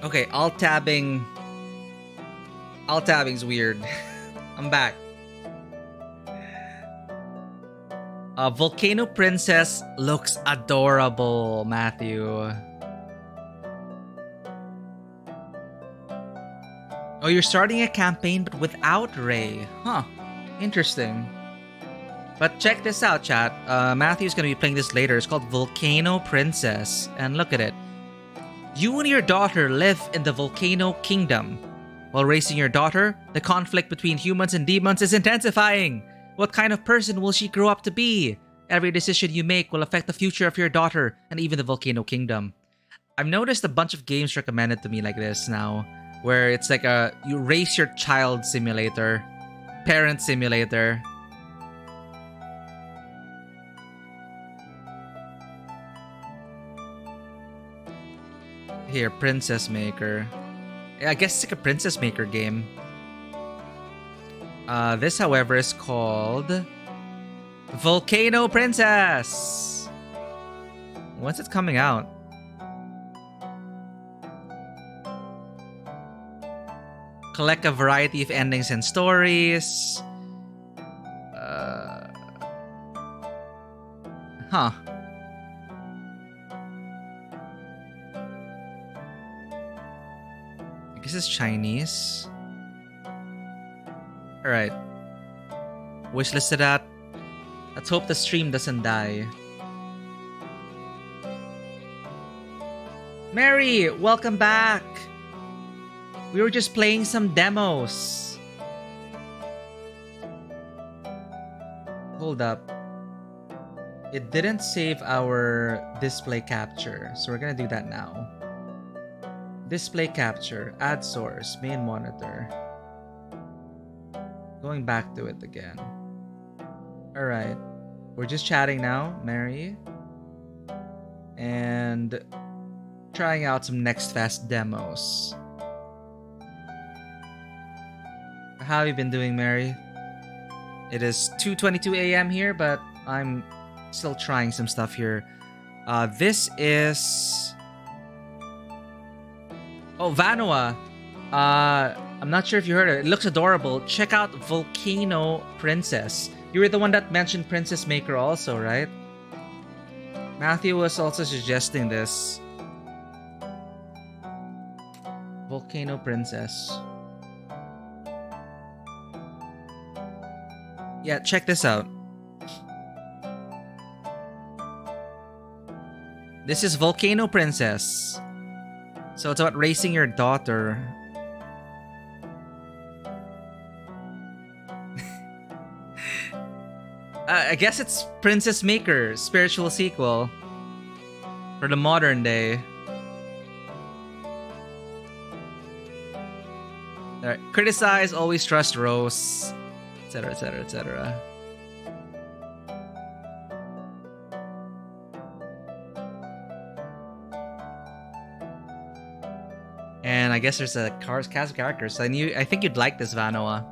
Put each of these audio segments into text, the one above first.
Okay, alt tabbing. Alt tabbing's weird. I'm back. Volcano Princess looks adorable, Matthew. Oh, you're starting a campaign but without Ray. Huh. Interesting. But check this out, chat. Matthew's gonna be playing this later. It's called Volcano Princess. And look at it. You and your daughter live in the Volcano Kingdom. While raising your daughter, the conflict between humans and demons is intensifying. What kind of person will she grow up to be? Every decision you make will affect the future of your daughter and even the Volcano Kingdom. I've noticed a bunch of games recommended to me like this now, where it's like you raise your child simulator, parent simulator. Here, Princess Maker. I guess it's like a Princess Maker game. This, however, is called Volcano Princess. When's it coming out? Collect a variety of endings and stories. Huh. I guess it's Chinese. Alright. Wishlisted that. Let's hope the stream doesn't die. Mary, welcome back. We were just playing some demos. Hold up. It didn't save our display capture, so we're gonna do that now. Display capture, add source, main monitor. Going back to it again. Alright. We're just chatting now, Mary. And trying out some Next Fest demos. How have you been doing, Mary? It is 2:22 a.m. here, but I'm still trying some stuff here. This is... Oh, Vanua. I'm not sure if you heard it. It looks adorable. Check out Volcano Princess. You were the one that mentioned Princess Maker also, right? Matthew was also suggesting this. Volcano Princess. Yeah, check this out. This is Volcano Princess. So it's about raising your daughter. I guess it's Princess Maker, spiritual sequel for the modern day. Alright, criticize, always trust Rose, etc, etc, etc. And I guess there's a cast of characters. I think you'd like this, Vanoa.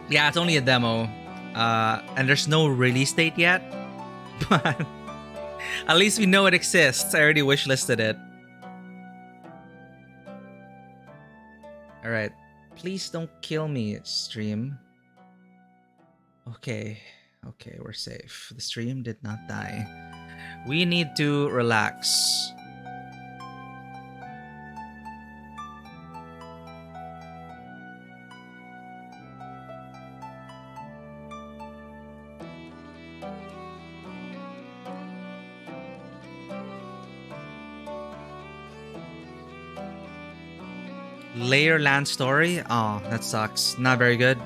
Yeah, it's only a demo. And there's no release date yet. But at least we know it exists. I already wishlisted it. Alright. Please don't kill me, stream. Okay. Okay, we're safe. The stream did not die. We need to relax. Layer land story? Oh, that sucks. Not very good.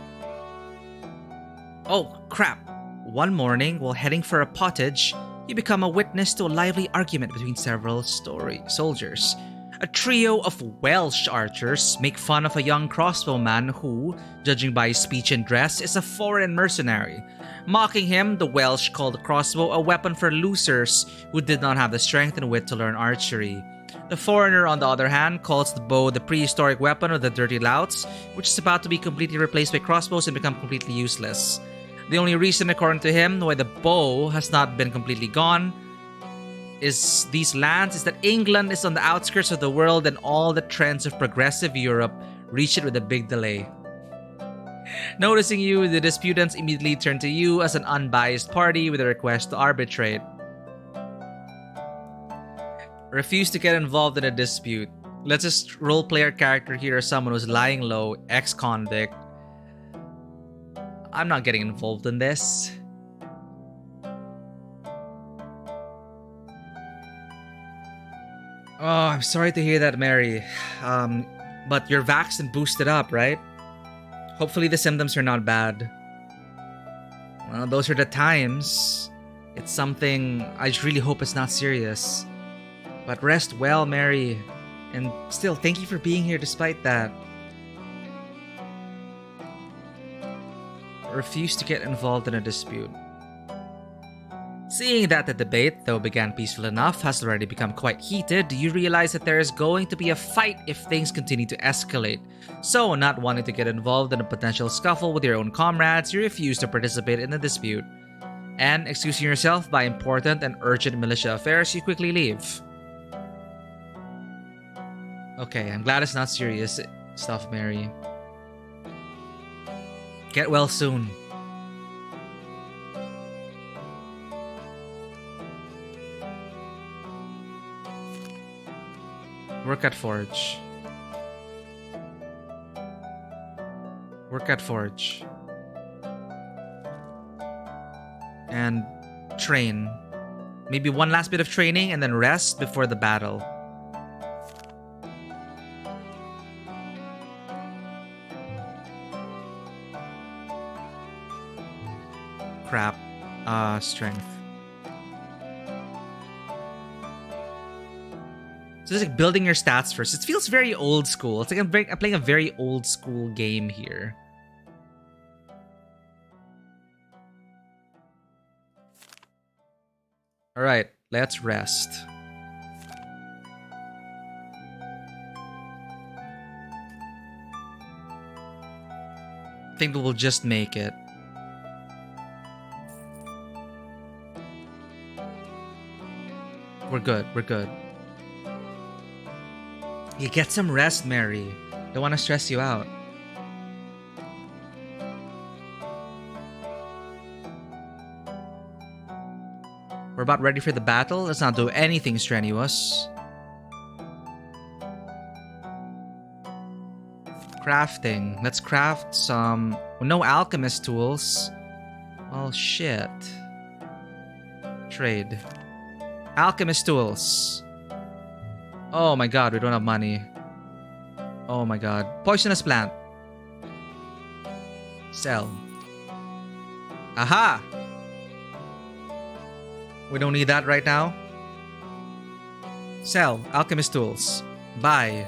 Oh, crap. One morning, while heading for a pottage, you become a witness to a lively argument between several soldiers. A trio of Welsh archers make fun of a young crossbowman who, judging by his speech and dress, is a foreign mercenary. Mocking him, the Welsh call the crossbow a weapon for losers who did not have the strength and wit to learn archery. The foreigner, on the other hand, calls the bow the prehistoric weapon of the dirty louts, which is about to be completely replaced by crossbows and become completely useless. The only reason, according to him, why the bow has not been completely gone is these lands is that England is on the outskirts of the world and all the trends of progressive Europe reach it with a big delay. Noticing you, the disputants immediately turn to you as an unbiased party with a request to arbitrate. Refuse to get involved in a dispute. Let's just roleplay our character here as someone who's lying low, ex-convict. I'm not getting involved in this. Oh, I'm sorry to hear that, Mary. But you're vaxxed and boosted up, right? Hopefully the symptoms are not bad. Well, those are the times. It's something I just really hope it's not serious. But rest well, Mary. And still, thank you for being here despite that. Refuse to get involved in a dispute. Seeing that the debate, though began peaceful enough, has already become quite heated, you realize that there is going to be a fight if things continue to escalate. So, not wanting to get involved in a potential scuffle with your own comrades, you refuse to participate in the dispute. And, excusing yourself by important and urgent militia affairs, you quickly leave. Okay, I'm glad it's not serious stuff, Mary. Get well soon. Work at Forge. Work at Forge. And train. Maybe one last bit of training and then rest before the battle. Crap. Strength. So it's like building your stats first. It feels very old school. It's like I'm playing a very old school game here. Alright, let's rest. I think we'll just make it. We're good, we're good. You get some rest, Mary. Don't want to stress you out. We're about ready for the battle. Let's not do anything strenuous. Crafting. Let's craft some... Well, no alchemist tools. Well, shit. Trade. Alchemist tools. Oh my god, we don't have money. Oh my god. Poisonous plant. Sell. Aha! We don't need that right now. Sell. Alchemist tools. Buy.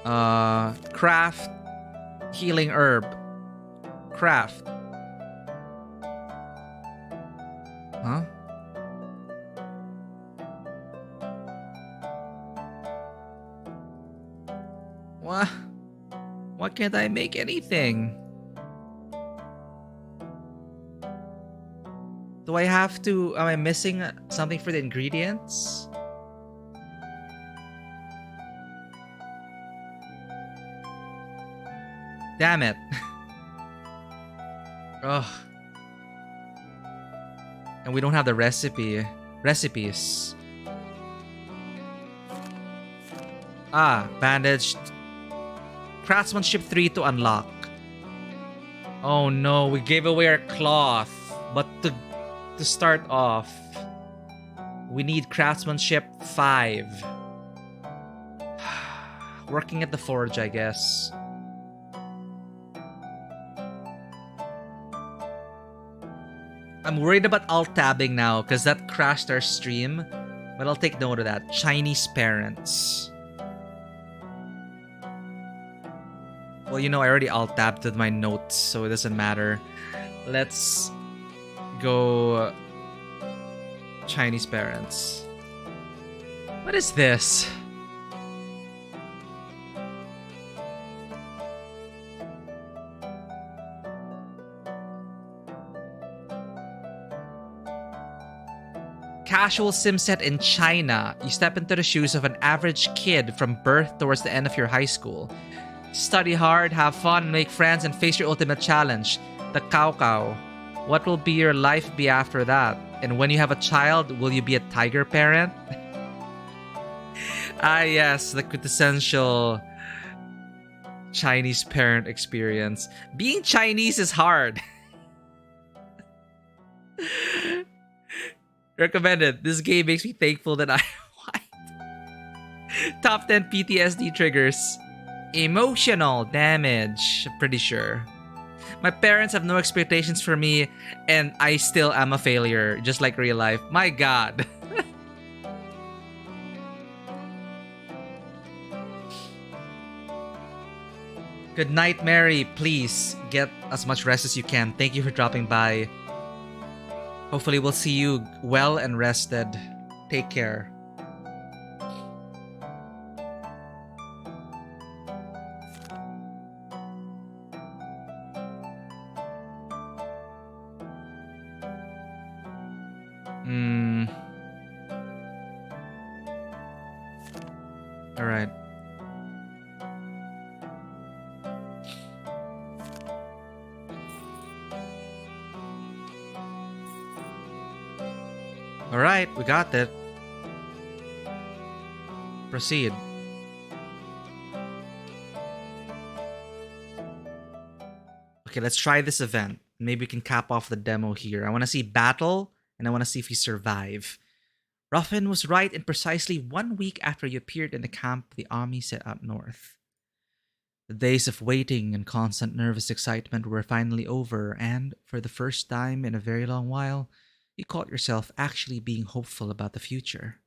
Craft. Healing herb. Craft. Huh? What? Why can't I make anything? Do I have to... Am I missing something for the ingredients? Damn it. Ugh. And we don't have the recipes. Ah, bandaged. Craftsmanship 3 to unlock. Oh no, we gave away our cloth. But to start off, we need craftsmanship 5. Working at the forge, I guess. I'm worried about alt-tabbing now because that crashed our stream. But I'll take note of that. Chinese parents. Well, you know, I already alt-tabbed with my notes, so it doesn't matter. Let's go Chinese parents. What is this? casual sim set in China. You step into the shoes of an average kid from birth towards the end of your high school. Study hard, have fun, make friends, and face your ultimate challenge, the Cao Cao. What will be your life be after that? And when you have a child, will you be a tiger parent? Ah, yes, the quintessential Chinese parent experience. Being Chinese is hard. Recommended. This game makes me thankful that I white. Top 10 PTSD triggers. Emotional damage, pretty sure. My parents have no expectations for me, and I still am a failure, just like real life. My god. Good night, Mary. Please get as much rest as you can. Thank you for dropping by. Hopefully, we'll see you well and rested. Take care. Hmm. All right. All right, we got it. Proceed. Okay, let's try this event. Maybe we can cap off the demo here. I want to see battle, and I want to see if you survive. Ruffin was right, and precisely 1 week after you appeared in the camp, the army set out north. The days of waiting and constant nervous excitement were finally over, and for the first time in a very long while, you caught yourself actually being hopeful about the future.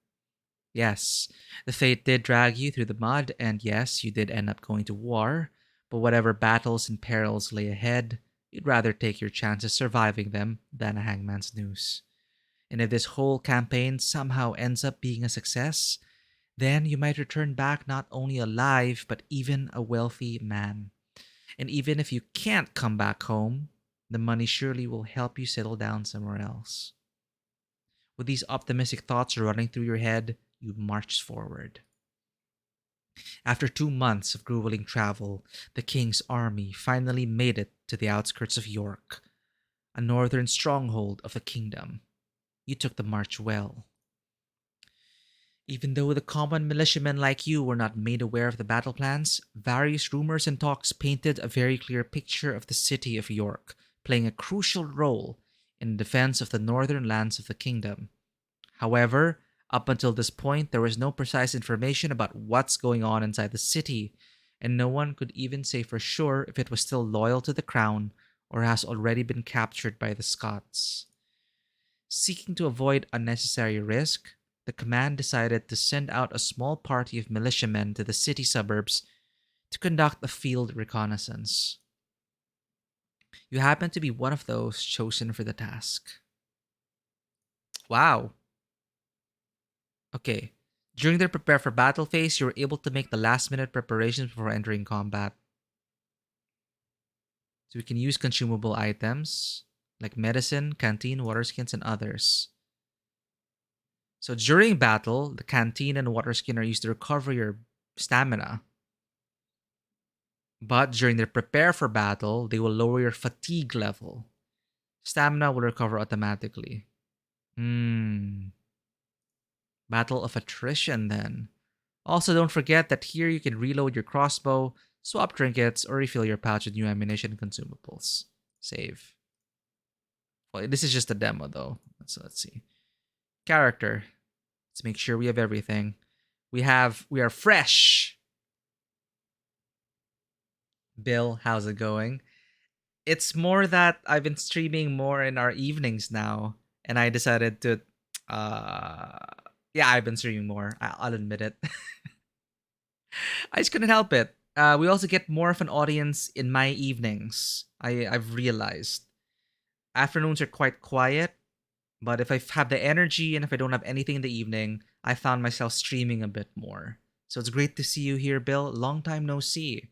Yes, the fate did drag you through the mud, and yes, you did end up going to war, but whatever battles and perils lay ahead, you'd rather take your chances surviving them than a hangman's noose. And if this whole campaign somehow ends up being a success, then you might return back not only alive, but even a wealthy man. And even if you can't come back home, the money surely will help you settle down somewhere else. With these optimistic thoughts running through your head, you marched forward. After 2 months of grueling travel, the king's army finally made it to the outskirts of York, a northern stronghold of the kingdom. You took the march well. Even though the common militiamen like you were not made aware of the battle plans, various rumors and talks painted a very clear picture of the city of York playing a crucial role in the defense of the northern lands of the kingdom. However, up until this point, there was no precise information about what's going on inside the city, and no one could even say for sure if it was still loyal to the crown or has already been captured by the Scots. Seeking to avoid unnecessary risk, the command decided to send out a small party of militiamen to the city suburbs to conduct a field reconnaissance. You happen to be one of those chosen for the task. Wow. Okay. During the prepare for battle phase, you were able to make the last minute preparations before entering combat. So we can use consumable items like medicine, canteen, water skins, and others. So during battle, the canteen and water skin are used to recover your stamina. But during the prepare for battle, they will lower your fatigue level. Stamina will recover automatically. Battle of attrition then. Also, don't forget that here you can reload your crossbow, swap trinkets, or refill your pouch with new ammunition and consumables. Save. Well, this is just a demo though. So let's see. Character. Let's make sure we have everything. We are fresh. Bill, how's it going? It's more that I've been streaming more in our evenings now, and I decided to uh yeah, I've been streaming more. I'll admit it. I just couldn't help it. We also get more of an audience in my evenings. I've realized afternoons are quite quiet, but if I have the energy and if I don't have anything in the evening, I found myself streaming a bit more. So it's great to see you here, Bill. Long time no see.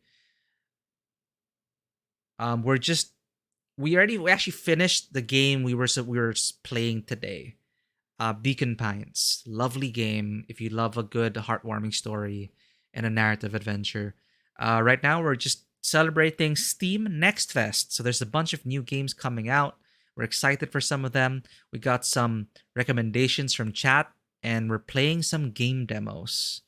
We're just we actually finished the game we were playing today. Beacon Pines, lovely game if you love a good, heartwarming story and a narrative adventure. Right now, we're just celebrating Steam Next Fest. So there's a bunch of new games coming out. We're excited for some of them. We got some recommendations from chat, and we're playing some game demos.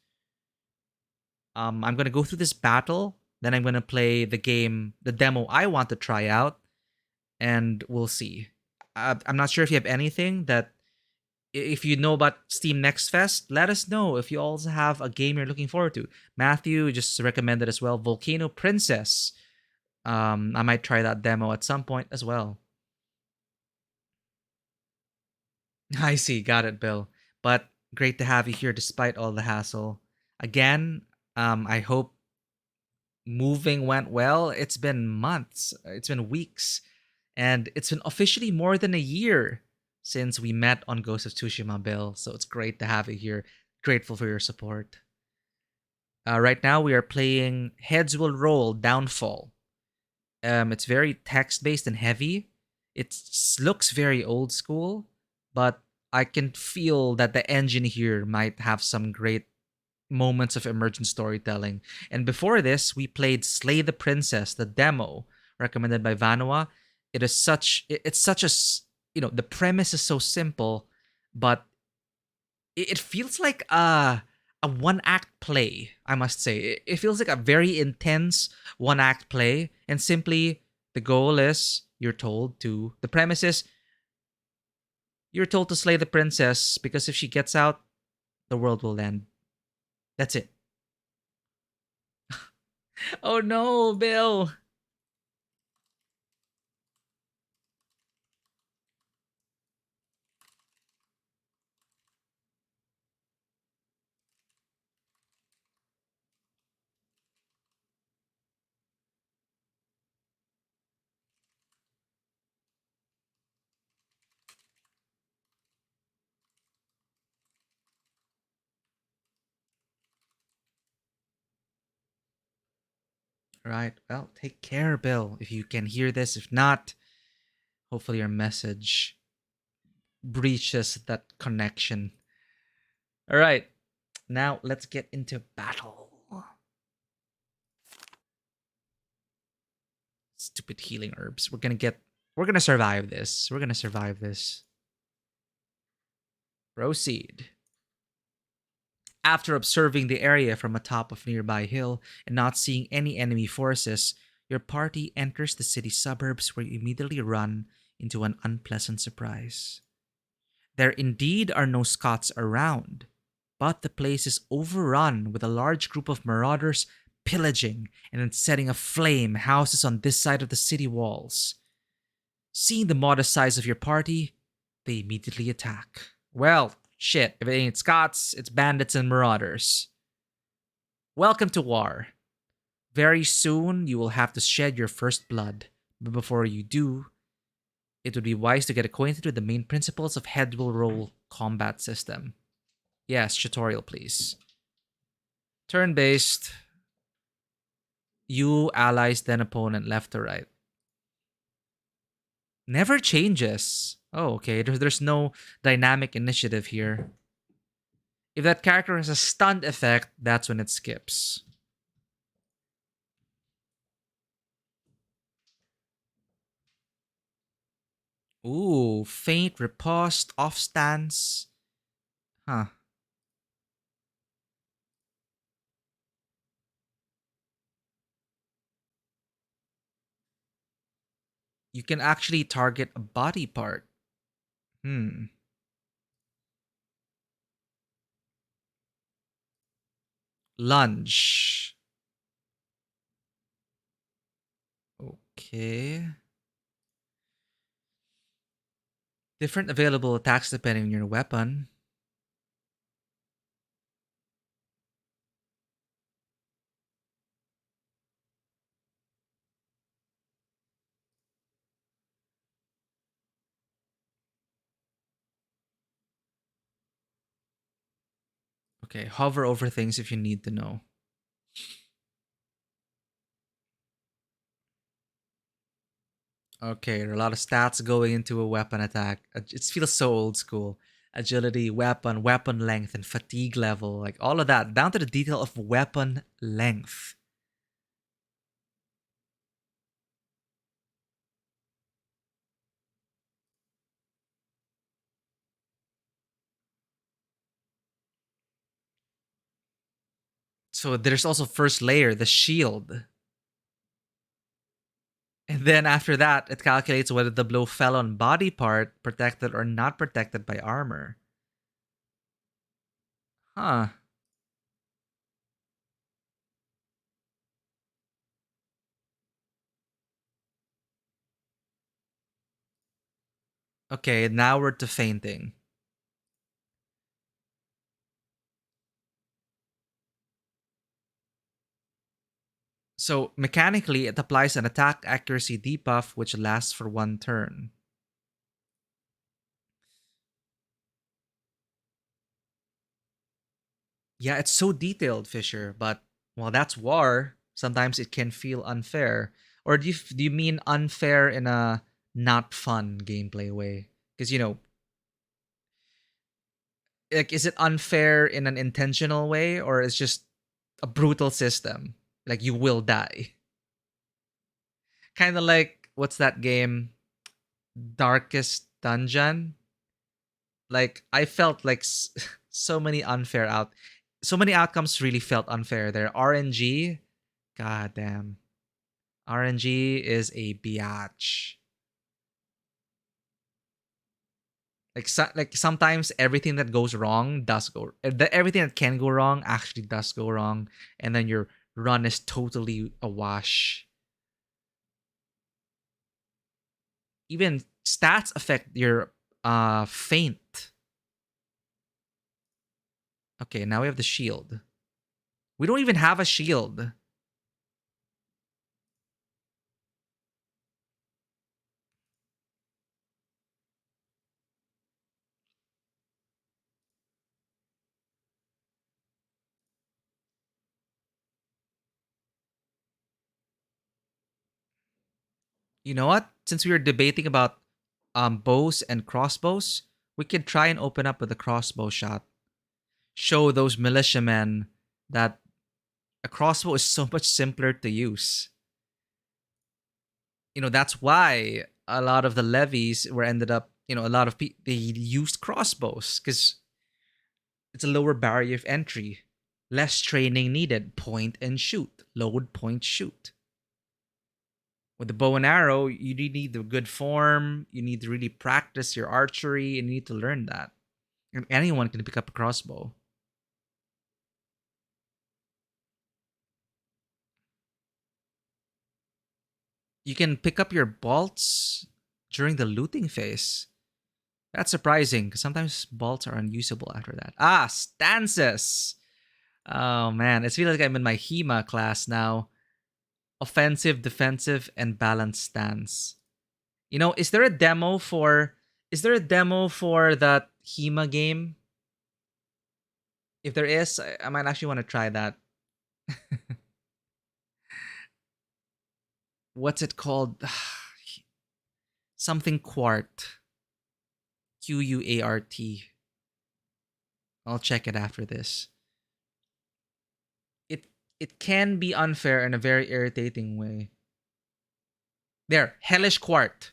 I'm gonna go through this battle, then I'm gonna play the game, the demo I want to try out, and we'll see. I'm not sure if you have anything that, if you know about Steam Next Fest, let us know if you also have a game you're looking forward to. Matthew just recommended as well Volcano Princess. I might try that demo at some point as well. I see, got it, Bill. But great to have you here despite all the hassle. Again, I hope moving went well. It's been months, it's been weeks, and it's been officially more than a year since we met on Ghost of Tsushima, Bill. So it's great to have you here. Grateful for your support. Right now, we are playing Heads Will Roll Downfall. It's very text based and heavy. It looks very old school, but I can feel that the engine here might have some great moments of emergent storytelling. And before this, we played Slay the Princess, the demo recommended by Vanua. It's such the premise is so simple, but it feels like a one act play, I must say. It feels like a very intense one act play, and simply the goal is the premise is you're told to slay the princess because if she gets out, the world will end. That's it. Oh no, Bill. Right. Well, take care, Bill. If you can hear this, if not, hopefully your message breaches that connection. All right. Now let's get into battle. Stupid healing herbs. We're gonna survive this. We're gonna survive this. Proceed. After observing the area from atop of nearby hill and not seeing any enemy forces, your party enters the city suburbs where you immediately run into an unpleasant surprise. There indeed are no Scots around, but the place is overrun with a large group of marauders pillaging and then setting aflame houses on this side of the city walls. Seeing the modest size of your party, they immediately attack. Well, shit, if it ain't Scots, it's bandits and marauders. Welcome to war. Very soon, you will have to shed your first blood. But before you do, it would be wise to get acquainted with the main principles of head will roll combat system. Yes, tutorial, please. Turn based. You, allies, then opponent, left to right. Never changes. Oh, okay. There's no dynamic initiative here. If that character has a stunned effect, that's when it skips. Ooh, faint, riposte, off stance. Huh. You can actually target a body part. Hmm. Lunge. Okay. Different available attacks depending on your weapon. Okay, hover over things if you need to know. Okay, there are a lot of stats going into a weapon attack. It feels so old school. Agility, weapon length, and fatigue level, like all of that, down to the detail of weapon length. So there's also first layer, the shield. And then after that, it calculates whether the blow fell on body part, protected or not protected by armor. Huh. Okay, now we're to fainting. So mechanically, it applies an attack accuracy debuff which lasts for one turn. Yeah, it's so detailed, Fisher, but well, that's war. Sometimes it can feel unfair. Or do you mean unfair in a not fun gameplay way? Because like, is it unfair in an intentional way, or it's just a brutal system? Like you will die. Kind of like what's that game? Darkest Dungeon. Like I felt like so many so many outcomes really felt unfair there. RNG, god damn. RNG is a biatch. Like sometimes everything that goes wrong does go. Everything that can go wrong actually does go wrong, and then your run is totally a wash. Even stats affect your feint. Okay, now we have the shield. We don't even have a shield. You know what? Since we were debating about bows and crossbows, we could try and open up with a crossbow shot. Show those militiamen that a crossbow is so much simpler to use. That's why a lot of the levies were ended up, a lot of people they used crossbows because it's a lower barrier of entry, less training needed. Point and shoot, load, point, shoot. With the bow and arrow, you need the good form. You need to really practice your archery, and you need to learn that. And anyone can pick up a crossbow. You can pick up your bolts during the looting phase. That's surprising because sometimes bolts are unusable after that. Stances. Oh man, it's feeling like I'm in my HEMA class now. Offensive, defensive, and balanced stance. Is there a demo for that HEMA game? If there is, I might actually want to try that. What's it called? Something Quart. QUART. I'll check it after this. It it can be unfair in a very irritating way. There, Hellish Quart.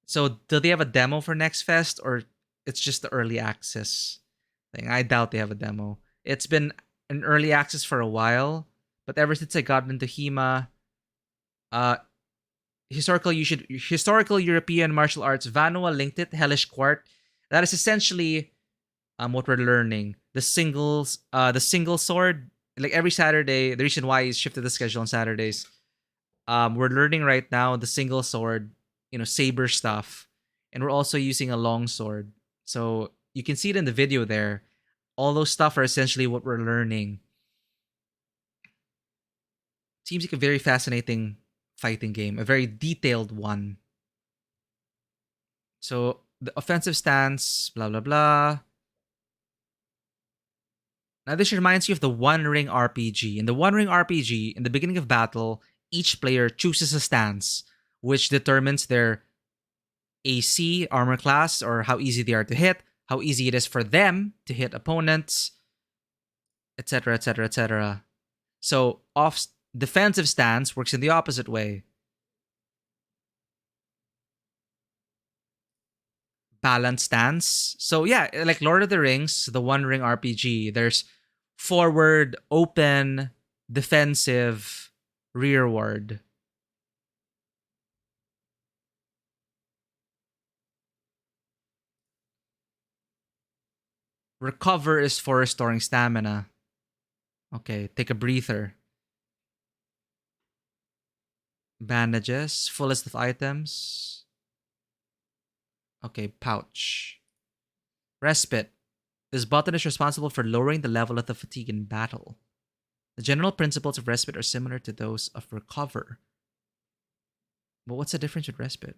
So do they have a demo for Next Fest, or it's just the early access thing? I doubt they have a demo. It's been an early access for a while, but ever since I got into HEMA, uh historical European martial arts, Vanua linked it, Hellish Quart. That is essentially what we're learning. The single sword. Like every Saturday, the reason why is shifted the schedule on Saturdays. We're learning right now the single sword, saber stuff, and we're also using a long sword. So you can see it in the video there. All those stuff are essentially what we're learning. Seems like a very fascinating fighting game, a very detailed one. So the offensive stance, blah blah blah. Now this reminds you of the One Ring RPG. In the One Ring RPG, in the beginning of battle, each player chooses a stance, which determines their AC, armor class, or how easy they are to hit, how easy it is for them to hit opponents, etc., etc., etc. So off defensive stance works in the opposite way. Balanced stance. So yeah, like Lord of the Rings, the One Ring RPG, there's forward, open, defensive, rearward. Recover is for restoring stamina. Okay, take a breather. Bandages, full list of items. Okay, pouch. Respite. This button is responsible for lowering the level of the fatigue in battle. The general principles of respite are similar to those of recover. But what's the difference with respite?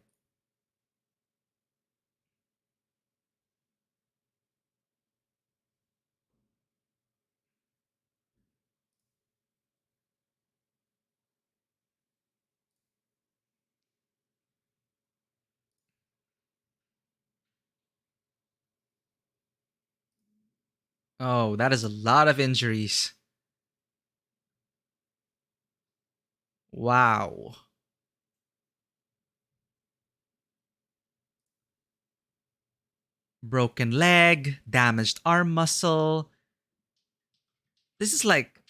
Oh, that is a lot of injuries. Wow. Broken leg, damaged arm muscle. This is like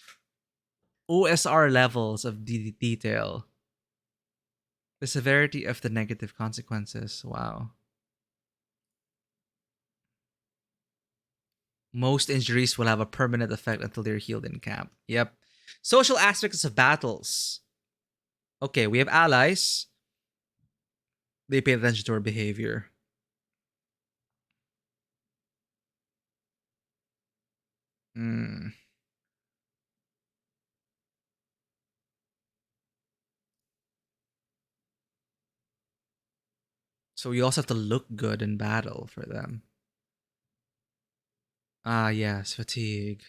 OSR levels of detail. The severity of the negative consequences. Wow. Most injuries will have a permanent effect until they're healed in camp. Yep. Social aspects of battles. Okay, we have allies. They pay attention to our behavior. Hmm. So you also have to look good in battle for them. Ah, yes, fatigue.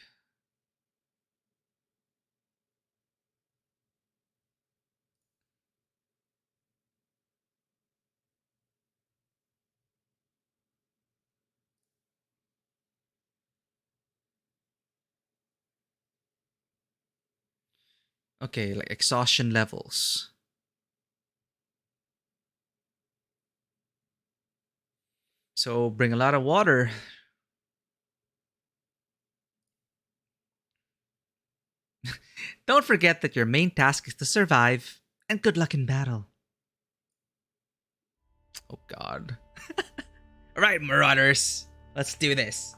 Okay, like exhaustion levels. So bring a lot of water. Don't forget that your main task is to survive, and good luck in battle. Oh god. Alright, Marauders. Let's do this.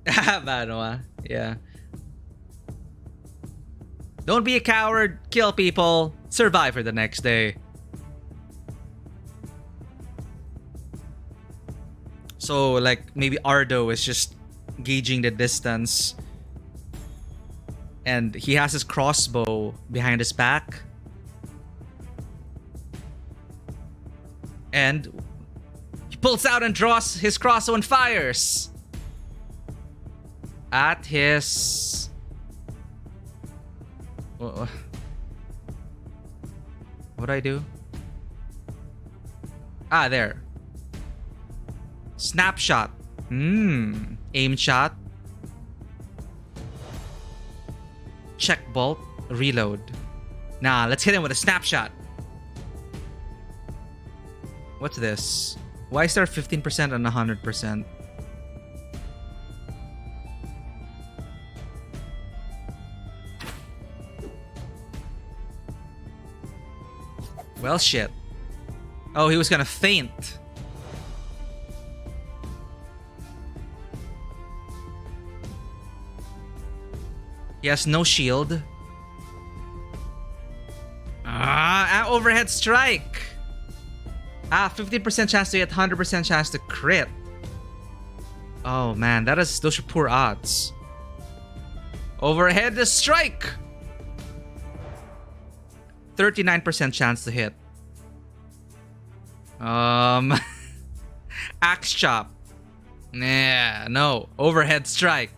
Banoa. Yeah. Don't be a coward. Kill people. Survive for the next day. So, like, maybe Ardo is just gauging the distance. And he has his crossbow behind his back. And he pulls out and draws his crossbow and fires. At his... What do I do? Ah, there. Snapshot. Aim shot. Check bolt. Reload. Nah, let's hit him with a snapshot. What's this? Why is there 15% and 100%? Well, shit. Oh, he was gonna faint. He has no shield. Overhead strike. 15% chance to hit, 100% chance to crit. Oh man, those are poor odds. Overhead strike. 39% chance to hit. Axe chop. Nah, no. Overhead strike.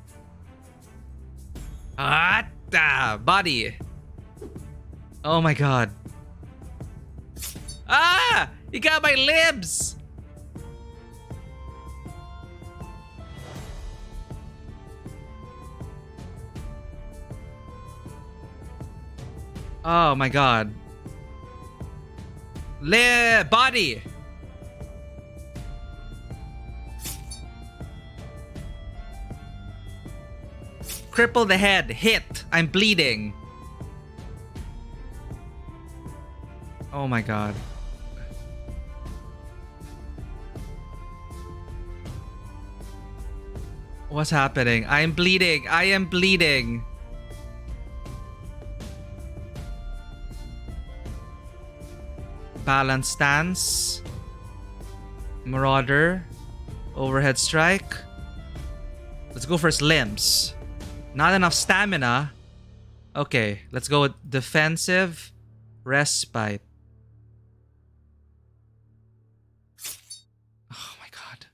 Body. Oh my god. He got my libs. Oh my god. Body! Cripple the head. Hit. I'm bleeding. Oh my god. What's happening? I am bleeding. I am bleeding. Balance stance. Marauder. Overhead strike. Let's go for his limbs. Not enough stamina. Okay, let's go with defensive. Respite. Oh my god.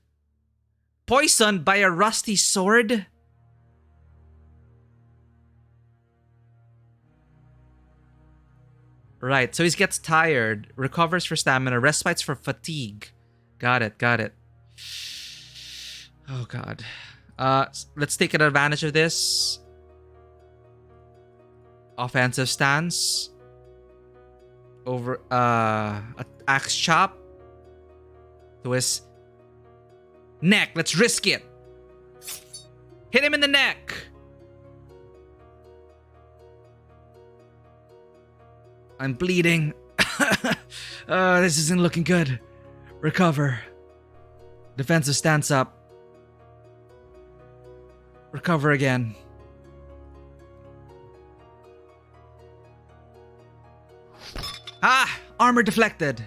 Poisoned by a rusty sword? Right, so he gets tired. Recovers for stamina. Respites for fatigue. Got it, got it. Oh god. Let's take advantage of this. Offensive stance. Over axe chop to his neck. Let's risk it. Hit him in the neck. I'm bleeding. This isn't looking good. Recover. Defensive stance up. Recover again. Ah! Armor deflected.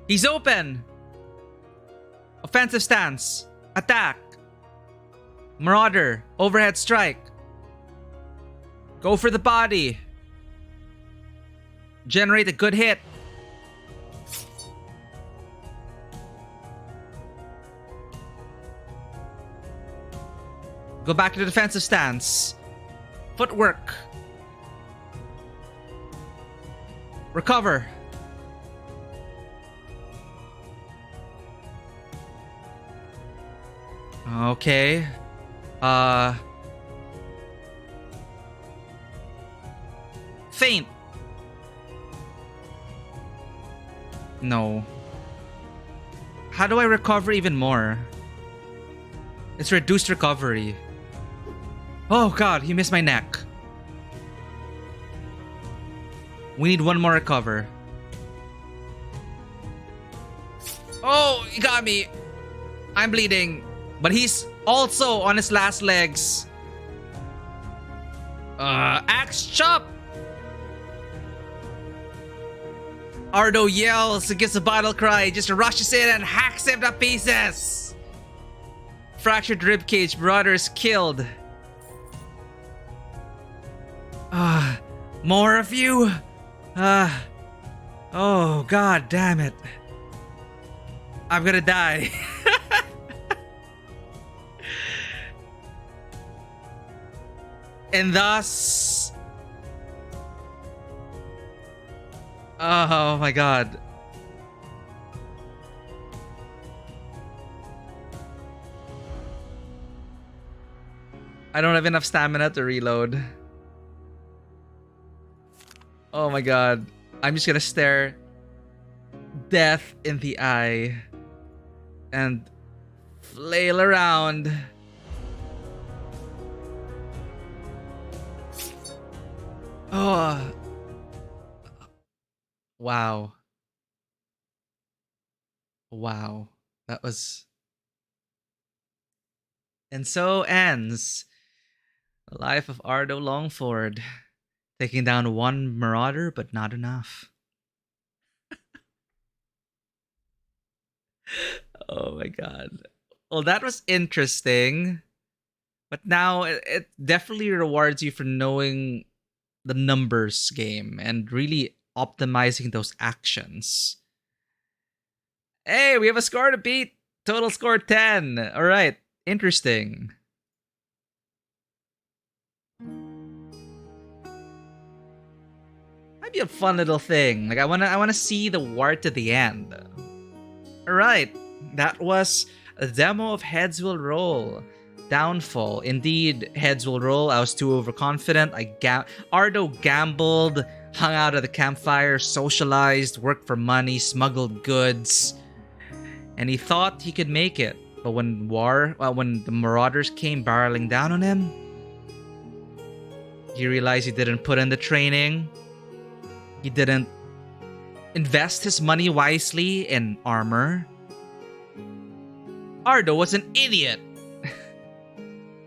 He's open. Offensive stance. Attack. Marauder. Overhead strike. Go for the body. Generate a good hit. Go back to the defensive stance. Footwork. Recover. Okay. Faint. No. How do I recover even more? It's reduced recovery. Oh god, he missed my neck. We need one more recover. Oh, he got me. I'm bleeding. But he's also on his last legs. Axe chop. Ardo yells and gives a battle cry, just rushes in and hacks him to pieces. Fractured ribcage, brothers killed. More of you? Oh god damn it. I'm gonna die. And thus... Oh my god. I don't have enough stamina to reload. Oh my god. I'm just gonna stare death in the eye and flail around. Oh. Wow. Wow. That was... And so ends the life of Ardo Longford. Taking down one marauder, but not enough. Oh my god. Well, that was interesting. But now it definitely rewards you for knowing the numbers game and really optimizing those actions. Hey, we have a score to beat. Total score 10. All right. Interesting. Might be a fun little thing. Like I wanna see the war to the end. All right. That was a demo of Heads Will Roll. Downfall. Indeed, heads will roll. I was too overconfident. Ardo gambled, hung out at the campfire, socialized, worked for money, smuggled goods, and he thought he could make it. But when the marauders came barreling down on him, he realized he didn't put in the training. He didn't invest his money wisely in armor. Ardo was an idiot.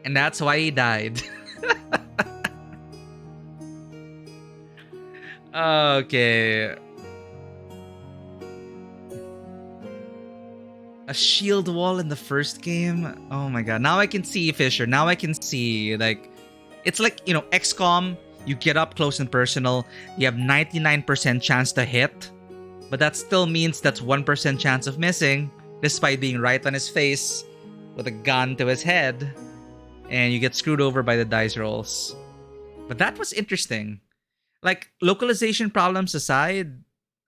And that's why he died. Okay. A shield wall in the first game? Oh my god. Now I can see, Fisher. Now I can see. Like, it's like, XCOM, you get up close and personal, you have 99% chance to hit, but that still means that's 1% chance of missing, despite being right on his face with a gun to his head, and you get screwed over by the dice rolls. But that was interesting. Like, localization problems aside,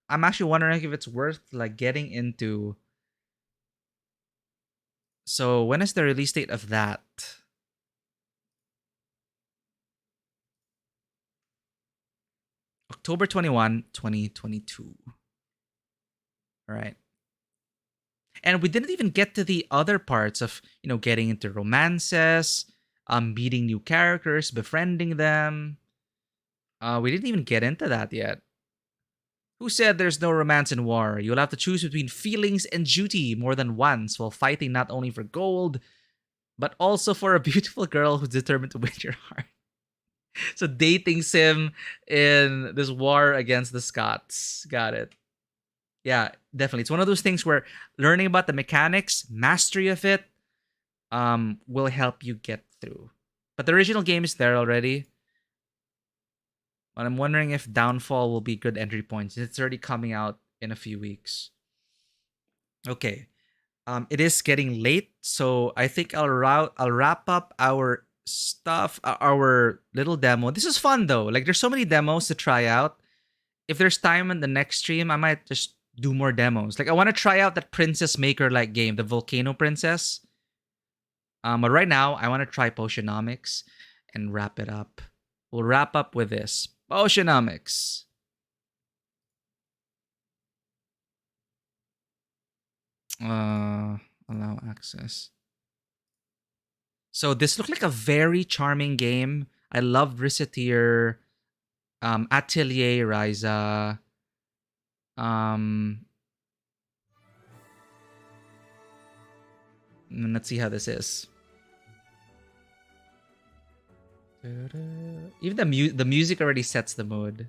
I'm actually wondering if it's worth like getting into. So when is the release date of that? October 21, 2022. All right. And we didn't even get to the other parts of, getting into romances, meeting new characters, befriending them. We didn't even get into that yet. Who said there's no romance in war? You'll have to choose between feelings and duty more than once while fighting not only for gold, but also for a beautiful girl who's determined to win your heart. So dating sim in this war against the Scots. Got it. Yeah, definitely. It's one of those things where learning about the mechanics, mastery of it, will help you get through. But the original game is there already. But I'm wondering if Downfall will be good entry points. It's already coming out in a few weeks. Okay. It is getting late, so I think I'll wrap up our stuff, our little demo. This is fun though. Like, there's so many demos to try out. If there's time in the next stream, I might just do more demos. Like, I want to try out that Princess Maker like game, the Volcano Princess. But right now, I want to try Potionomics and wrap it up. We'll wrap up with this. Potionomics. Allow access. So this looked like a very charming game. I loved Risseteer, Atelier Ryza. Let's see how this is. Even the music already sets the mood.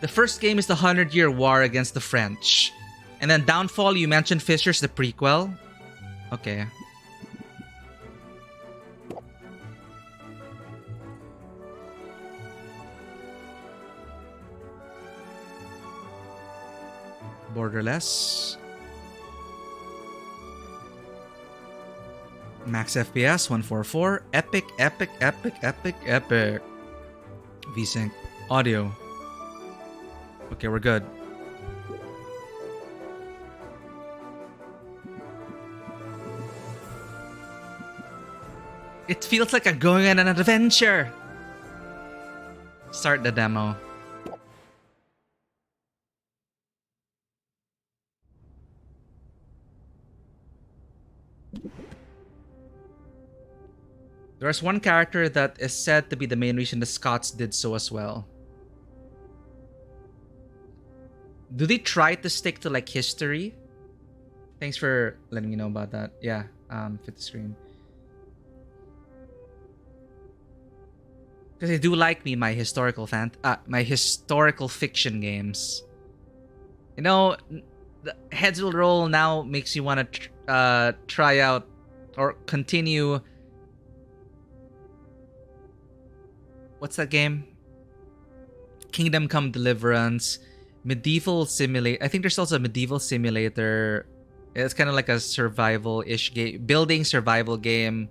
The first game is the 100-Year War against the French. And then Downfall, you mentioned Fisher's the prequel. Okay. Borderless. Max FPS 144. Epic, epic, epic, epic, epic. VSync. Audio. Okay, we're good. It feels like I'm going on an adventure. Start the demo. There's one character that is said to be the main reason the Scots did so as well. Do they try to stick to like history? Thanks for letting me know about that. Yeah, fit the screen. Because I do like my historical fiction games. The heads will roll now makes you want to try out or continue. What's that game? Kingdom Come Deliverance. Medieval Simulator. I think there's also a Medieval Simulator. It's kind of like a survival-ish game. Building survival game.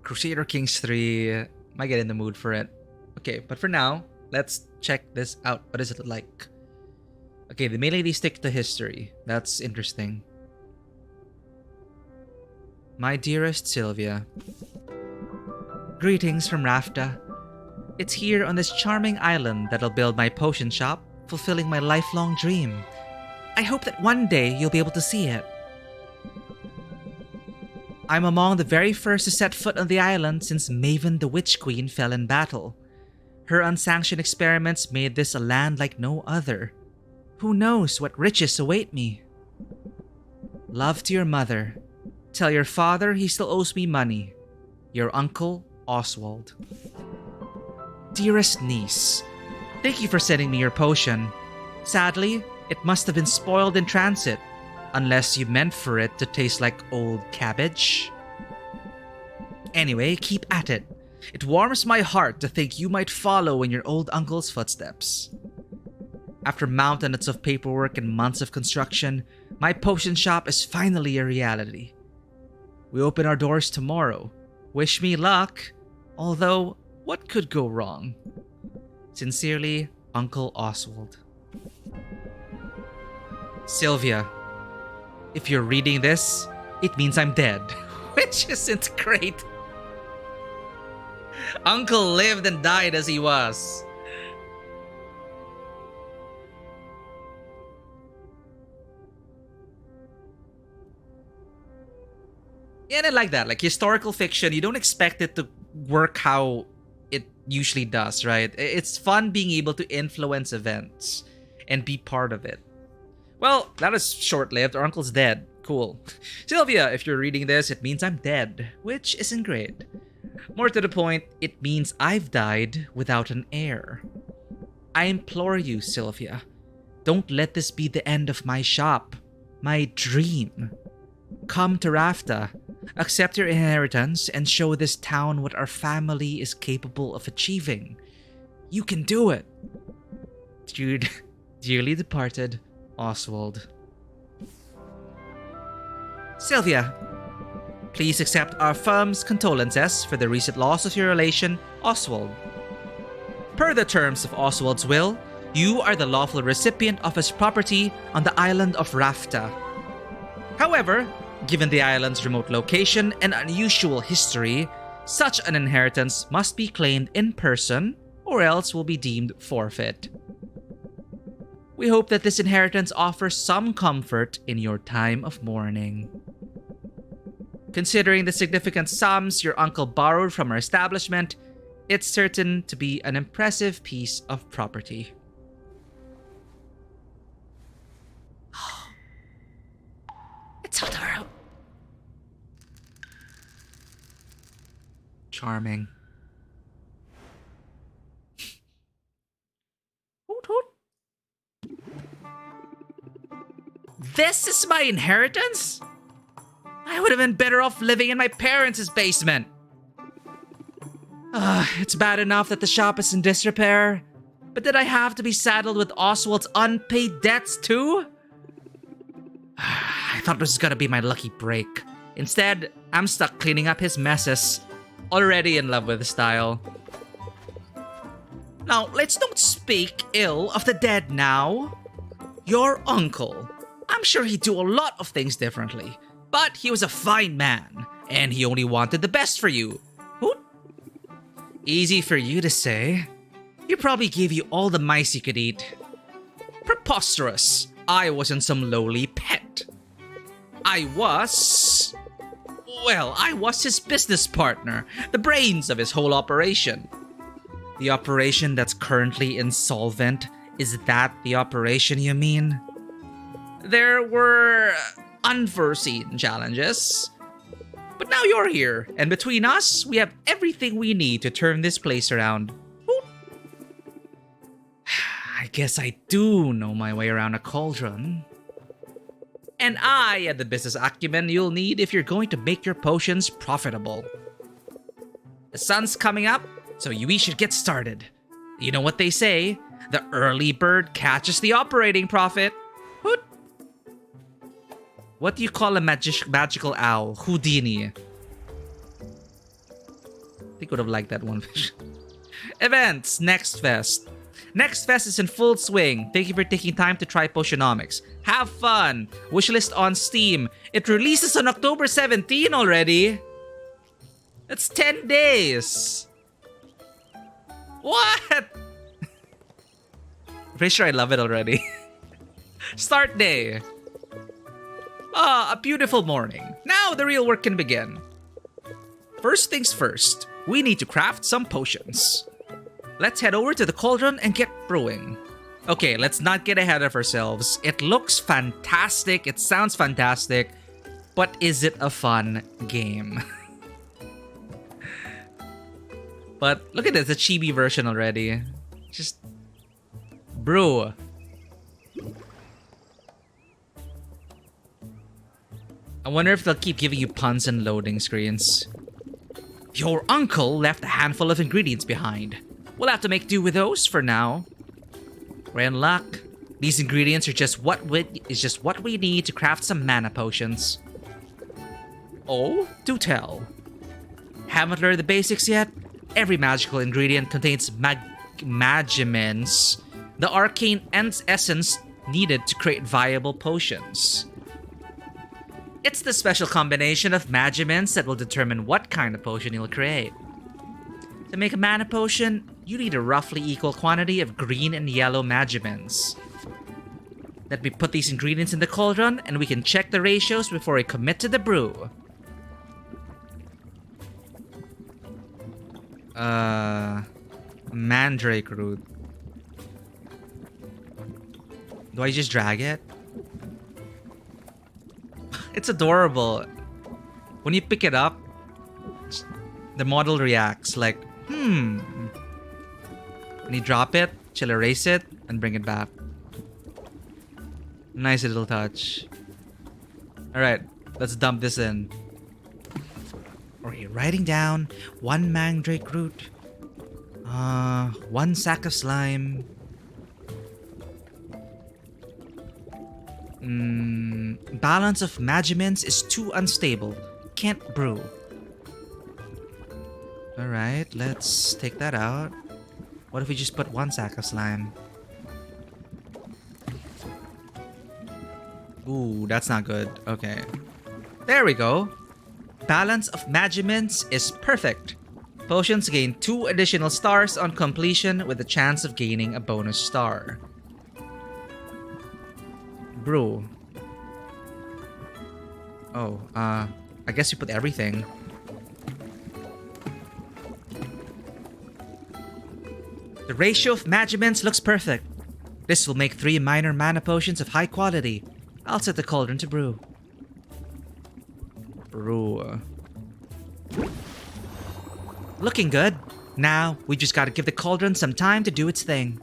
Crusader Kings 3. Might get in the mood for it. Okay, but for now, Let's check this out. What is it like? Okay, they mainly stick to history. That's interesting. My dearest Sylvia, greetings from Rafta. It's here on this charming island that I'll build my potion shop, fulfilling my lifelong dream. I hope that one day you'll be able to see it. I'm among the very first to set foot on the island since Maven the Witch Queen fell in battle. Her unsanctioned experiments made this a land like no other. Who knows what riches await me? Love to your mother. Tell your father he still owes me money. Your uncle, Oswald. Dearest niece, thank you for sending me your potion. Sadly, it must have been spoiled in transit, unless you meant for it to taste like old cabbage. Anyway, keep at it. It warms my heart to think you might follow in your old uncle's footsteps. After mountains of paperwork and months of construction, my potion shop is finally a reality. We open our doors tomorrow. Wish me luck, although what could go wrong? Sincerely, Uncle Oswald. Sylvia, if you're reading this, it means I'm dead, which isn't great. Uncle lived and died as he was. And I like that. Like historical fiction, you don't expect it to work how it usually does, right? It's fun being able to influence events and be part of it. Well, that is short-lived. Our uncle's dead. Cool. Sylvia, if you're reading this, it means I'm dead, which isn't great. More to the point, it means I've died without an heir. I implore you, Sylvia, don't let this be the end of my shop, my dream. Come to Rafta, accept your inheritance, and show this town what our family is capable of achieving. You can do it. Dearly departed, Oswald. Sylvia, please accept our firm's condolences for the recent loss of your relation, Oswald. Per the terms of Oswald's will, you are the lawful recipient of his property on the island of Rafta. However, given the island's remote location and unusual history, such an inheritance must be claimed in person or else will be deemed forfeit. We hope that this inheritance offers some comfort in your time of mourning. Considering the significant sums your uncle borrowed from our establishment, it's certain to be an impressive piece of property. It's Totoro. Charming. Hoot hoot. This is my inheritance? I would have been better off living in my parents' basement. It's bad enough that the shop is in disrepair, but did I have to be saddled with Oswald's unpaid debts too? I thought this was gonna be my lucky break. Instead, I'm stuck cleaning up his messes. Already in love with the style. Now, let's not speak ill of the dead now. Your uncle. I'm sure he'd do a lot of things differently, but he was a fine man, and he only wanted the best for you. Hoot. Easy for you to say. He probably gave you all the mice you could eat. Preposterous. I wasn't some lowly pet. I was his business partner, the brains of his whole operation. The operation that's currently insolvent, is that the operation you mean? There were unforeseen challenges. But now you're here, and between us, we have everything we need to turn this place around. I guess I do know my way around a cauldron. And I had the business acumen you'll need if you're going to make your potions profitable. The sun's coming up, so we should get started. You know what they say, the early bird catches the operating profit. Hoot. What do you call a magical owl? Houdini. I think I would have liked that one. Events, Next Fest. Next fest is in full swing. Thank you for taking time to try Potionomics. Have fun. Wishlist on Steam. It releases on October 17 already. That's 10 days. What? Pretty sure I love it already. Start day. A beautiful morning. Now the real work can begin. First things first, we need to craft some potions. Let's head over to the cauldron and get brewing. Okay, let's not get ahead of ourselves. It looks fantastic, it sounds fantastic, but is it a fun game? But look at this, a chibi version already. Just brew. I wonder if they'll keep giving you puns and loading screens. Your uncle left a handful of ingredients behind. We'll have to make do with those for now. We're in luck. These ingredients are just what we need to craft some mana potions. Oh, do tell. Haven't learned the basics yet? Every magical ingredient contains magiments, the arcane essence needed to create viable potions. It's the special combination of magiments that will determine what kind of potion you'll create. To make a mana potion, you need a roughly equal quantity of green and yellow magiments. Let me put these ingredients in the cauldron and we can check the ratios before we commit to the brew. Mandrake root. Do I just drag it? It's adorable. When you pick it up, the model reacts like, When you drop it, she'll erase it and bring it back. Nice little touch. Alright, let's dump this in. Okay, writing down 1 mandrake root. 1 sack of slime. Balance of magiments is too unstable. Can't brew. Alright, let's take that out. What if we just put 1 sack of slime? Ooh, that's not good. Okay. There we go. Balance of magiments is perfect. Potions gain 2 additional stars on completion with a chance of gaining a bonus star. Brew. Oh, I guess you put everything. The ratio of magiments looks perfect. This will make 3 minor mana potions of high quality. I'll set the cauldron to brew. Brew. Looking good. Now, we just gotta give the cauldron some time to do its thing.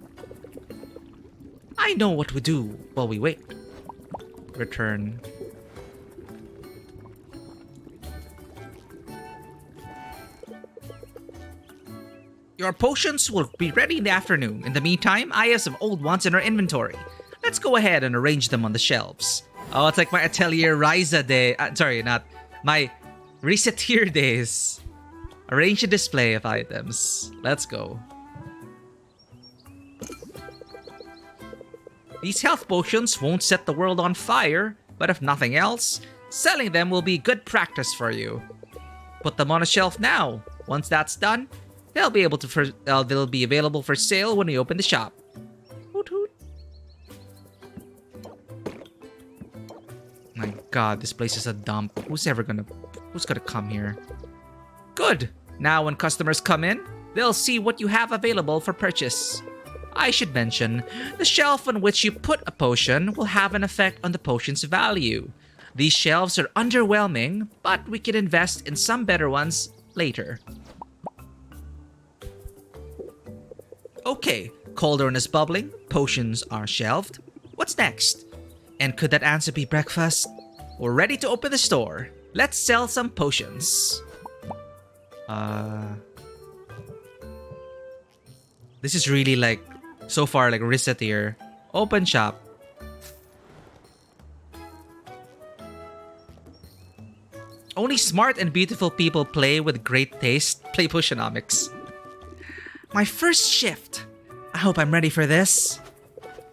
I know what we do while we wait. Return. Your potions will be ready in the afternoon. In the meantime, I have some old ones in our inventory. Let's go ahead and arrange them on the shelves. Oh, it's like my Atelier Ryza day. Sorry, not my Reseteer days. Arrange a display of items. Let's go. These health potions won't set the world on fire, but if nothing else, selling them will be good practice for you. Put them on a shelf now. Once that's done, they'll be available for sale when we open the shop. Hoot hoot. My god, this place is a dump. Who's gonna come here? Good. Now when customers come in, they'll see what you have available for purchase. I should mention, the shelf on which you put a potion will have an effect on the potion's value. These shelves are underwhelming, but we can invest in some better ones later. Okay, cauldron is bubbling, potions are shelved. What's next? And could that answer be breakfast? We're ready to open the store. Let's sell some potions. This is really like, so far like Reseteer. Open shop. Only smart and beautiful people play with great taste. Play Potionomics. My first shift. I hope I'm ready for this.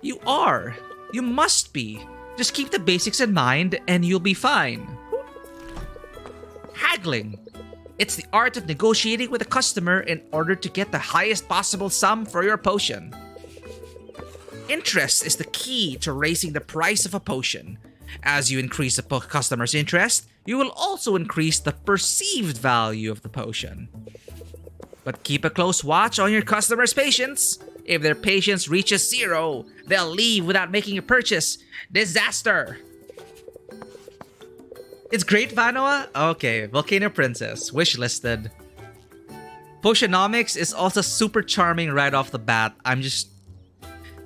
You are. You must be. Just keep the basics in mind and you'll be fine. Haggling. It's the art of negotiating with a customer in order to get the highest possible sum for your potion. Interest is the key to raising the price of a potion. As you increase the customer's interest, you will also increase the perceived value of the potion. But keep a close watch on your customer's patience. If their patience reaches 0, they'll leave without making a purchase. Disaster! It's great, Vanoa? Okay, Volcano Princess, wishlisted. Potionomics is also super charming right off the bat. I'm just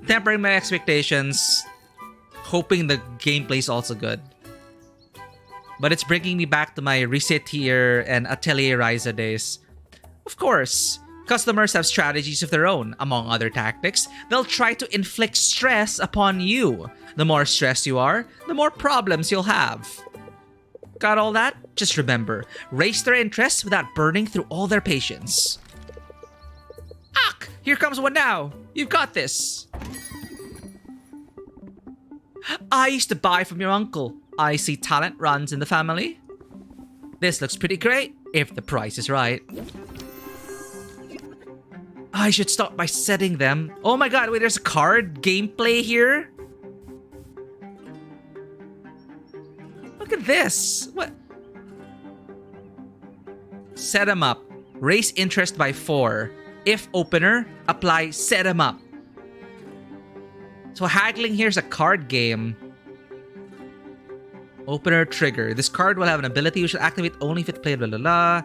tempering my expectations, hoping the gameplay is also good. But it's bringing me back to my Resetir and Atelier Ryza days. Of course, customers have strategies of their own. Among other tactics, they'll try to inflict stress upon you. The more stressed you are, the more problems you'll have. Got all that? Just remember, raise their interest without burning through all their patience. Ak! Here comes one now! You've got this! I used to buy from your uncle. I see talent runs in the family. This looks pretty great, if the price is right. I should start by setting them. Oh my god, wait, there's a card gameplay here? Look at this. What? Set them up. Raise interest by 4. If opener, apply set them up. So haggling here's a card game. Opener trigger. This card will have an ability which will activate only if it's played blah blah blah.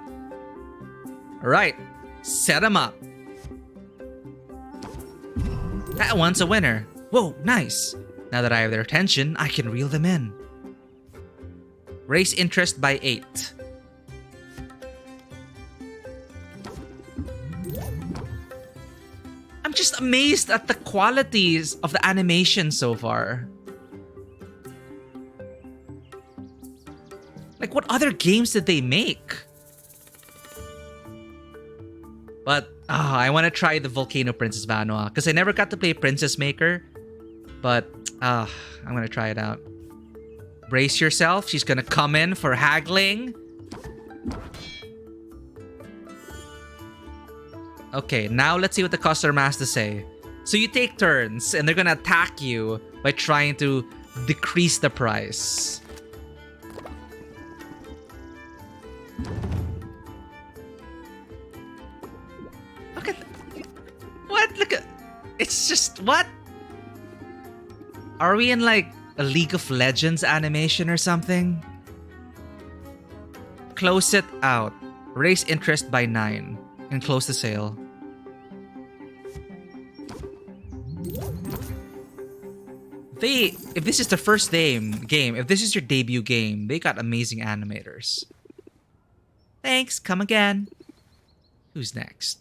Alright. Set them up. That one's a winner. Whoa, nice. Now that I have their attention, I can reel them in. Raise interest by 8. I'm just amazed at the qualities of the animation so far. Like, what other games did they make? But, I want to try the Volcano Princess Vanoa because I never got to play Princess Maker. But, I'm going to try it out. Brace yourself. She's going to come in for haggling. Okay, now let's see what the customer has to say. So you take turns and they're going to attack you by trying to decrease the price. Look at... What? Look at... It's just... What? Are we in like a League of Legends animation or something? Close it out. Raise interest by 9. And close the sale. If this is the first game, if this is your debut game, they got amazing animators. Thanks, come again. Who's next?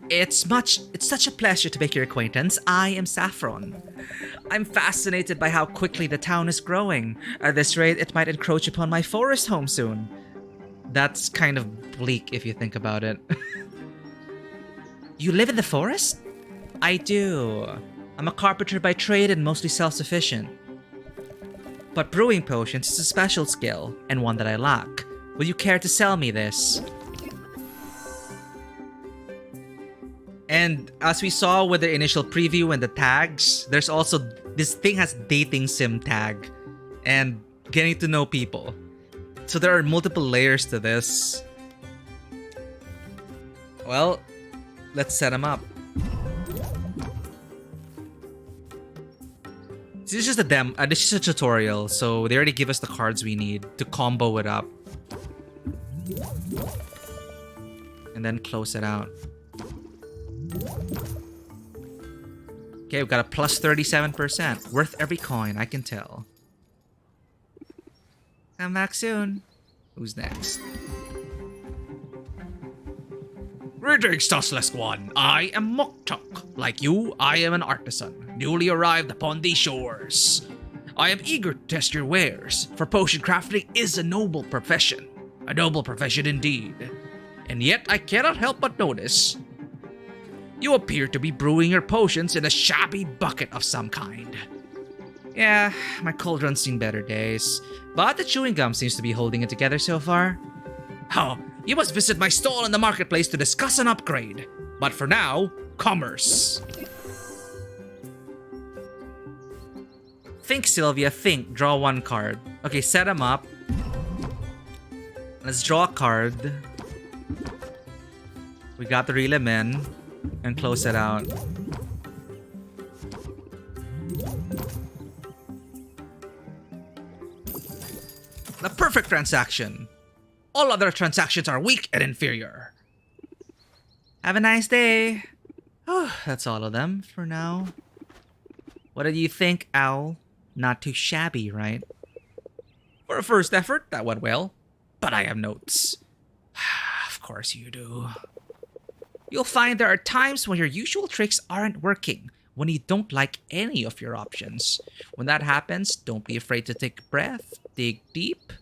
It's such a pleasure to make your acquaintance. I am Saffron. I'm fascinated by how quickly the town is growing. At this rate, it might encroach upon my forest home soon. That's kind of bleak if you think about it. You live in the forest? I do. I'm a carpenter by trade and mostly self-sufficient. But brewing potions is a special skill, and one that I lack. Will you care to sell me this? And as we saw with the initial preview and the tags, there's also, this thing has dating sim tag and getting to know people. So there are multiple layers to this. Well, let's set them up. This is just a this is a tutorial, so they already give us the cards we need to combo it up. And then close it out. Okay, we've got a plus 37%. Worth every coin, I can tell. Come back soon. Who's next? Greetings, Tussless One. I am Moktuk. Like you, I am an artisan, newly arrived upon these shores. I am eager to test your wares, for potion crafting is a noble profession. A noble profession indeed. And yet I cannot help but notice You appear to be brewing your potions in a shabby bucket of some kind. Yeah, my cauldron's seen better days, but the chewing gum seems to be holding it together so far. Oh, you must visit my stall in the marketplace to discuss an upgrade. But for now, commerce. Think, Sylvia, think. Draw one card. Okay, set them up. Let's draw a card. We got to reel him in and close it out. The perfect transaction. All other transactions are weak and inferior. Have a nice day. Oh, that's all of them for now. What did you think, Owl? Not too shabby, right? For a first effort, that went well. But I have notes. Of course you do. You'll find there are times when your usual tricks aren't working, when you don't like any of your options. When that happens, don't be afraid to take a breath, dig deep,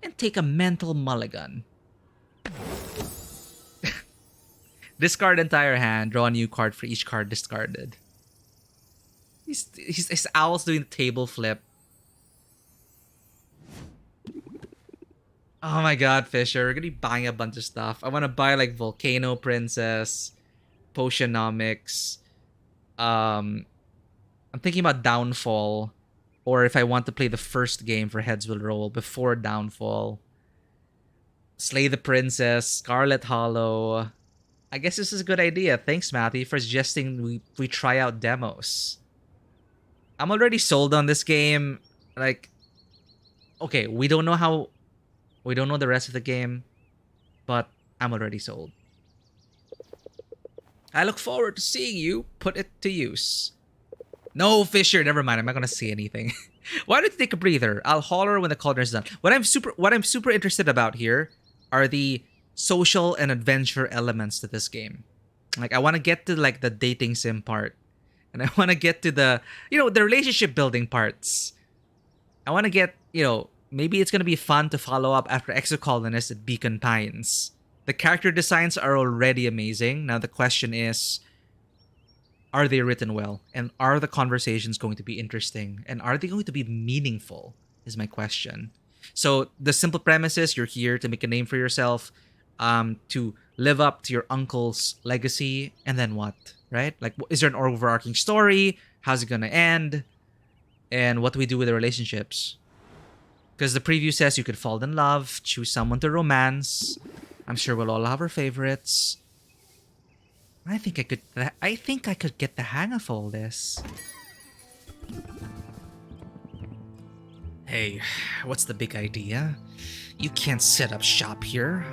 and take a mental mulligan. Discard entire hand, draw a new card for each card discarded. His owl's doing the table flip. Oh my god, Fisher, we're gonna be buying a bunch of stuff. I wanna buy like Volcano Princess, Potionomics. I'm thinking about Downfall. Or if I want to play the first game for Heads Will Roll before Downfall. Slay the Princess, Scarlet Hollow. I guess this is a good idea. Thanks, Matthew, for suggesting we try out demos. I'm already sold on this game. Like, okay, we don't know the rest of the game, but I'm already sold. I look forward to seeing you put it to use. No, Fisher, never mind. I'm not gonna say anything. Why don't you take a breather? I'll holler when the cauldron's done. What I'm super interested about here are the social and adventure elements to this game. Like, I want to get to like the dating sim part. And I want to get to the, the relationship building parts. I want to get, maybe it's going to be fun to follow up after Exocolonist at Beacon Pines. The character designs are already amazing. Now the question is, are they written well? And are the conversations going to be interesting? And are they going to be meaningful? Is my question. So the simple premise is you're here to make a name for yourself, to live up to your uncle's legacy, and then what? Right? Like, is there an overarching story? How's it gonna end? And what do we do with the relationships? Because the preview says you could fall in love, choose someone to romance. I'm sure we'll all have our favorites. I think I could get the hang of all this. Hey, what's the big idea? You can't set up shop here.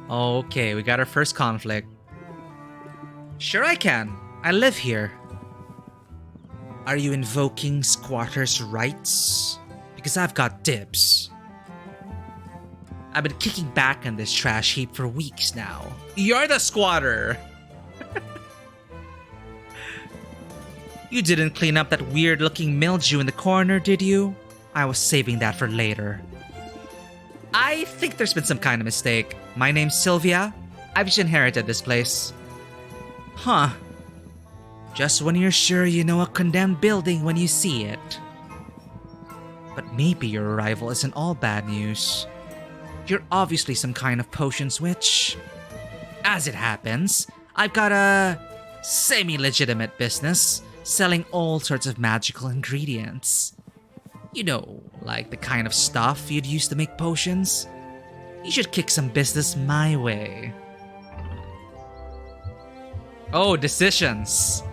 Okay, we got our first conflict. Sure I can. I live here. Are you invoking squatters' rights? Because I've got dibs. I've been kicking back on this trash heap for weeks now. You're the squatter! You didn't clean up that weird-looking mildew in the corner, did you? I was saving that for later. I think there's been some kind of mistake. My name's Sylvia. I've just inherited this place. Huh. Just when you're sure you know a condemned building when you see it. But maybe your arrival isn't all bad news. You're obviously some kind of potions witch. As it happens, I've got a semi-legitimate business selling all sorts of magical ingredients. You know, like the kind of stuff you'd use to make potions. You should kick some business my way. Oh, decisions.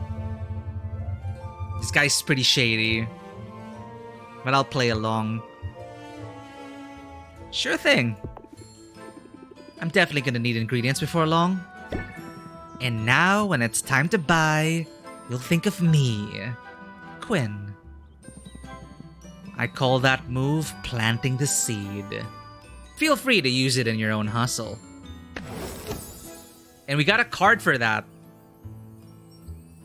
This guy's pretty shady. But I'll play along. Sure thing. I'm definitely gonna need ingredients before long. And now, when it's time to buy, you'll think of me, Quinn. I call that move planting the seed. Feel free to use it in your own hustle. And we got a card for that.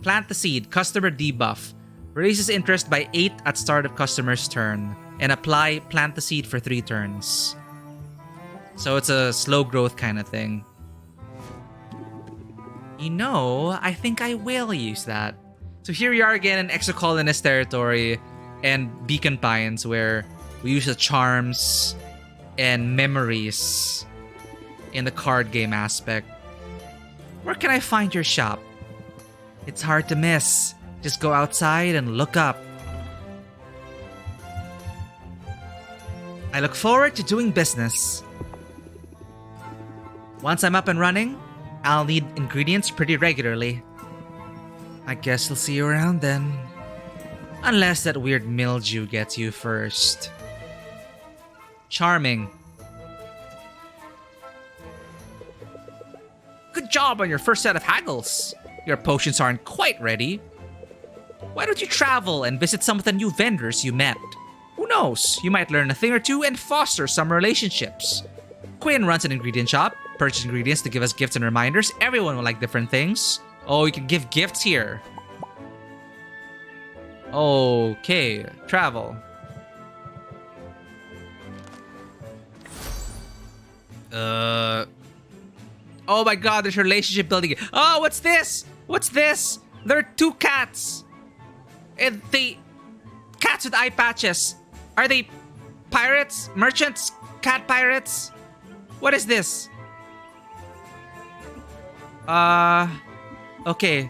Plant the seed, customer debuff. Raises interest by 8 at start of customer's turn. And apply plant the seed for 3 turns. So it's a slow growth kind of thing. You know, I think I will use that. So here we are again in exocolonist territory and Beacon Pines, where we use the charms and memories in the card game aspect. Where can I find your shop? It's hard to miss. Just go outside and look up. I look forward to doing business. Once I'm up and running, I'll need ingredients pretty regularly. I guess I'll see you around then. Unless that weird mildew gets you first. Charming. Good job on your first set of haggles. Your potions aren't quite ready. Why don't you travel and visit some of the new vendors you met? Who knows, you might learn a thing or two and foster some relationships. Quinn runs an ingredient shop, purchase ingredients to give us gifts and reminders. Everyone will like different things. Oh, you can give gifts here. Okay, travel. Oh my god, there's relationship building. Oh, what's this? What's this? There are two cats. And they... Cats with eye patches. Are they pirates? Merchants? Cat pirates? What is this? Okay.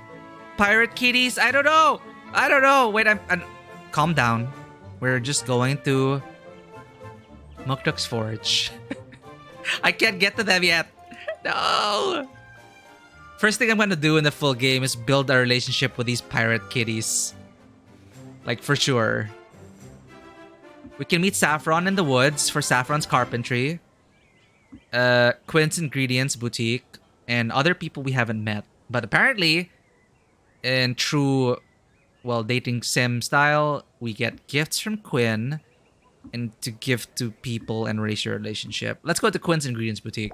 Pirate kitties? I don't know. I don't know. Wait, I'm calm down. We're just going to Mukduk's Forge. I can't get to them yet. No. First thing I'm gonna do in the full game is build a relationship with these pirate kitties. Like, for sure. We can meet Saffron in the woods for Saffron's carpentry. Quinn's Ingredients Boutique. And other people we haven't met. But apparently, in true, well, dating sim style, we get gifts from Quinn and to give to people and raise your relationship. Let's go to Quinn's Ingredients Boutique.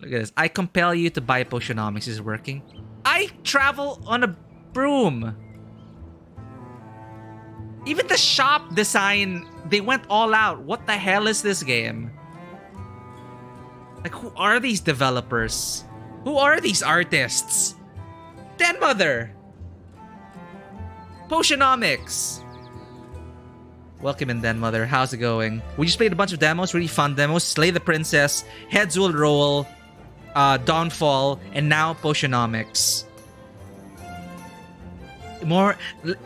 Look at this. I compel you to buy Potionomics is working. I travel on a broom. Even the shop design, they went all out. What the hell is this game? Like, who are these developers? Who are these artists? Den Mother! Potionomics! Welcome in, Den Mother. How's it going? We just played a bunch of demos, really fun demos. Slay the Princess, Heads Will Roll, Dawnfall, and now Potionomics.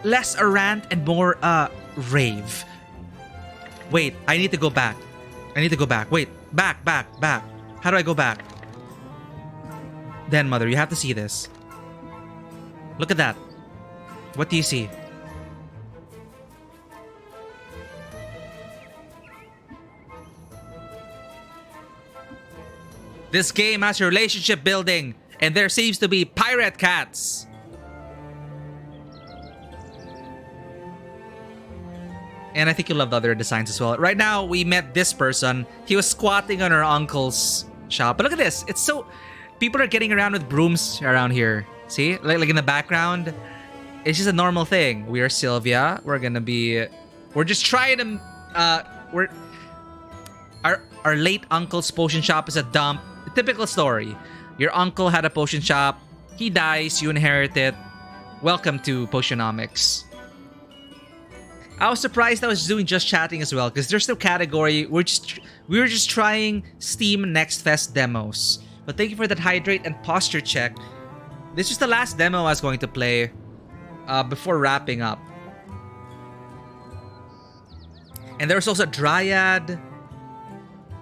Less a rant and more rave. Wait, I need to go back. Wait, back. How do I go back? Den Mother, you have to see this. Look at that. What do you see? This game has relationship building, and there seems to be pirate cats. And I think you'll love the other designs as well. Right now, we met this person. He was squatting on our uncle's shop. But look at this. It's so... People are getting around with brooms around here. See? Like in the background. It's just a normal thing. We are Sylvia. We're gonna be... We're just trying to... Our late uncle's potion shop is a dump. A typical story. Your uncle had a potion shop. He dies. You inherit it. Welcome to Potionomics. I was surprised I was doing just chatting as well, because there's no category. We were just trying Steam Next Fest demos. But thank you for that hydrate and posture check. This was the last demo I was going to play before wrapping up. And there was also Dryad.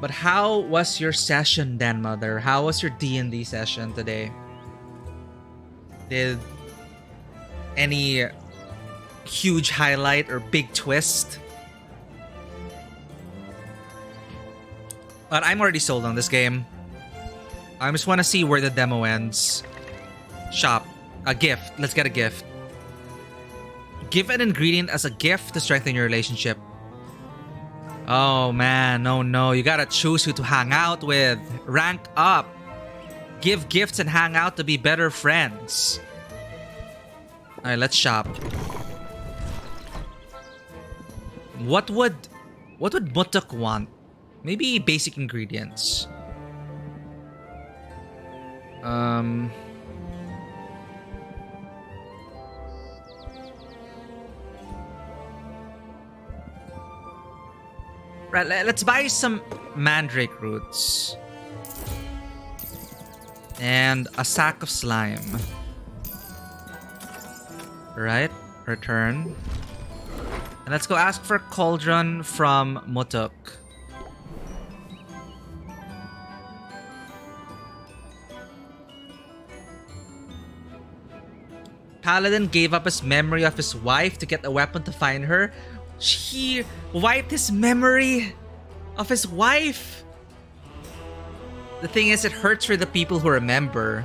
But how was your session, Dan Mother? How was your D&D session today? Did any huge highlight or big twist? But I'm already sold on this game. I just want to see where the demo ends. Shop. A gift. Let's get a gift. Give an ingredient as a gift to strengthen your relationship. Oh man, oh no. You gotta choose who to hang out with. Rank up. Give gifts and hang out to be better friends. Alright, let's shop. What would Mutuk want? Maybe basic ingredients. Um... Right, let's buy some mandrake roots. And a sack of slime. Right, return. And let's go ask for cauldron from Mutuk. Paladin gave up his memory of his wife to get a weapon to find her. He wiped his memory of his wife. The thing is, it hurts for the people who remember.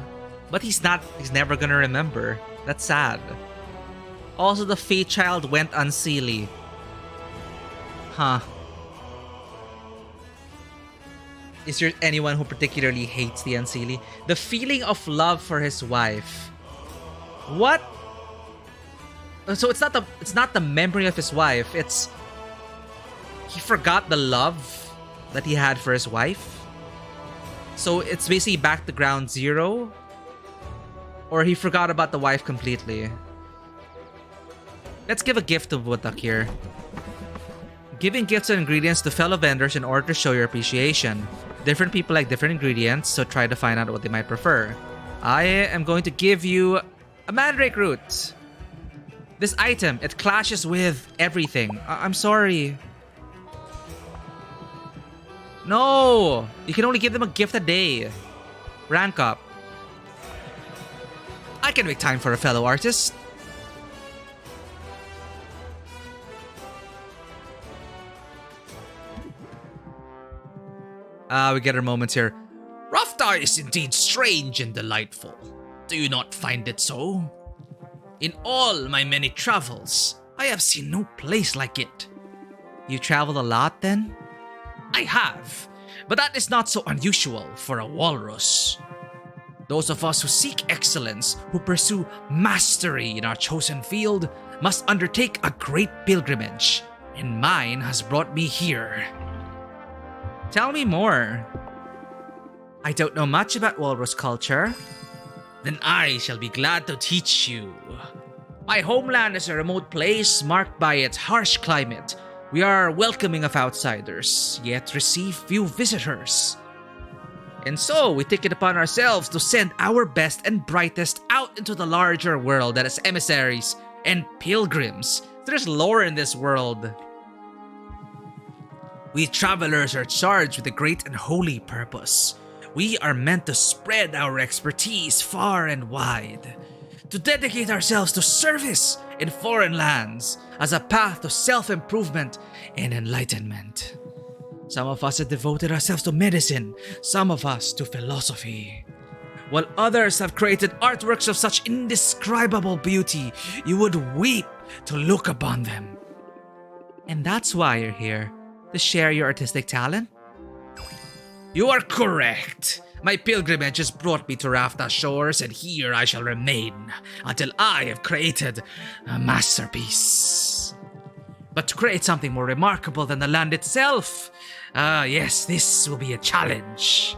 But he's never gonna remember. That's sad. Also, the Fate Child went unseelie. Huh. Is there anyone who particularly hates the unseelie? The feeling of love for his wife. What? So it's not the memory of his wife. It's he forgot the love that he had for his wife. So it's basically back to ground zero. Or he forgot about the wife completely. Let's give a gift to Wutak here. Giving gifts and ingredients to fellow vendors in order to show your appreciation. Different people like different ingredients, so try to find out what they might prefer. I am going to give you a mandrake root. This item, it clashes with everything. I'm sorry. No! You can only give them a gift a day. Rank up. I can make time for a fellow artist. We get our moments here. Rafta is indeed strange and delightful. Do you not find it so? In all my many travels, I have seen no place like it. You traveled a lot then? I have, but that is not so unusual for a walrus. Those of us who seek excellence, who pursue mastery in our chosen field, must undertake a great pilgrimage, and mine has brought me here. Tell me more. I don't know much about walrus culture. Then I shall be glad to teach you. My homeland is a remote place marked by its harsh climate. We are welcoming of outsiders, yet receive few visitors. And so we take it upon ourselves to send our best and brightest out into the larger world as emissaries and pilgrims. There's lore in this world. We travelers are charged with a great and holy purpose. We are meant to spread our expertise far and wide, to dedicate ourselves to service in foreign lands as a path to self-improvement and enlightenment. Some of us have devoted ourselves to medicine, some of us to philosophy, while others have created artworks of such indescribable beauty you would weep to look upon them. And that's why you're here, to share your artistic talent? You are correct. My pilgrimage has brought me to Rafta shores, and here I shall remain until I have created a masterpiece. But to create something more remarkable than the land itself, yes, this will be a challenge.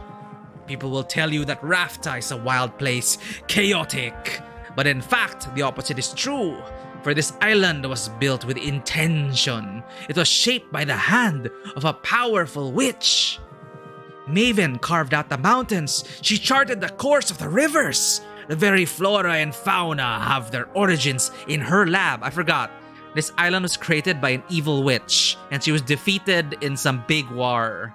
People will tell you that Rafta is a wild place, chaotic. But in fact, the opposite is true. For this island was built with intention. It was shaped by the hand of a powerful witch. Maven carved out the mountains. She charted the course of the rivers. The very flora and fauna have their origins in her lab. I forgot. This island was created by an evil witch, and she was defeated in some big war.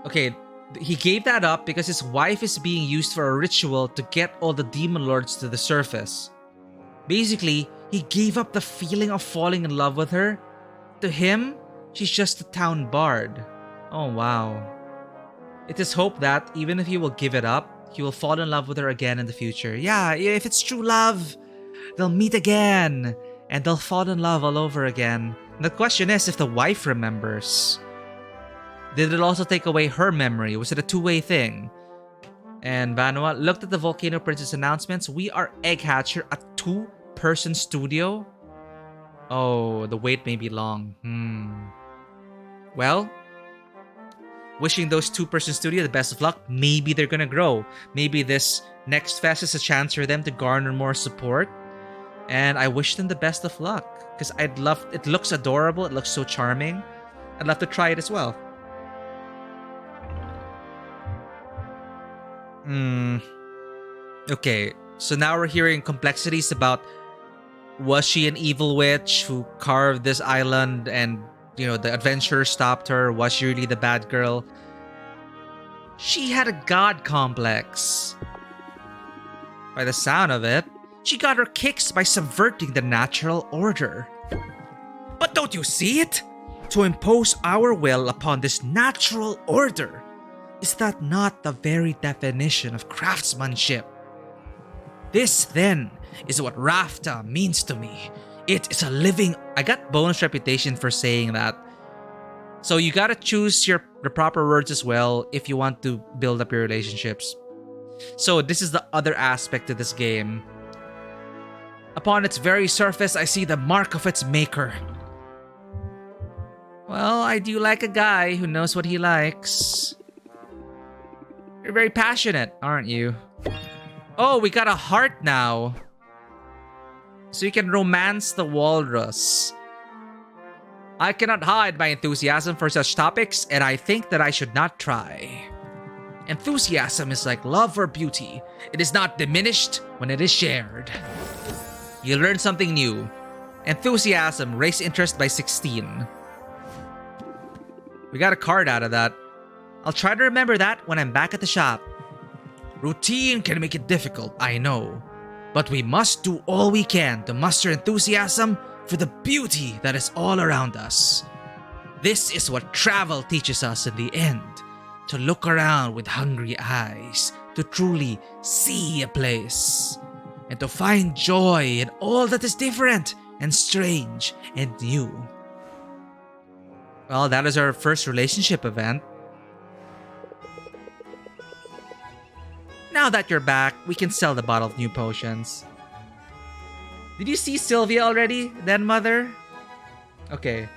Okay, he gave that up because his wife is being used for a ritual to get all the demon lords to the surface. Basically, he gave up the feeling of falling in love with her. To him, she's just a town bard. Oh wow. It is hoped that even if he will give it up, he will fall in love with her again in the future. Yeah, if it's true love, they'll meet again and they'll fall in love all over again. And the question is if the wife remembers. Did it also take away her memory? Was it a two-way thing? And Vanua looked at the Volcano Princess announcements. We are Egg Hatcher, a 2-person studio. Oh, the wait may be long. Well, Wishing those two-person studio the best of luck. Maybe they're gonna grow. Maybe this next fest is a chance for them to garner more support. And I wish them the best of luck. Because I'd love... It looks adorable. It looks so charming. I'd love to try it as well. Okay, so now we're hearing complexities about, was she an evil witch who carved this island and, you know, the adventurer stopped her? Was she really the bad girl? She had a god complex. By the sound of it, she got her kicks by subverting the natural order. But don't you see it? To impose our will upon this natural order, is that not the very definition of craftsmanship? This, then, is what Rafta means to me. It is a living... I got bonus reputation for saying that. So you gotta choose the proper words as well if you want to build up your relationships. So this is the other aspect of this game. Upon its very surface, I see the mark of its maker. Well, I do like a guy who knows what he likes. You're very passionate, aren't you? Oh, we got a heart now. So you can romance the walrus. I cannot hide my enthusiasm for such topics, and I think that I should not try. Enthusiasm is like love or beauty. It is not diminished when it is shared. You learn something new. Enthusiasm, raise interest by 16. We got a card out of that. I'll try to remember that when I'm back at the shop. Routine can make it difficult, I know. But we must do all we can to muster enthusiasm for the beauty that is all around us. This is what travel teaches us in the end. To look around with hungry eyes, to truly see a place, and to find joy in all that is different and strange and new. Well, that is our first relationship event. Now that you're back, we can sell the bottle of new potions. Did you see Sylvia already, then, Mother? Okay.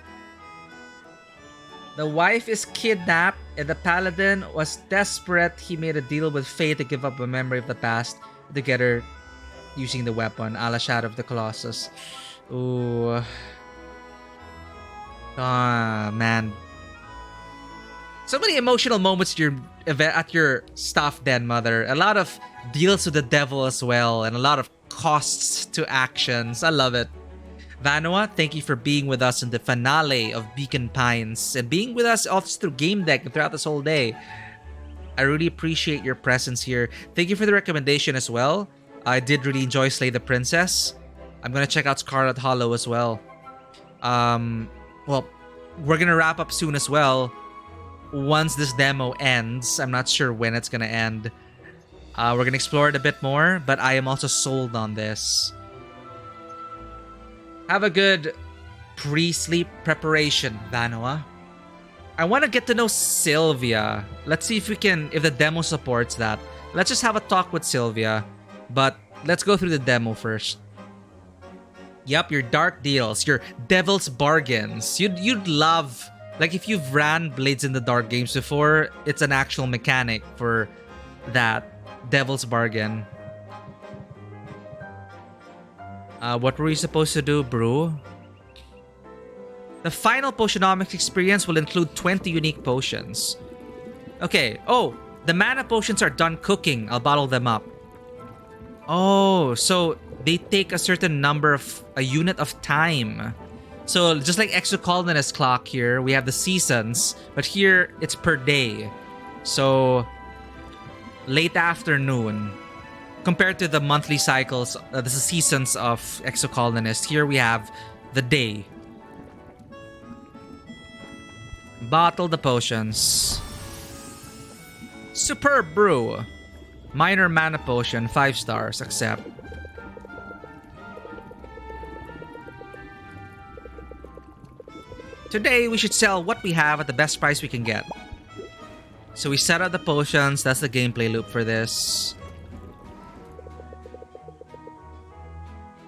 The wife is kidnapped and the paladin was desperate. He made a deal with Faye to give up a memory of the past together using the weapon, a la Shadow of the Colossus. Ooh. Ah, man. So many emotional moments at your stuff, then, Mother. A lot of deals with the devil as well, and a lot of costs to actions. I love it. Vanua, thank you for being with us in the finale of Beacon Pines and being with us also through Game Deck and throughout this whole day. I really appreciate your presence here. Thank you for the recommendation as well. I did really enjoy Slay the Princess. I'm gonna check out Scarlet Hollow as well. Well, we're gonna wrap up soon as well. Once this demo ends, I'm not sure when it's gonna end. We're gonna explore it a bit more, but I am also sold on this. Have a good pre-sleep preparation, Vanua. I want to get to know Sylvia. Let's see if the demo supports that. Let's just have a talk with Sylvia, but let's go through the demo first. Yep, your dark deals, your devil's bargains. You'd love, like if you've ran Blades in the Dark games before, it's an actual mechanic for that devil's bargain. What were we supposed to do, Brew? The final Potionomics experience will include 20 unique potions. Okay. Oh, the mana potions are done cooking. I'll bottle them up. Oh, so they take a certain a unit of time. So just like Exocolonist clock here, we have the seasons, but here it's per day. So late afternoon. Compared to the monthly cycles, the seasons of Exocolonist, here we have the day. Bottle the potions. Superb brew. Minor mana potion, 5 stars, accept. Today, we should sell what we have at the best price we can get. So we set out the potions, that's the gameplay loop for this.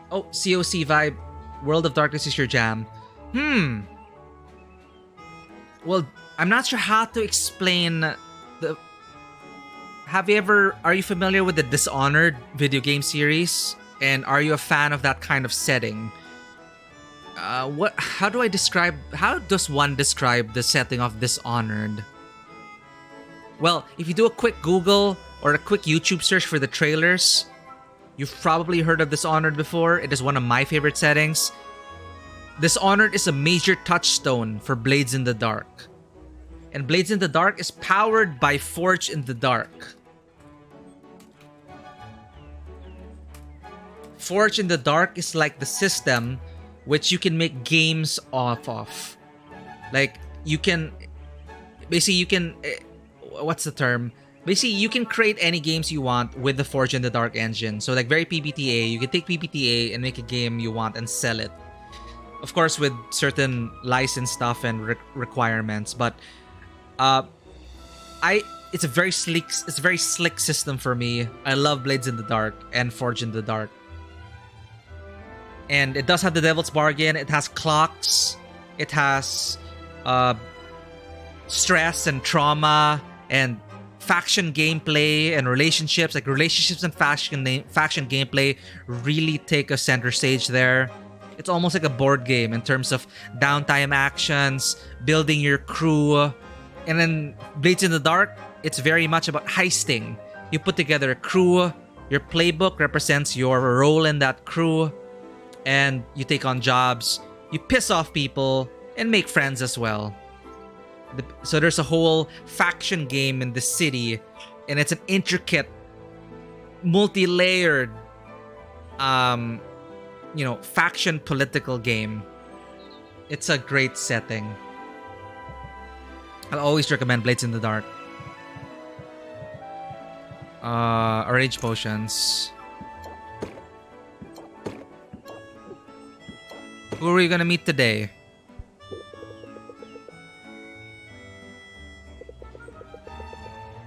Oh, COC vibe. World of Darkness is your jam. Well, I'm not sure how to explain the. Are you familiar with the Dishonored video game series? And are you a fan of that kind of setting? How does one describe the setting of Dishonored? Well, if you do a quick Google or a quick YouTube search for the trailers, you've probably heard of Dishonored before. It is one of my favorite settings. Dishonored is a major touchstone for Blades in the Dark. And Blades in the Dark is powered by Forge in the Dark. Forge in the Dark is like the system which you can make games off of. Like, you can... Basically, you can... What's the term? Basically, you can create any games you want with the Forge in the Dark engine. So, like, very PBTA. You can take PBTA and make a game you want and sell it. Of course, with certain license stuff and requirements. But, it's a very slick system for me. I love Blades in the Dark and Forge in the Dark. And it does have the Devil's Bargain. It has clocks. It has stress and trauma and faction gameplay and relationships. Like, relationships and faction gameplay really take a center stage there. It's almost like a board game in terms of downtime actions, building your crew. And then Blades in the Dark, it's very much about heisting. You put together a crew. Your playbook represents your role in that crew. And you take on jobs, you piss off people, and make friends as well. So there's a whole faction game in the city, and it's an intricate, multi-layered, faction political game. It's a great setting. I'll always recommend Blades in the Dark. Arrange potions. Who are we gonna meet today?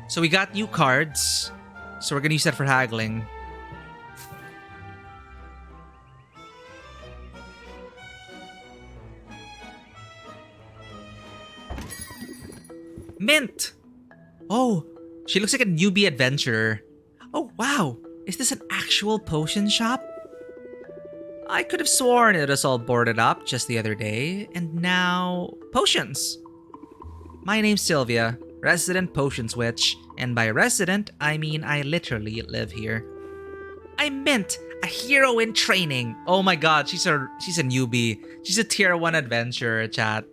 So we got new cards. So we're gonna use that for haggling. Mint! Oh, she looks like a newbie adventurer. Oh, wow. Is this an actual potion shop? I could have sworn it was all boarded up just the other day, and now... potions! My name's Sylvia, resident potions witch, and by resident, I mean I literally live here. I'm Mint, a hero in training. Oh my god, she's a newbie. She's a tier 1 adventurer, chat.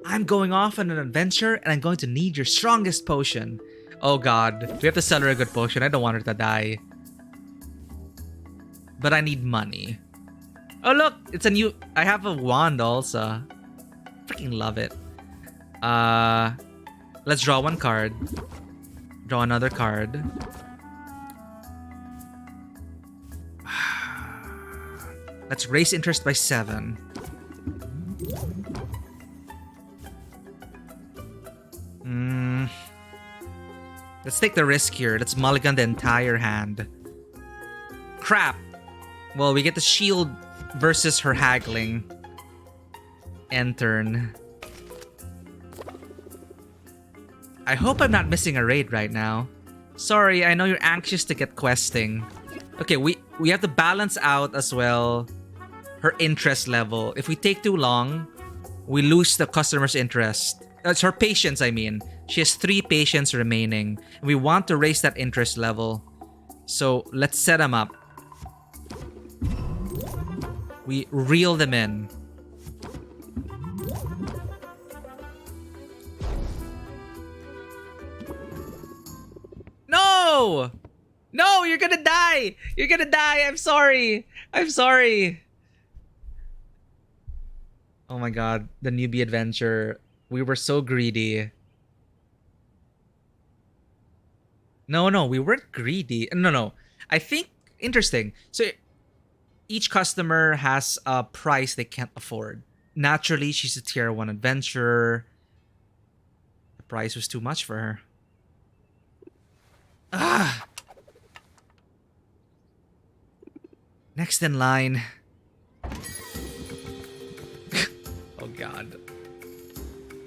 I'm going off on an adventure, and I'm going to need your strongest potion. Oh god, we have to sell her a good potion. I don't want her to die. But I need money. Oh look, it's a new... I have a wand also. Freaking love it. Let's draw one card. Draw another card. Let's raise interest by 7. Let's take the risk here. Let's mulligan the entire hand. Crap. Well, we get the shield versus her haggling. End turn. I hope I'm not missing a raid right now. Sorry, I know you're anxious to get questing. Okay, we have to balance out as well her interest level. If we take too long, we lose the customer's interest. It's her patience, I mean. She has 3 patience remaining. We want to raise that interest level. So let's set them up. We reel them in. No! No, you're gonna die! You're gonna die! I'm sorry! I'm sorry! Oh my god, the newbie adventure. We were so greedy. No, we weren't greedy. No. I think, interesting. So, each customer has a price they can't afford. Naturally, she's a tier 1 adventurer. The price was too much for her. Ah! Next in line. Oh god.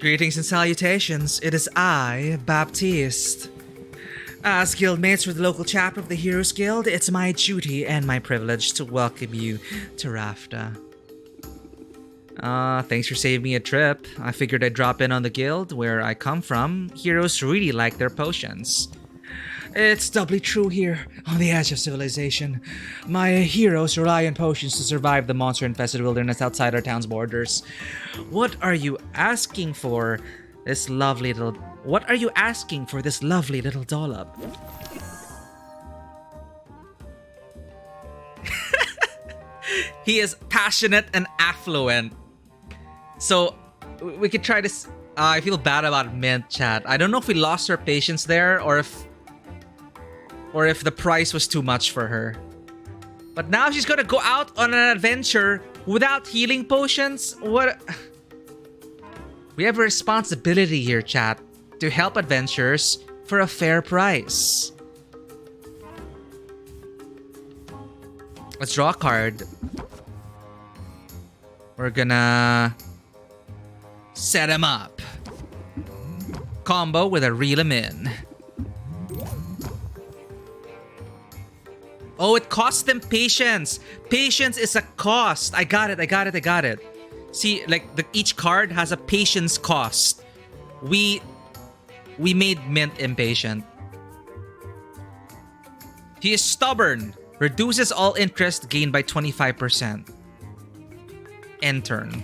Greetings and salutations. It is I, Baptiste. As guildmates for the local chapter of the Heroes Guild, it's my duty and my privilege to welcome you to Rafta. Thanks for saving me a trip. I figured I'd drop in on the guild. Where I come from, heroes really like their potions. It's doubly true here, on the edge of civilization. My heroes rely on potions to survive the monster-infested wilderness outside our town's borders. What are you asking for this lovely little dollop? He is passionate and affluent. So, we could try this. I feel bad about Mint, chat. I don't know if we lost her patience there or if the price was too much for her. But now she's gonna go out on an adventure without healing potions? What? We have a responsibility here, chat, to help adventurers for a fair price. Let's draw a card. We're gonna set him up. Combo with a reel him in. Oh, it costs them patience. Patience is a cost. I got it. See, like each card has a patience cost. We made Mint impatient. He is stubborn. Reduces all interest gained by 25%. End turn.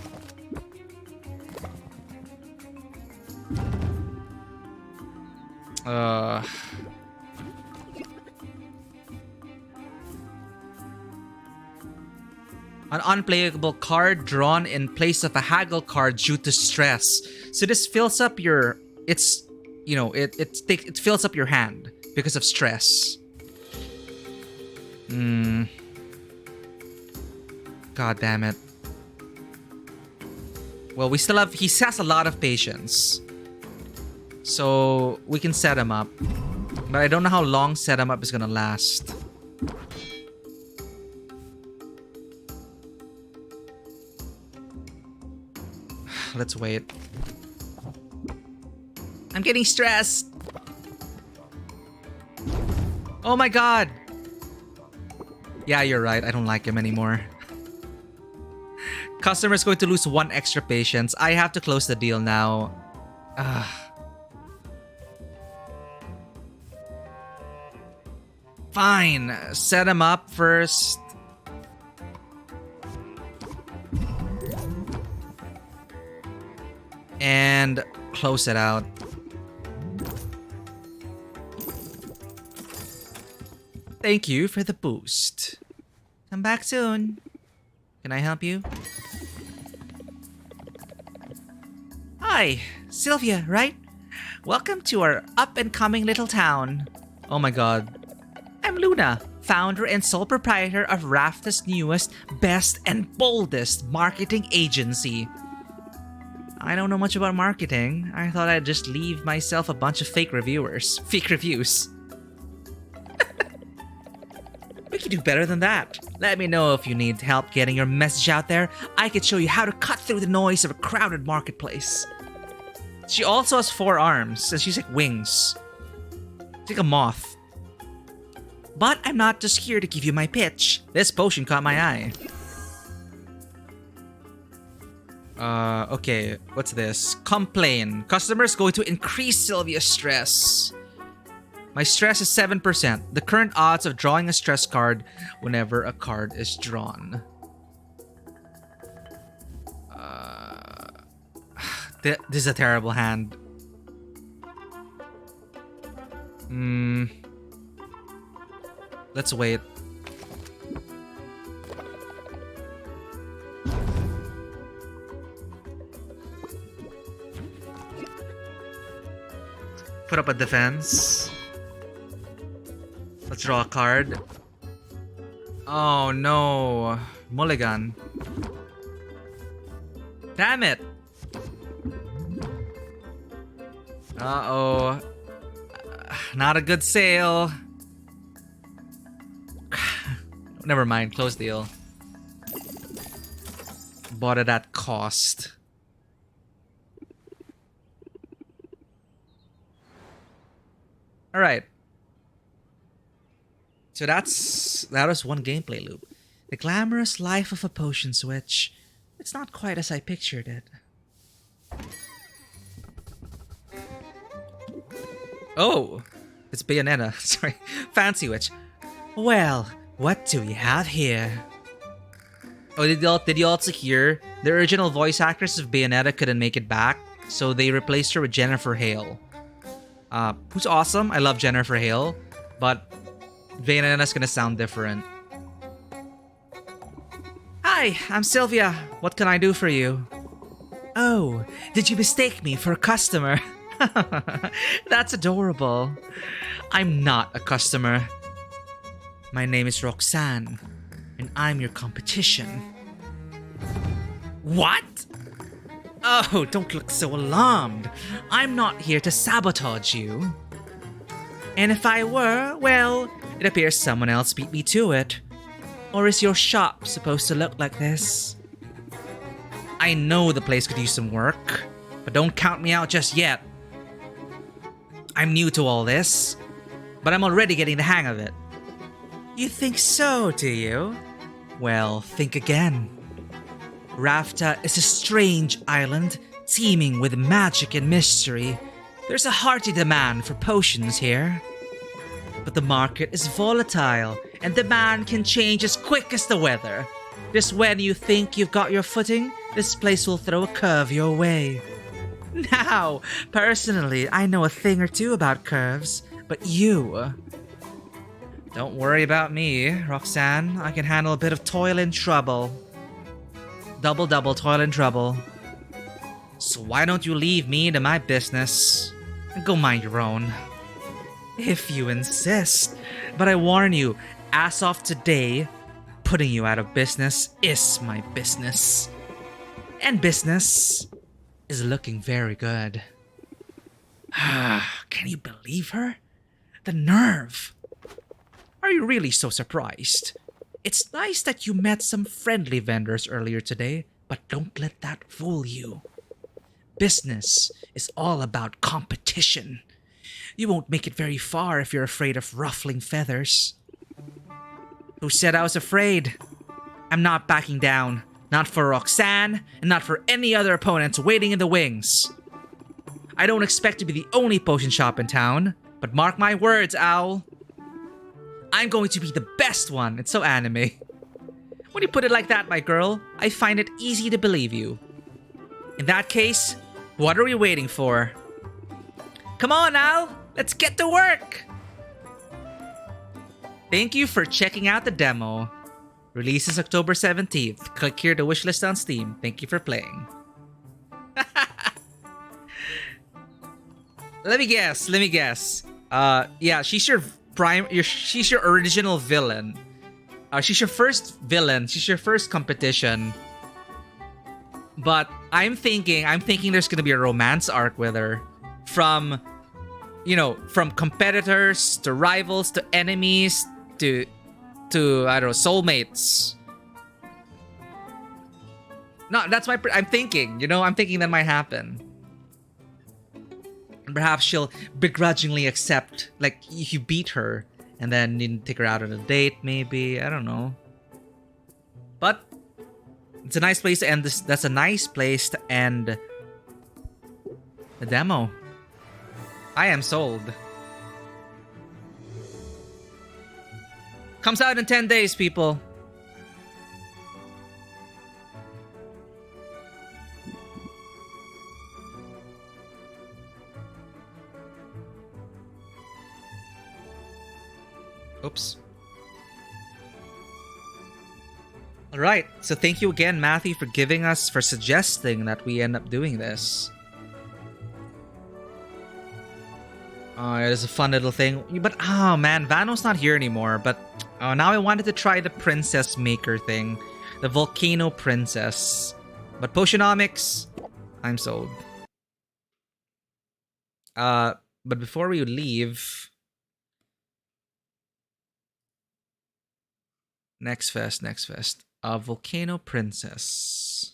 An unplayable card drawn in place of a haggle card due to stress. So this fills up your... it fills up your hand because of stress. God damn it. Well, he has a lot of patience. So we can set him up. But I don't know how long set him up is gonna last. Let's wait. I'm getting stressed. Oh my god. Yeah, you're right. I don't like him anymore. Customer's going to lose 1 extra patience. I have to close the deal now. Fine. Set him up first. And close it out. Thank you for the boost. Come back soon. Can I help you? Hi, Sylvia, right? Welcome to our up-and-coming little town. Oh my god. I'm Luna, founder and sole proprietor of Rafta's newest, best, and boldest marketing agency. I don't know much about marketing. I thought I'd just leave myself a bunch of fake reviews. We could do better than that. Let me know if you need help getting your message out there. I could show you how to cut through the noise of a crowded marketplace. She also has 4 arms, and she's like wings. She's like a moth. But I'm not just here to give you my pitch. This potion caught my eye. Okay, what's this? Complain. Customers going to increase Sylvia's stress. My stress is 7%. The current odds of drawing a stress card whenever a card is drawn. This is a terrible hand. Let's wait. Put up a defense. Let's draw a card. Oh no. Mulligan. Damn it. Uh-oh. Not a good sale. Never mind. Close deal. Bought it at cost. All right. So that was one gameplay loop. The glamorous life of a potion switch. It's not quite as I pictured it. Oh, it's Bayonetta. Sorry, Fancy Witch. Well, what do we have here? Oh, did you also hear the original voice actress of Bayonetta couldn't make it back, so they replaced her with Jennifer Hale. Who's awesome. I love Jennifer Hale, but Bayonetta's gonna sound different. Hi, I'm Sylvia. What can I do for you? Oh, did you mistake me for a customer? That's adorable. I'm not a customer. My name is Roxanne, and I'm your competition. What? Oh, don't look so alarmed. I'm not here to sabotage you. And if I were, well, it appears someone else beat me to it. Or is your shop supposed to look like this? I know the place could use some work, but don't count me out just yet. I'm new to all this, but I'm already getting the hang of it. You think so, do you? Well, think again. Rafta is a strange island teeming with magic and mystery. There's a hearty demand for potions here. But the market is volatile, and demand can change as quick as the weather. Just when you think you've got your footing, this place will throw a curve your way. Now, personally, I know a thing or two about curves, but you... Don't worry about me, Roxanne. I can handle a bit of toil and trouble. Double toil and trouble. So why don't you leave me to my business and go mind your own? If you insist. But I warn you, as of today, putting you out of business is my business. And business is looking very good. Can you believe her? The nerve. Are you really so surprised? It's nice that you met some friendly vendors earlier today, but don't let that fool you. Business is all about competition. You won't make it very far if you're afraid of ruffling feathers. Who said I was afraid? I'm not backing down. Not for Roxanne, and not for any other opponents waiting in the wings. I don't expect to be the only potion shop in town, but mark my words, Owl. I'm going to be the best one. It's so anime. When you put it like that, my girl, I find it easy to believe you. In that case, what are we waiting for? Come on, Al! Let's get to work! Thank you for checking out the demo. Releases October 17th. Click here to wishlist on Steam. Thank you for playing. Let me guess. Yeah, she's your she's your original villain. She's your first villain. She's your first competition. But I'm thinking there's gonna be a romance arc with her. From competitors to rivals to enemies to I don't know, soulmates. No, that's I'm thinking. I'm thinking that might happen. And perhaps she'll begrudgingly accept, like, you beat her, and then you take her out on a date, maybe. I don't know. But it's a nice place to end this. That's a nice place to end the demo. I am sold. Comes out in 10 days, people. Oops. Alright, so thank you again, Matthew, for suggesting that we end up doing this. It is a fun little thing. But, oh man, Vano's not here anymore. But now I wanted to try the Princess Maker thing. The Volcano Princess. But Potionomics, I'm sold. But before we leave... Next fest. Volcano Princess.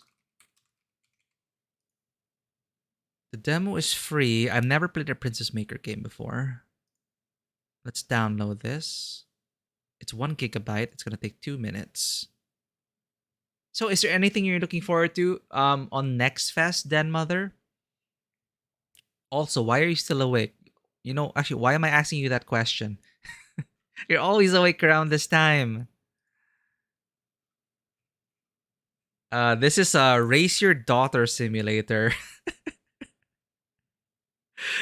The demo is free. I've never played a Princess Maker game before. Let's download this. It's 1 GB. It's gonna take 2 minutes. So, is there anything you're looking forward to on next fest, Den Mother? Also, why are you still awake? Actually, why am I asking you that question? You're always awake around this time. This is a Raise Your Daughter simulator.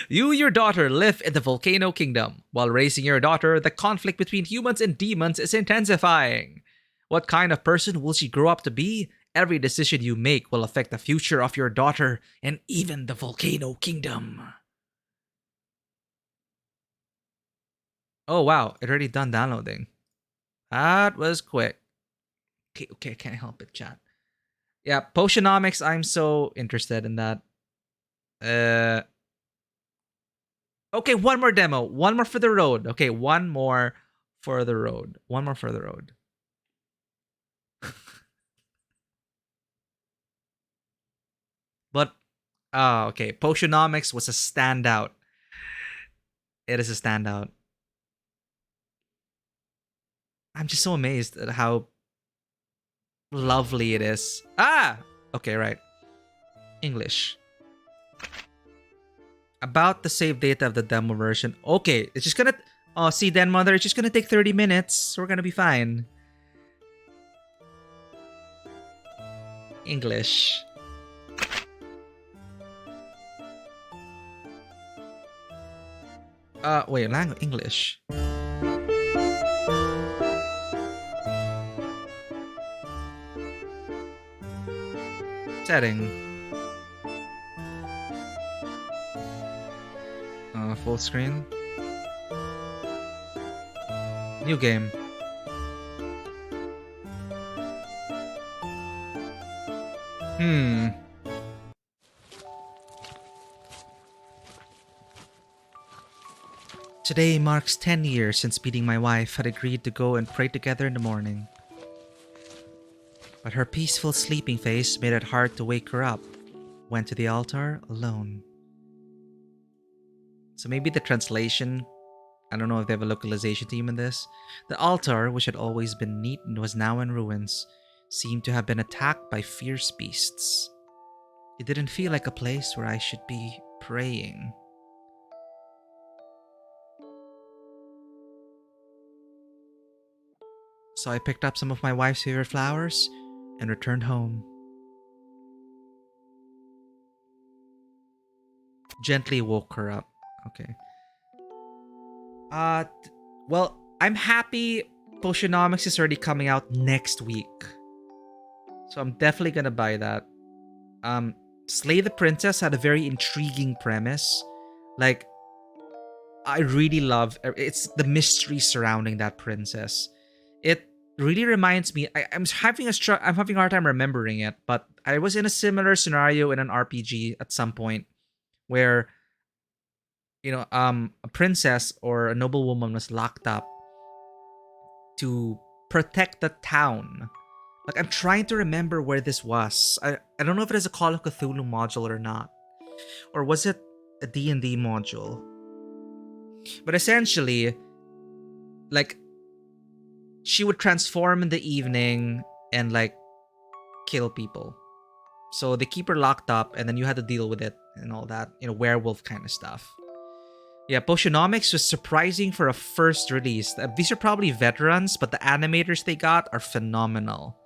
You and your daughter live in the Volcano Kingdom. While raising your daughter, the conflict between humans and demons is intensifying. What kind of person will she grow up to be? Every decision you make will affect the future of your daughter and even the Volcano Kingdom. Oh wow, it already done downloading. That was quick. Okay, I can't help it, chat. Yeah, Potionomics, I'm so interested in that. Okay, one more demo. One more for the road. Okay, one more for the road. One more for the road. But, okay. Potionomics was a standout. It is a standout. I'm just so amazed at how lovely it is. Okay, right. English. About the save data of the demo version. Okay, it's just gonna... Oh, see, Den Mother, it's just gonna take 30 minutes. So we're gonna be fine. English. Wait, language. English. Setting. Full screen. New game. Today marks 10 years since meeting my wife had agreed to go and pray together in the morning. But her peaceful sleeping face made it hard to wake her up. Went to the altar alone. So maybe the translation, I don't know if they have a localization team in this. The altar, which had always been neat and was now in ruins, seemed to have been attacked by fierce beasts. It didn't feel like a place where I should be praying. So I picked up some of my wife's favorite flowers and returned home. Gently woke her up. Okay. Well, I'm happy Potionomics is already coming out next week. So I'm definitely gonna buy that. Slay the Princess had a very intriguing premise. Like, I really love it's the mystery surrounding that princess. It really reminds me. I'm having a hard time remembering it, but I was in a similar scenario in an RPG at some point where a princess or a noblewoman was locked up to protect the town. Like, I'm trying to remember where this was. I don't know if it is a Call of Cthulhu module or not. Or was it a D&D module? But essentially, like, she would transform in the evening and, like, kill people. So they keep her locked up and then you had to deal with it and all that. Werewolf kind of stuff. Yeah, Potionomics was surprising for a first release. These are probably veterans, but the animators they got are phenomenal.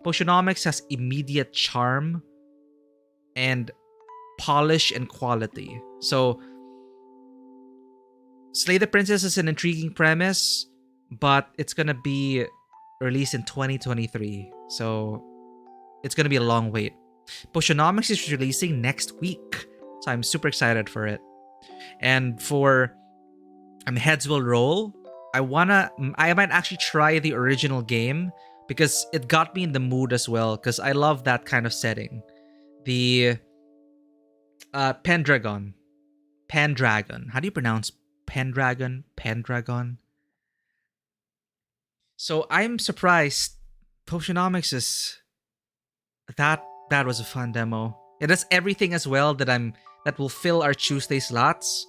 Potionomics has immediate charm and polish and quality. So, Slay the Princess is an intriguing premise, but it's gonna be released in 2023. So, it's gonna be a long wait. Potionomics is releasing next week, so I'm super excited for it. And for Heads Will Roll, I might actually try the original game because it got me in the mood as well, because I love that kind of setting. The Pendragon. How do you pronounce Pendragon? Pendragon? So I'm surprised Potionomics is that was a fun demo. It has everything as well that will fill our Tuesday slots.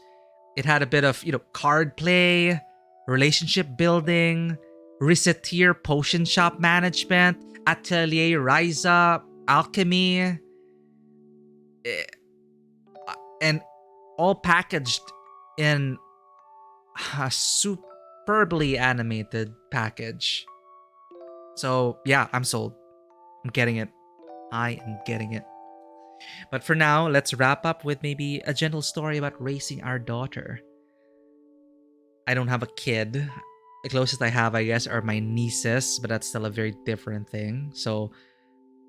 It had a bit of, card play. relationship building, Risetier potion shop management, Atelier Ryza alchemy, and all packaged in a superbly animated package. So yeah, I'm sold. I'm getting it. I am getting it. But for now, let's wrap up with maybe a gentle story about raising our daughter. I don't have a kid. The closest I have, I guess, are my nieces, but that's still a very different thing. So,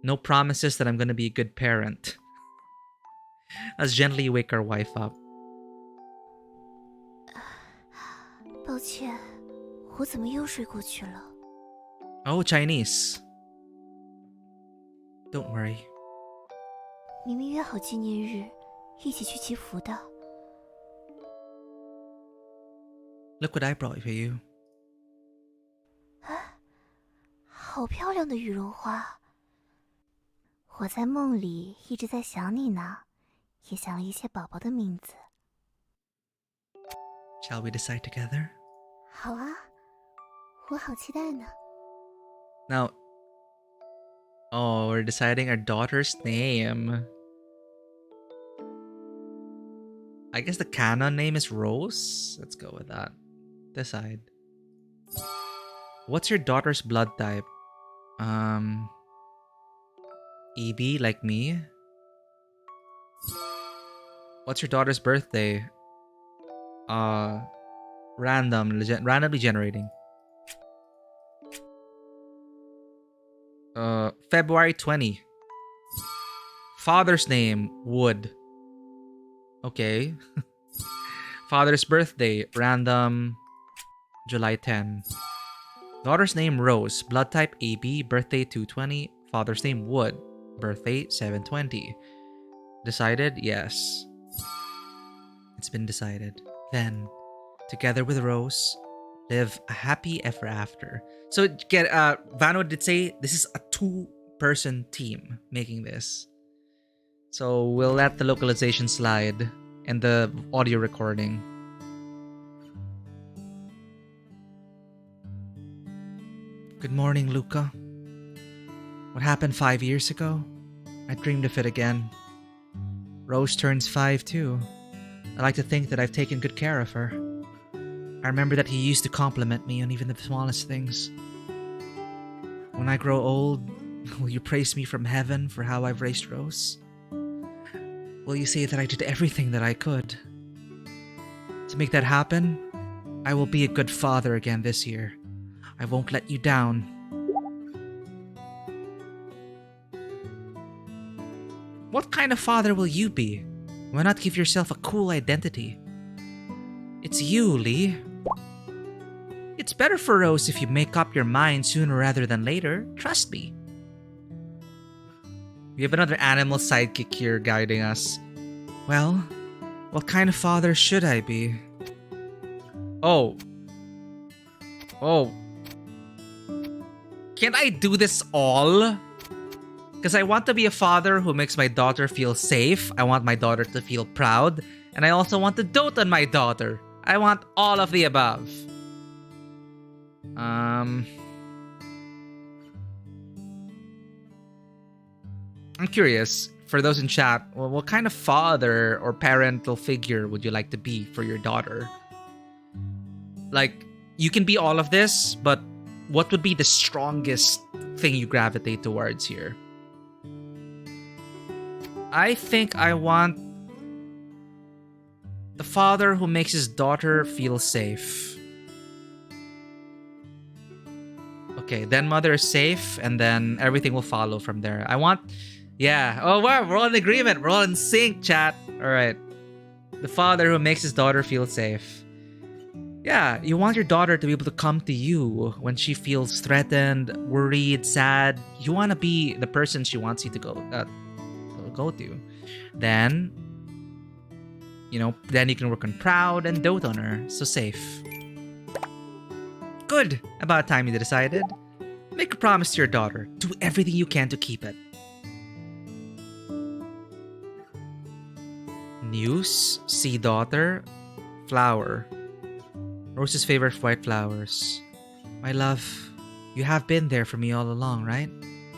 no promises that I'm gonna be a good parent. Let's gently wake our wife up. 抱歉，我怎么又睡过去了？ Oh, Chinese. Don't worry. 明明约好纪念日，一起去祈福的。 Look what I brought for you. 好漂亮的羽绒花！我在梦里一直在想你呢，也想了一些宝宝的名字。 Shall we decide together? 好啊，我好期待呢。 Now, oh, we're deciding our daughter's name. I guess the canon name is Rose. Let's go with that. Decide. What's your daughter's blood type? EB, like me. What's your daughter's birthday? Randomly generating. February 20. Father's name, Wood. Okay. Father's birthday, random, July 10. Daughter's name, Rose. Blood type, AB. Birthday, 220. Father's name, Wood. Birthday, 720. Decided? Yes. It's been decided. Then, together with Rose, live a happy ever after. So, Vano did say this is a 2-person team making this. So, we'll let the localization slide and the audio recording. Good morning, Luca. What happened 5 years ago? I dreamed of it again. Rose turns 5 too. I like to think that I've taken good care of her. I remember that he used to compliment me on even the smallest things. When I grow old, will you praise me from heaven for how I've raised Rose? Will you say that I did everything that I could? To make that happen, I will be a good father again this year. I won't let you down. What kind of father will you be? Why not give yourself a cool identity? It's you, Lee. It's better for Rose if you make up your mind sooner rather than later. Trust me. We have another animal sidekick here guiding us. Well, what kind of father should I be? Oh. Can't I do this all? Because I want to be a father who makes my daughter feel safe. I want my daughter to feel proud. And I also want to dote on my daughter. I want all of the above. I'm curious, for those in chat, well, what kind of father or parental figure would you like to be for your daughter? Like, you can be all of this, but what would be the strongest thing you gravitate towards here? I think I want the father who makes his daughter feel safe. Okay, then mother is safe, and then everything will follow from there. I want... Yeah. Oh, wow, we're all in agreement. We're all in sync, chat. Alright. The father who makes his daughter feel safe. Yeah, you want your daughter to be able to come to you when she feels threatened, worried, sad. You want to be the person she wants you to go to. Then, then you can work on proud and dote on her. So safe. Good. About time you decided. Make a promise to your daughter. Do everything you can to keep it. News, see daughter, flower. Rose's favorite white flowers. My love, you have been there for me all along, right?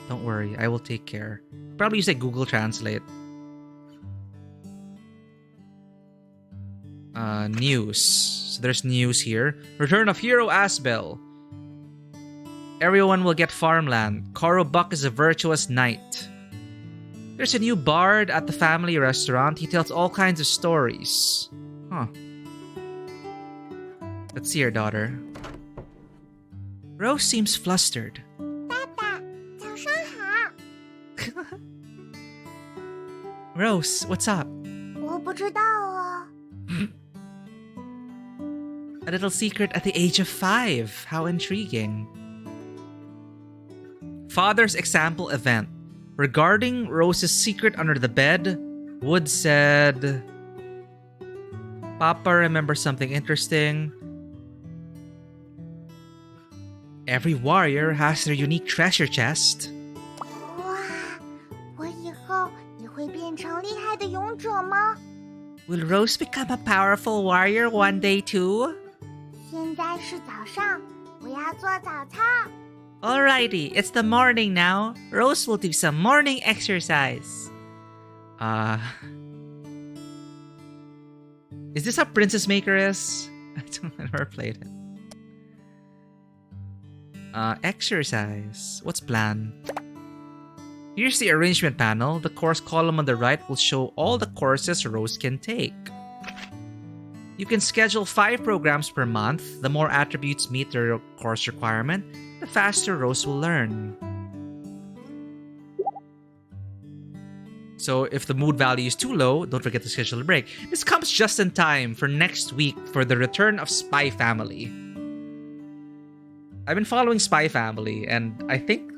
Don't worry, I will take care. Probably use a Google Translate. News. So there's news here. Return of Hero Asbel. Everyone will get farmland. Koro Buck is a virtuous knight. There's a new bard at the family restaurant. He tells all kinds of stories. Huh. Let's see her daughter. Rose seems flustered. 爸爸，早上好。Rose, what's up? 我不知道啊。A little secret at the age of 5. How intriguing. Father's example event. Regarding Rose's secret under the bed, Wood said, Papa remembers something interesting. Every warrior has their unique treasure chest. 哇，我以后也会变成厉害的勇者吗？ Will Rose become a powerful warrior one day too? 现在是早上，我要做早操。 Alrighty, it's the morning now. Rose will do some morning exercise. Is this how Princess Maker is? I've never played it. Exercise. What's plan? Here's the arrangement panel. The course column on the right will show all the courses Rose can take. You can schedule 5 programs per month. The more attributes meet their course requirement, the faster Rose will learn. So if the mood value is too low, don't forget to schedule a break. This comes just in time for next week for the return of Spy Family. I've been following Spy Family, and I think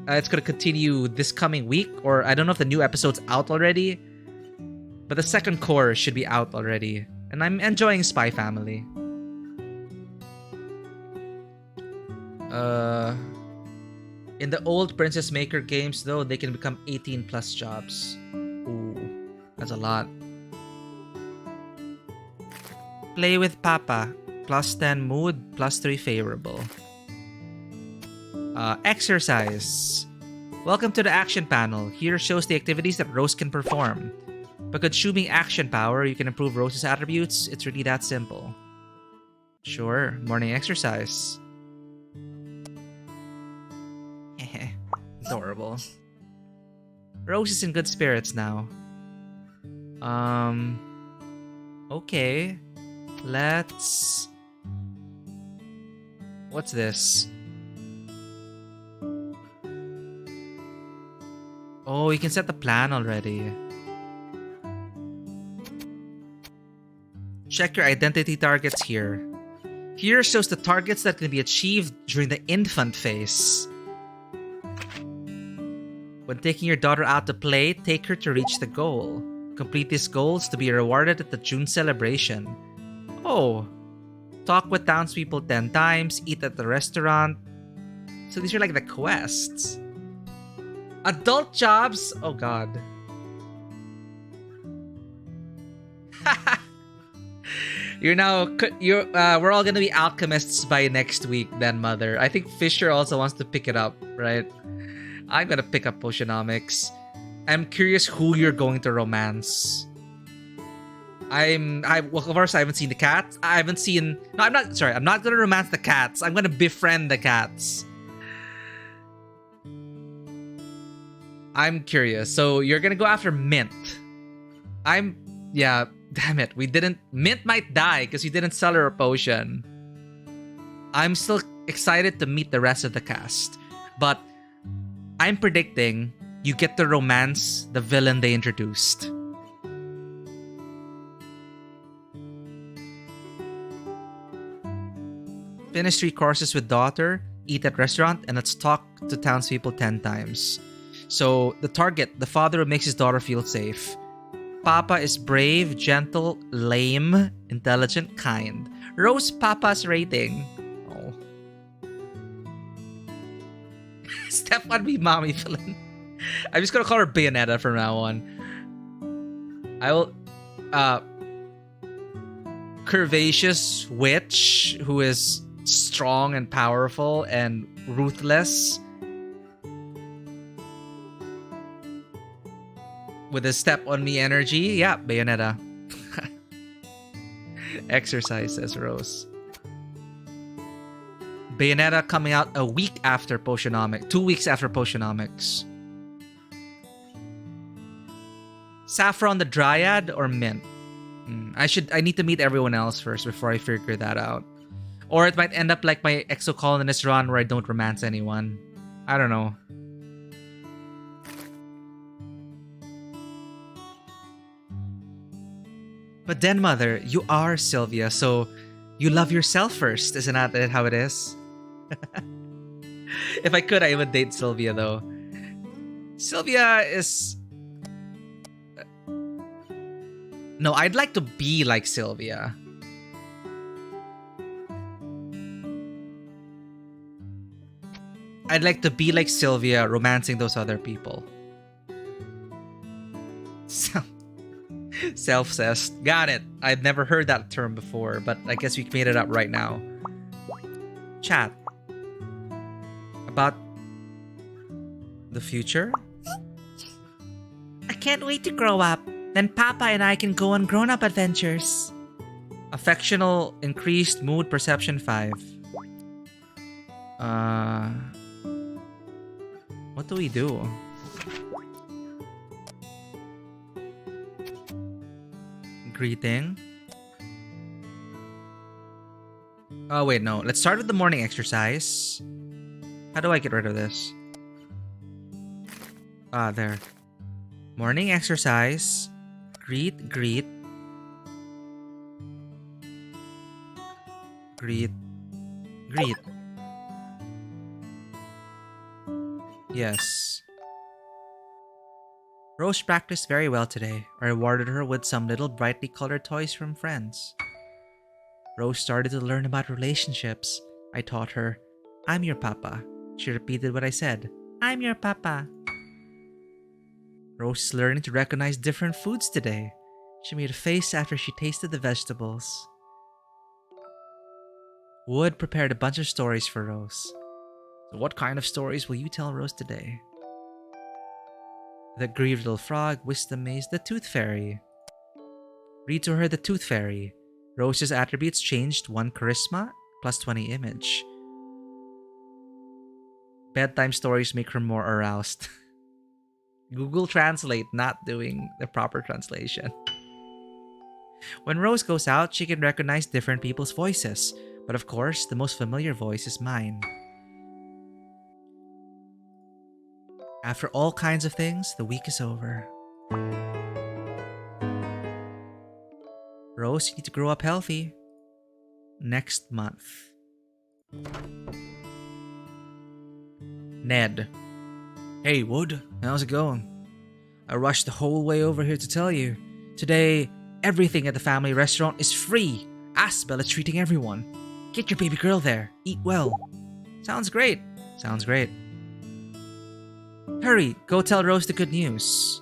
it's going to continue this coming week, or I don't know if the new episode's out already, but the second core should be out already, and I'm enjoying Spy Family. In the old Princess Maker games, though, they can become 18 plus jobs. Ooh, that's a lot. Play with Papa. Plus 10 mood, plus 3 favorable. Exercise. Welcome to the action panel. Here shows the activities that Rose can perform. By consuming action power, you can improve Rose's attributes. It's really that simple. Sure, morning exercise. Adorable. Rose is in good spirits now. Okay. Let's... What's this? Oh, you can set the plan already. Check your identity targets here. Here shows the targets that can be achieved during the infant phase. When taking your daughter out to play, take her to reach the goal. Complete these goals to be rewarded at the June celebration. Oh. Talk with townspeople 10 times, eat at the restaurant. So these are like the quests. Adult jobs? Oh god. We're all gonna be alchemists by next week then, Mother. I think Fisher also wants to pick it up, right? I'm gonna pick up Potionomics. I'm curious who you're going to romance. Well, of course, I haven't seen the cats. I'm not gonna romance the cats. I'm gonna befriend the cats. I'm curious. So you're gonna go after Mint. Yeah, damn it. Mint might die because we didn't sell her a potion. I'm still excited to meet the rest of the cast. But I'm predicting you get to romance the villain they introduced. Finish 3 courses with daughter, eat at restaurant, and let's talk to townspeople 10 times. So, the target, the father who makes his daughter feel safe. Papa is brave, gentle, lame, intelligent, kind. Rose Papa's rating. Oh. Step 1B mommy villain. I'm just gonna call her Bayonetta from now on. I will... curvaceous witch who is strong and powerful and ruthless with a step on me energy. Yeah, Bayonetta. Exercise, says Rose. Bayonetta coming out a week after Potionomics. 2 weeks after Potionomics. Saffron the Dryad or Mint? I need to meet everyone else first before I figure that out. Or it might end up like my Exocolonist run where I don't romance anyone. I don't know. But then, Mother, you are Sylvia, so you love yourself first. Isn't that how it is? If I could, I would date Sylvia, though. Sylvia is... No, I'd like to be like Sylvia. I'd like to be like Sylvia, romancing those other people. Self-cessed. Got it. I've never heard that term before, but I guess we made it up right now. Chat. About the future? I can't wait to grow up. Then Papa and I can go on grown-up adventures. Affectional increased mood perception 5. What do we do? Greeting. Oh, wait, no. Let's start with the morning exercise. How do I get rid of this? Ah, there. Morning exercise. Greet, greet. Greet. Greet. Yes. Rose practiced very well today. I rewarded her with some little brightly colored toys from friends. Rose started to learn about relationships. I taught her, I'm your papa. She repeated what I said, I'm your papa. Rose is learning to recognize different foods today. She made a face after she tasted the vegetables. Wood prepared a bunch of stories for Rose. So what kind of stories will you tell Rose today? The Grieved Little Frog, Wisdom Maze, the Tooth Fairy. Read to her the Tooth Fairy. Rose's attributes changed 1 charisma, plus 20 image. Bedtime stories make her more aroused. Google Translate not doing the proper translation. When Rose goes out, she can recognize different people's voices. But of course, the most familiar voice is mine. After all kinds of things, the week is over. Rose, you need to grow up healthy. Next month. Ned. Hey, Wood. How's it going? I rushed the whole way over here to tell you. Today, everything at the family restaurant is free. Asbel is treating everyone. Get your baby girl there. Eat well. Sounds great. Sounds great. Hurry, go tell Rose the good news.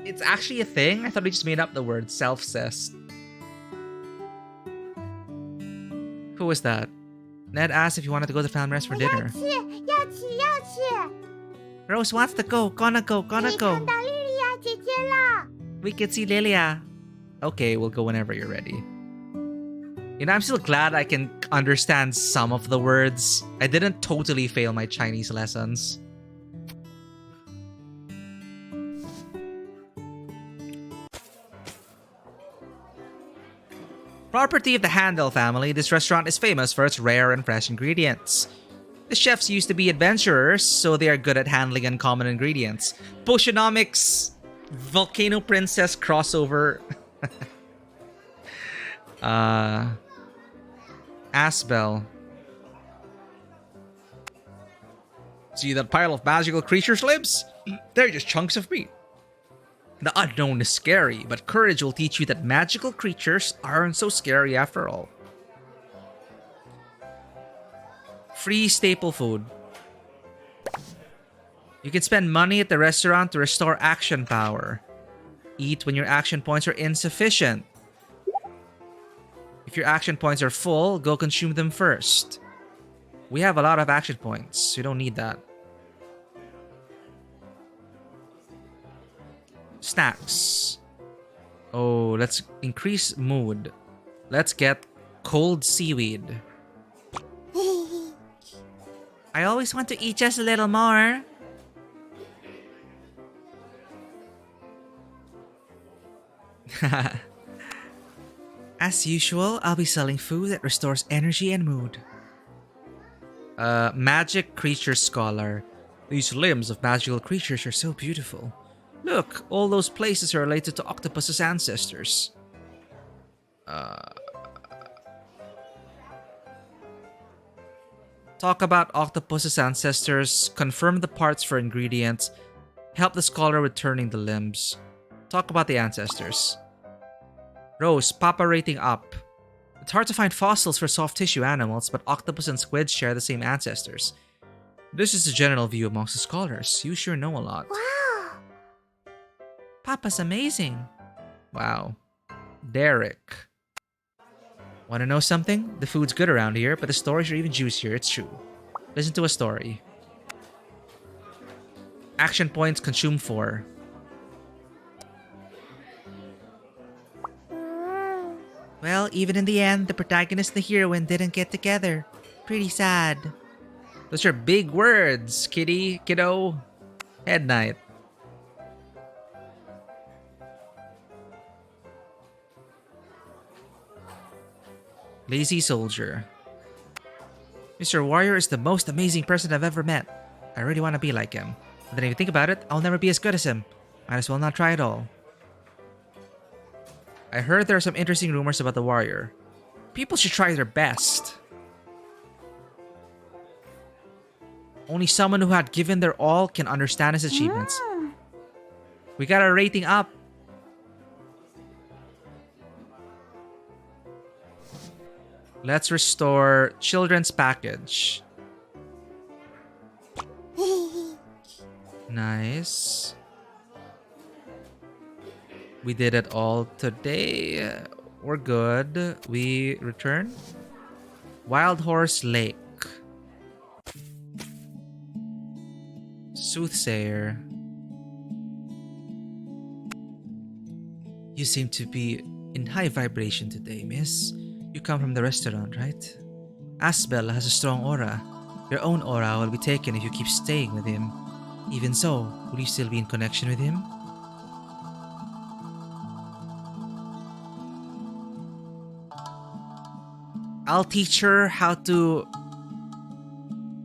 It's actually a thing? I thought we just made up the word self-cessed. Who was that? Ned asked if you wanted to go to the family restaurant for dinner. Rose wants to go. Gonna go. We can see Lilia. Okay, we'll go whenever you're ready. You know, I'm still glad I can understand some of the words. I didn't totally fail my Chinese lessons. Property of the Handel family, this restaurant is famous for its rare and fresh ingredients. The chefs used to be adventurers, so they are good at handling uncommon ingredients. Potionomics, Volcano Princess crossover. Asbel. See that pile of magical creature slabs? They're just chunks of meat. The unknown is scary, but courage will teach you that magical creatures aren't so scary after all. Free staple food. You can spend money at the restaurant to restore action power. Eat when your action points are insufficient. If your action points are full, go consume them first. We have a lot of action points, so you don't need that. Snacks. Oh, let's increase mood. Let's get cold seaweed. I always want to eat just a little more. As usual, I'll be selling food that restores energy and mood. Magic Creature Scholar. These limbs of magical creatures are so beautiful. Look, all those places are related to Octopus's ancestors. Talk about Octopus's ancestors, confirm the parts for ingredients, help the scholar with turning the limbs. Talk about the ancestors. Rose, Papa rating up. It's hard to find fossils for soft tissue animals, but octopus and squid share the same ancestors. This is the general view amongst the scholars. You sure know a lot. Wow. Papa's amazing. Wow. Derek. Wanna know something? The food's good around here, but the stories are even juicier, it's true. Listen to a story. Action points consume 4. Well, even in the end, the protagonist and the heroine didn't get together. Pretty sad. Those are big words, kiddo. Head Knight. Lazy Soldier. Mr. Warrior is the most amazing person I've ever met. I really want to be like him. But then if you think about it, I'll never be as good as him. Might as well not try at all. I heard there are some interesting rumors about the Warrior. People should try their best. Only someone who had given their all can understand his achievements. We got our rating up. Let's restore children's package. Nice. We did it all today. We're good. We return. Wild Horse Lake. Soothsayer. You seem to be in high vibration today, miss. You come from the restaurant, right? Asbel has a strong aura. Your own aura will be taken if you keep staying with him. Even so, will you still be in connection with him? I'll teach her how to...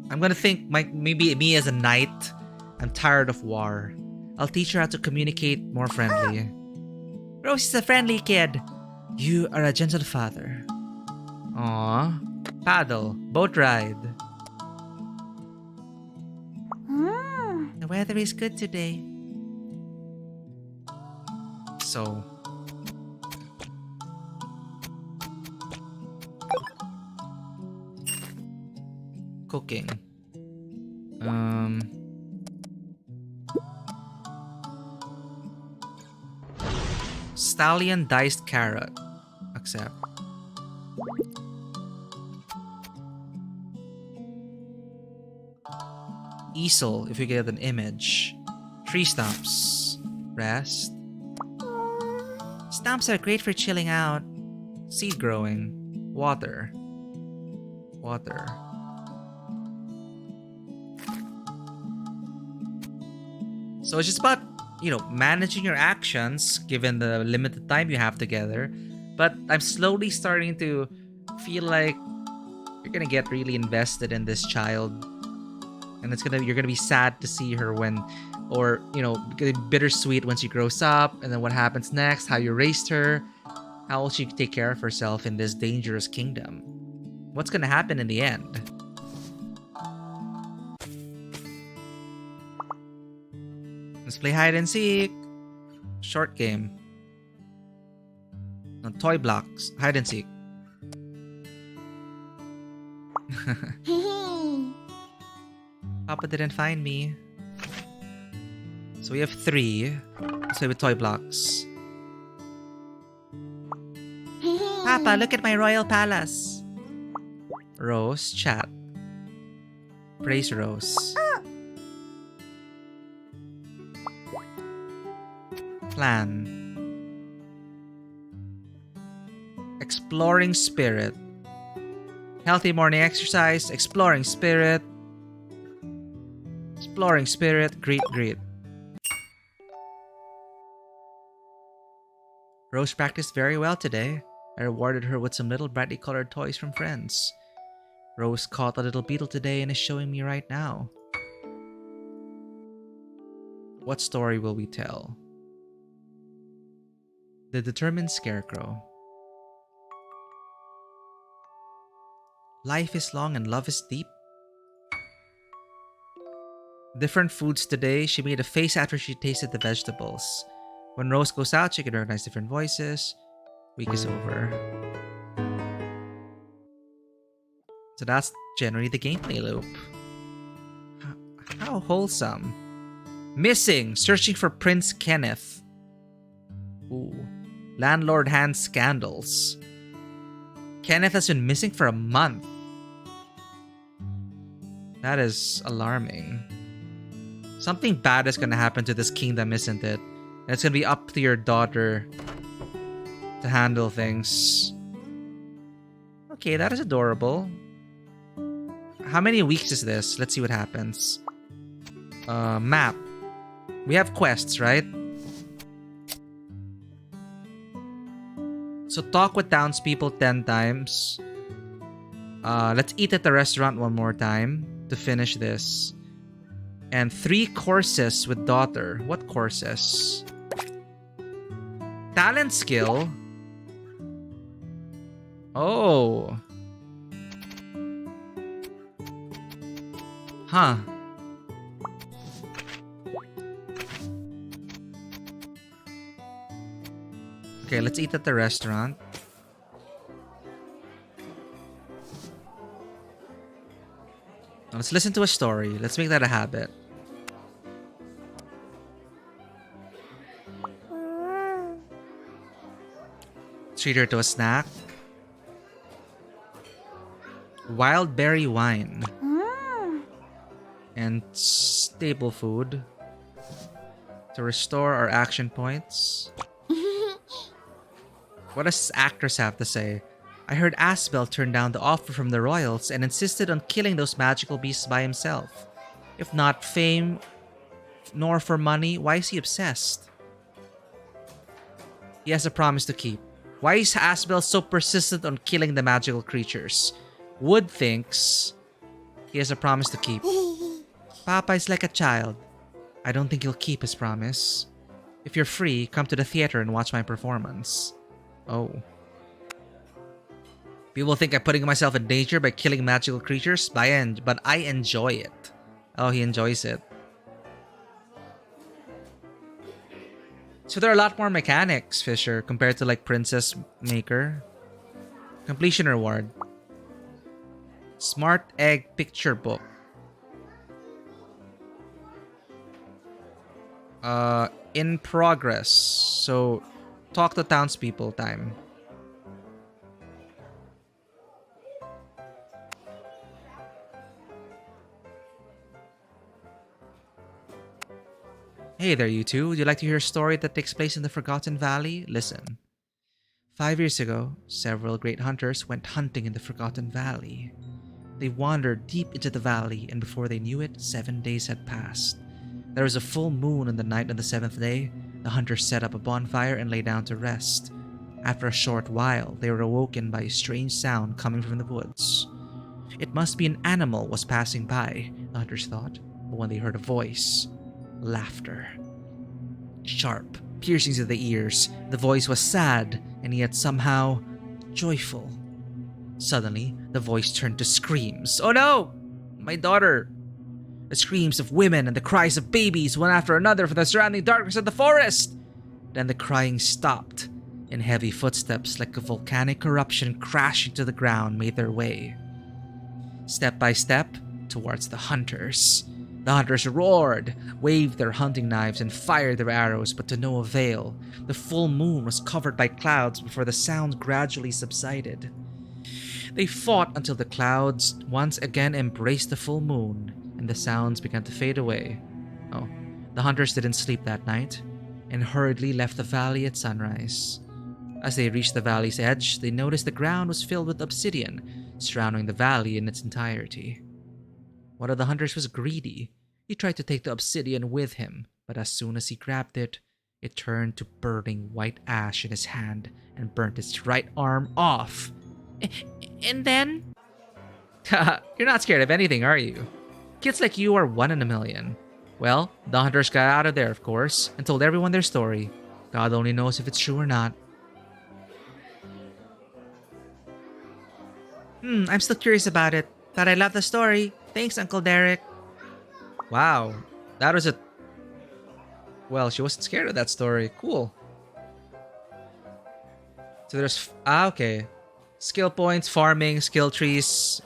I'm gonna think maybe me as a knight. I'm tired of war. I'll teach her how to communicate more friendly. Rose is a friendly kid. You are a gentle father. Aww. Paddle. Boat ride. The weather is good today. So... cooking. Stallion diced carrot. Accept. Easel if you get an image. Tree stumps. Rest. Stumps are great for chilling out. Seed growing. Water. Water. So it's just about, managing your actions given the limited time you have together. But I'm slowly starting to feel like you're gonna get really invested in this child. And you're gonna be sad to see her bittersweet when she grows up, and then what happens next, how you raised her, how will she take care of herself in this dangerous kingdom. What's gonna happen in the end? Let's play hide and seek. Short game. No, toy blocks. Hide and seek. Papa didn't find me. So we have 3. Let's play with toy blocks. Papa, look at my royal palace. Rose, chat. Praise Rose. Plan. Exploring spirit. Healthy morning exercise. Exploring spirit. Exploring spirit. Greet, greet. Rose practiced very well today. I rewarded her with some little brightly colored toys from friends. Rose caught a little beetle today and is showing me right now. What story will we tell? The Determined Scarecrow. Life is long and love is deep. Different foods today. She made a face after she tasted the vegetables. When Rose goes out, she can recognize different voices. Week is over. So that's generally the gameplay loop. How wholesome. Missing. Searching for Prince Kenneth. Ooh. Landlord Hand scandals. Kenneth has been missing for a month. That is alarming. Something bad is gonna happen to this kingdom, isn't it? And it's gonna be up to your daughter to handle things. Okay, that is adorable. How many weeks is this? Let's see what happens. Map. We have quests, right? So talk with townspeople 10 times. Let's eat at the restaurant one more time to finish this. And 3 courses with daughter. What courses? Talent skill. Oh. Huh. Okay, let's eat at the restaurant. Now let's listen to a story. Let's make that a habit. Treat her to a snack. Wild berry wine. And staple food. To restore our action points. What does actress have to say? I heard Asbel turned down the offer from the royals and insisted on killing those magical beasts by himself. If not fame, nor for money, why is he obsessed? He has a promise to keep. Why is Asbel so persistent on killing the magical creatures? Wood thinks he has a promise to keep. Papa is like a child. I don't think he'll keep his promise. If you're free, come to the theater and watch my performance. Oh. People think I'm putting myself in danger by killing magical creatures, but I enjoy it. Oh, he enjoys it. So there are a lot more mechanics, Fisher, compared to like Princess Maker. Completion reward. Smart Egg Picture Book. In progress. So talk to townspeople time. Hey there, you two. Would you like to hear a story that takes place in the Forgotten Valley? Listen. 5 years ago, several great hunters went hunting in the Forgotten Valley. They wandered deep into the valley, and before they knew it, 7 days had passed. There was a full moon on the night of the 7th day. The hunters set up a bonfire and lay down to rest. After a short while, they were awoken by a strange sound coming from the woods. It must be an animal was passing by, the hunters thought, but when they heard a voice, laughter. Sharp, piercing to the ears, the voice was sad and yet somehow joyful. Suddenly, the voice turned to screams. Oh no! My daughter! The screams of women and the cries of babies, one after another, from the surrounding darkness of the forest. Then the crying stopped, and heavy footsteps like a volcanic eruption crashing to the ground made their way. Step by step, towards the hunters. The The hunters roared, waved their hunting knives, and fired their arrows, but to no avail. The full moon was covered by clouds before the sound gradually subsided. They fought until the clouds once again embraced the full moon, and the sounds began to fade away. Oh, the hunters didn't sleep that night, and hurriedly left the valley at sunrise. As they reached the valley's edge, they noticed the ground was filled with obsidian, surrounding the valley in its entirety. One of the hunters was greedy. He tried to take the obsidian with him, but as soon as he grabbed it, it turned to burning white ash in his hand and burnt his right arm off. And then? You're not scared of anything, are you? Kids like you are one in a million. Well, the hunters got out of there, of course, and told everyone their story. God only knows if it's true or not. I'm still curious about it, but I love the story. Thanks, Uncle Derek. Wow, that was a... Well, she wasn't scared of that story. Cool. So there's... okay. Skill points, farming, skill trees.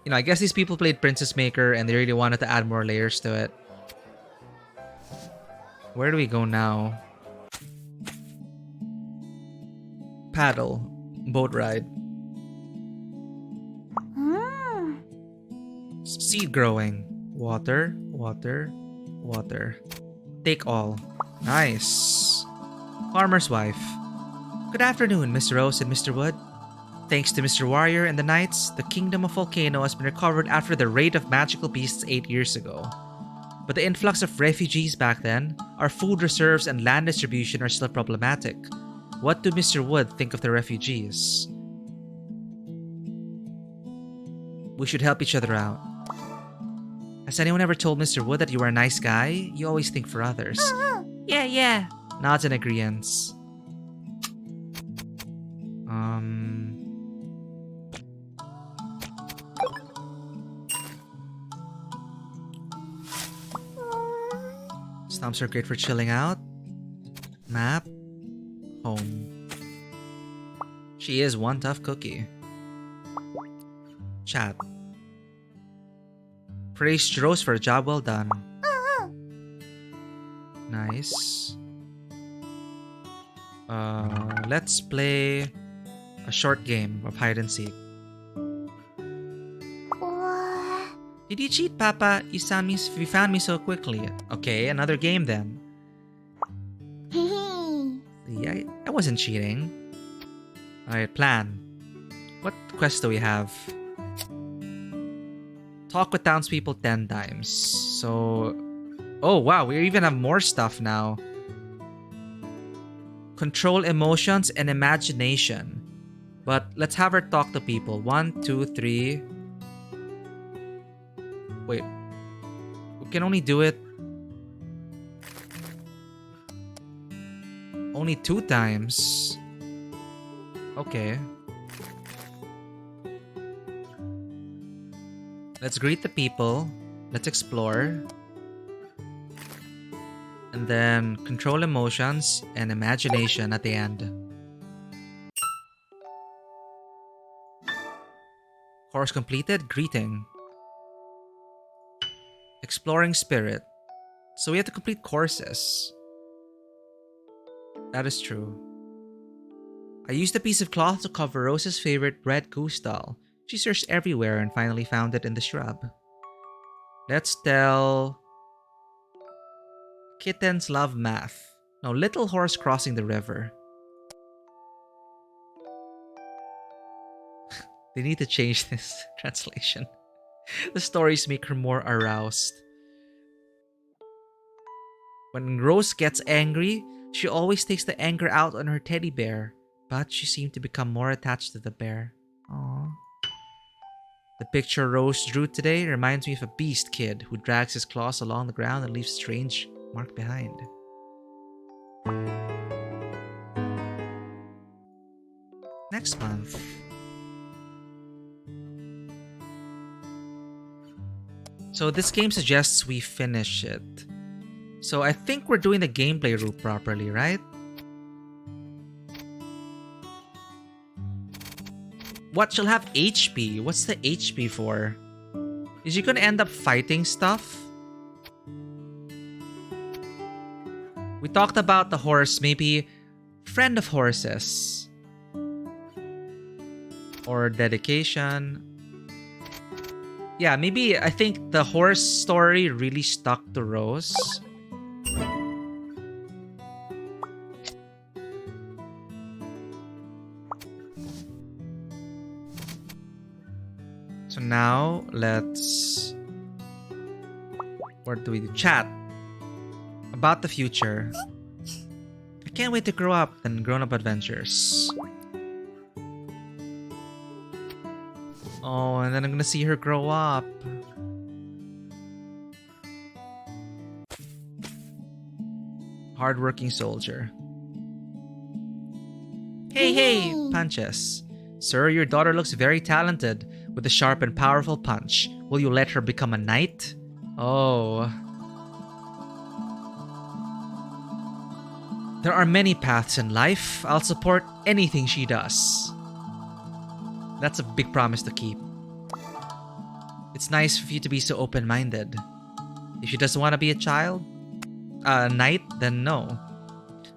You know, I guess these people played Princess Maker and they really wanted to add more layers to it. Where do we go now? Paddle. Boat ride. Seed growing. Water, water, water. Take all. Nice. Farmer's wife. Good afternoon, Mr. Rose and Mr. Wood. Thanks to Mr. Warrior and the Knights, the Kingdom of Volcano has been recovered after the raid of magical beasts 8 years ago. But the influx of refugees back then, our food reserves and land distribution are still problematic. What do Mr. Wood think of the refugees? We should help each other out. Has anyone ever told Mr. Wood that you are a nice guy? You always think for others. Yeah. Nods in agreement. Stumps are great for chilling out. Map. Home. She is one tough cookie. Chat. Praise Rose for a job well done. Nice. Let's play a short game of hide and seek. Did you cheat, Papa? You found me so quickly. Okay, another game then. Yeah, I wasn't cheating. Alright, plan. What quest do we have? Talk with townspeople 10 times. So... oh wow, we even have more stuff now. Control emotions and imagination. But let's have her talk to people. 1, 2, 3... Wait. We can only do it... only 2 times. Okay. Let's greet the people. Let's explore. And then control emotions and imagination at the end. Course completed. Greeting. Exploring spirit. So we have to complete courses. That is true. I used a piece of cloth to cover Rose's favorite red goose doll. She searched everywhere and finally found it in the shrub. Let's tell... Kittens love math. No, little horse crossing the river. They need to change this translation. The stories make her more aroused. When Rose gets angry, she always takes the anger out on her teddy bear, but she seemed to become more attached to the bear. Aww. The picture Rose drew today reminds me of a beast kid who drags his claws along the ground and leaves strange mark behind. Next month. So this game suggests we finish it. So I think we're doing the gameplay route properly, right? What shall have HP? What's the HP for? Is she gonna end up fighting stuff? We talked about the horse, maybe friend of horses. Or dedication. Yeah, maybe I think the horse story really stuck to Rose. So now let's... What do we do? Chat about the future. I can't wait to grow up and grown-up adventures. Oh, and then I'm gonna see her grow up. Hardworking soldier. Hey, punches. Sir, your daughter looks very talented with a sharp and powerful punch. Will you let her become a knight? Oh. There are many paths in life. I'll support anything she does. That's a big promise to keep. It's nice for you to be so open-minded. If she doesn't want to be a knight, then no.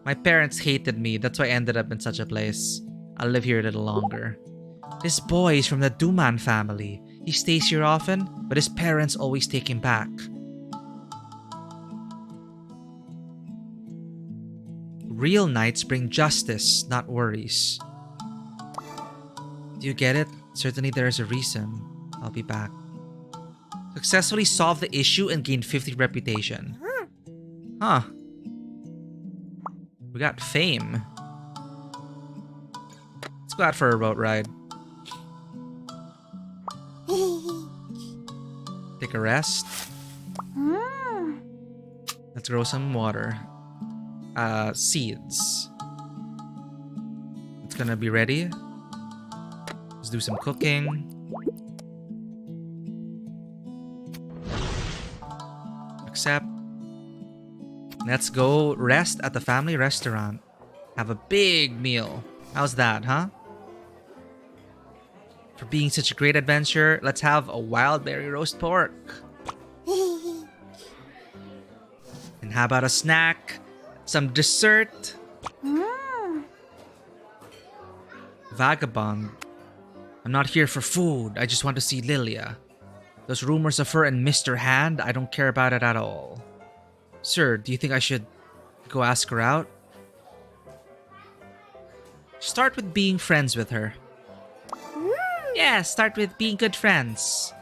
My parents hated me, that's why I ended up in such a place. I'll live here a little longer. This boy is from the Duman family. He stays here often, but his parents always take him back. Real knights bring justice, not worries. Do you get it? Certainly there is a reason. I'll be back. Successfully solved the issue and gained 50 reputation. Huh. We got fame. Let's go out for a boat ride. Take a rest. Let's grow some water. Seeds. It's gonna be ready. Let's do some cooking. Accept. Let's go rest at the family restaurant. Have a big meal. How's that, huh? For being such a great adventure, let's have a wild berry roast pork. And how about a snack? Some dessert? Vagabond. I'm not here for food. I just want to see Lilia. Those rumors of her and Mr. Hand, I don't care about it at all. Sir, do you think I should go ask her out? Start with being friends with her. Yeah, start with being good friends.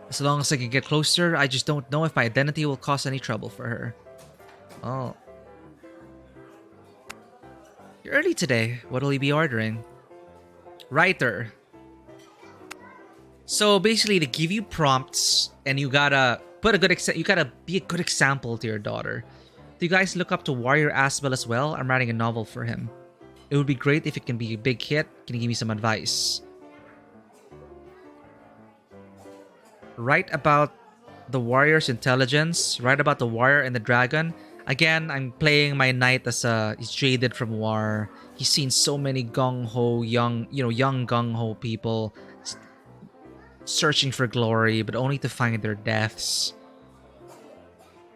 As long as I can get closer, I just don't know if my identity will cause any trouble for her. Oh. You're early today. What will you be ordering? Writer. So basically, they give you prompts, and you gotta put a good you gotta be a good example to your daughter. Do you guys look up to Warrior Asbel as well? I'm writing a novel for him. It would be great if it can be a big hit. Can you give me some advice? Write about the warrior's intelligence. Write about the warrior and the dragon. Again, I'm playing my knight as he's jaded from war. He's seen so many gung-ho, young gung-ho people searching for glory, but only to find their deaths.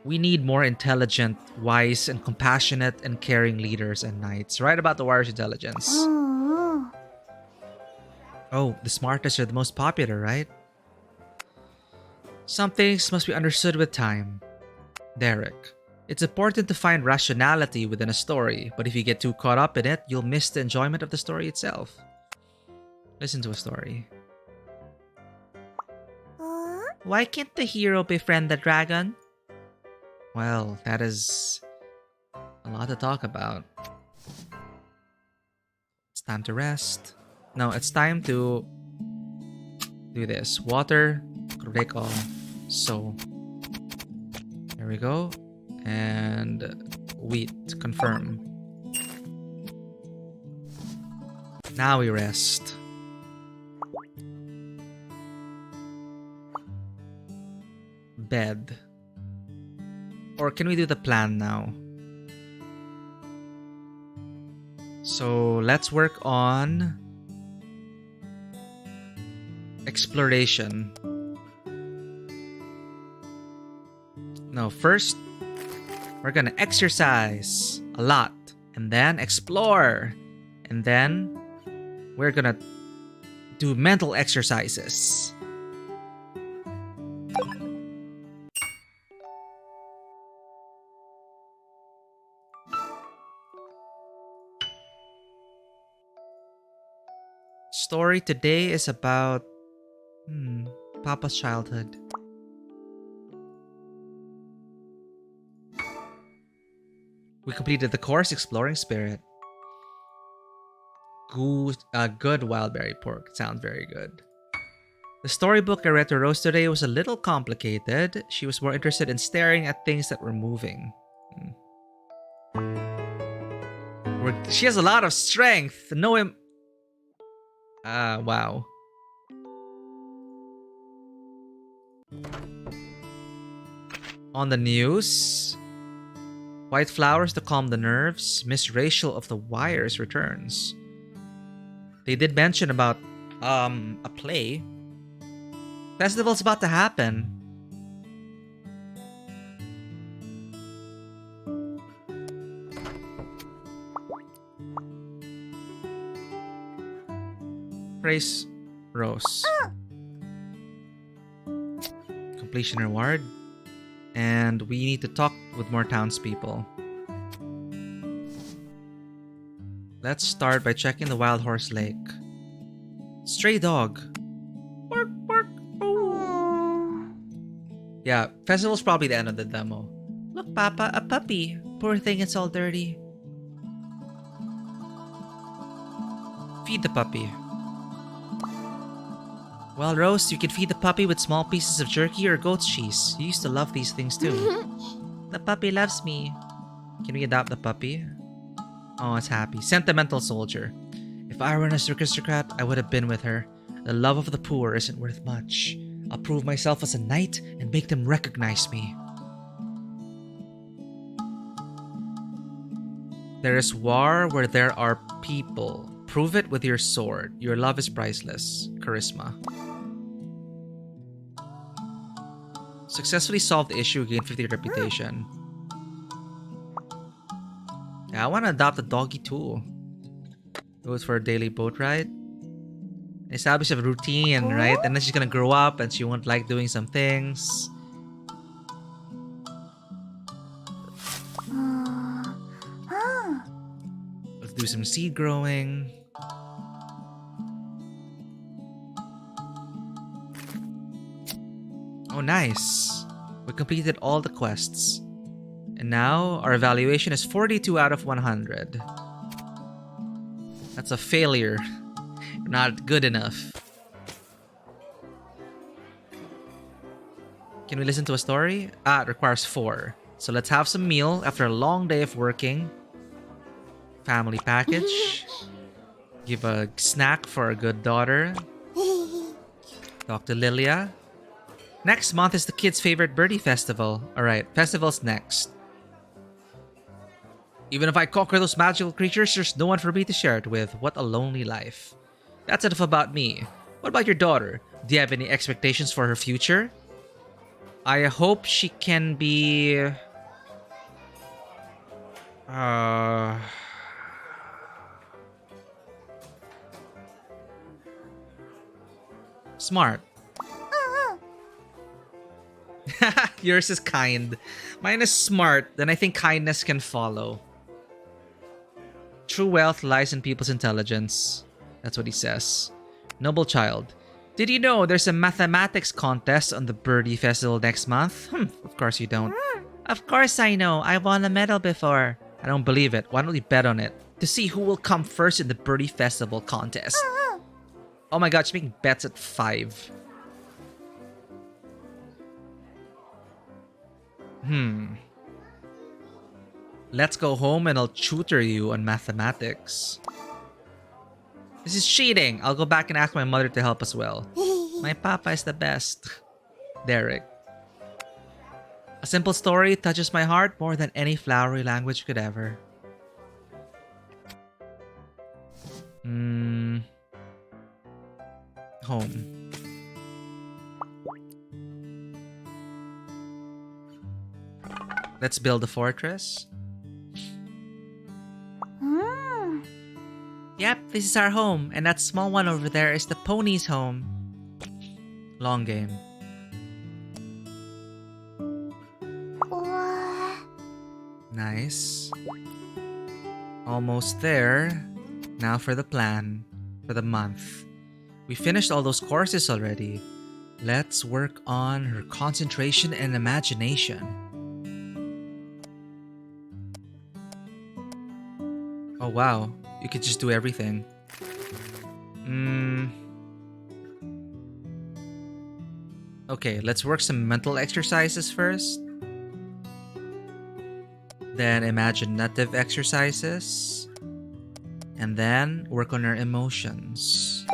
We need more intelligent, wise, and compassionate and caring leaders and knights. Write about the warrior's intelligence. Oh, the smartest are the most popular, right? Some things must be understood with time. Derek. It's important to find rationality within a story, but if you get too caught up in it, you'll miss the enjoyment of the story itself. Listen to a story. Why can't the hero befriend the dragon? Well, that is a lot to talk about. It's time to rest. No, it's time to do this. Water, Kureko, so. There we go. And wheat, confirm. Now we rest. Bed. Or can we do the plan now? So let's work on exploration. No, first we're gonna exercise. a lot. And then explore. And then we're gonna do mental exercises. Story today is about Papa's childhood. We completed the course Exploring Spirit. Good wildberry pork. Sounds very good. The storybook I read to Rose today was a little complicated. She was more interested in staring at things that were moving. She has a lot of strength. Wow. On the news, white flowers to calm the nerves. Miss Rachel of the Wires returns. They did mention about a play. Festival's about to happen. Praise Rose. Completion reward. And we need to talk with more townspeople. Let's start by checking the Wild Horse Lake. Stray dog. Bark, bark. Oh. Yeah, festival's probably the end of the demo. Look, Papa, a puppy. Poor thing, it's all dirty. Feed the puppy. Well, Rose, you can feed the puppy with small pieces of jerky or goat's cheese. You used to love these things too. The puppy loves me. Can we adopt the puppy? Oh, it's happy. Sentimental soldier. If I were an aristocrat, I would have been with her. The love of the poor isn't worth much. I'll prove myself as a knight and make them recognize me. There is war where there are people. Prove it with your sword. Your love is priceless. Charisma. Successfully solved the issue, gain 50 reputation. Yeah, I want to adopt a doggy too. Goes for a daily boat ride. Establish a routine, right? And then she's gonna grow up and she won't like doing some things. Let's do some seed growing. Oh, nice. We completed all the quests. And now our evaluation is 42 out of 100. That's a failure. Not good enough. Can we listen to a story? It requires 4. So let's have some meal after a long day of working. Family package. Give a snack for a good daughter. Talk to Lilia. Next month is the kids' favorite birdie festival. Alright, festival's next. Even if I conquer those magical creatures, there's no one for me to share it with. What a lonely life. That's enough about me. What about your daughter? Do you have any expectations for her future? I hope she can be... smart. Yours is kind. Mine is smart, then I think kindness can follow. True wealth lies in people's intelligence. That's what he says. Noble child. Did you know there's a mathematics contest on the Birdie Festival next month? Of course you don't. Of course I know. I won a medal before. I don't believe it. Why don't we bet on it? To see who will come first in the Birdie Festival contest. Oh my god, she's making bets at 5. Let's go home and I'll tutor you on mathematics. This is cheating. I'll go back and ask my mother to help as well. My papa is the best. Derek. A simple story touches my heart more than any flowery language could ever. Home. Let's build a fortress. this is our home, and that small one over there is the pony's home. Long game. Nice. Almost there. Now for the plan. For the month. We finished all those courses already. Let's work on her concentration and imagination. Oh wow, you could just do everything. Okay, let's work some mental exercises first. Then imaginative exercises. And then work on her emotions.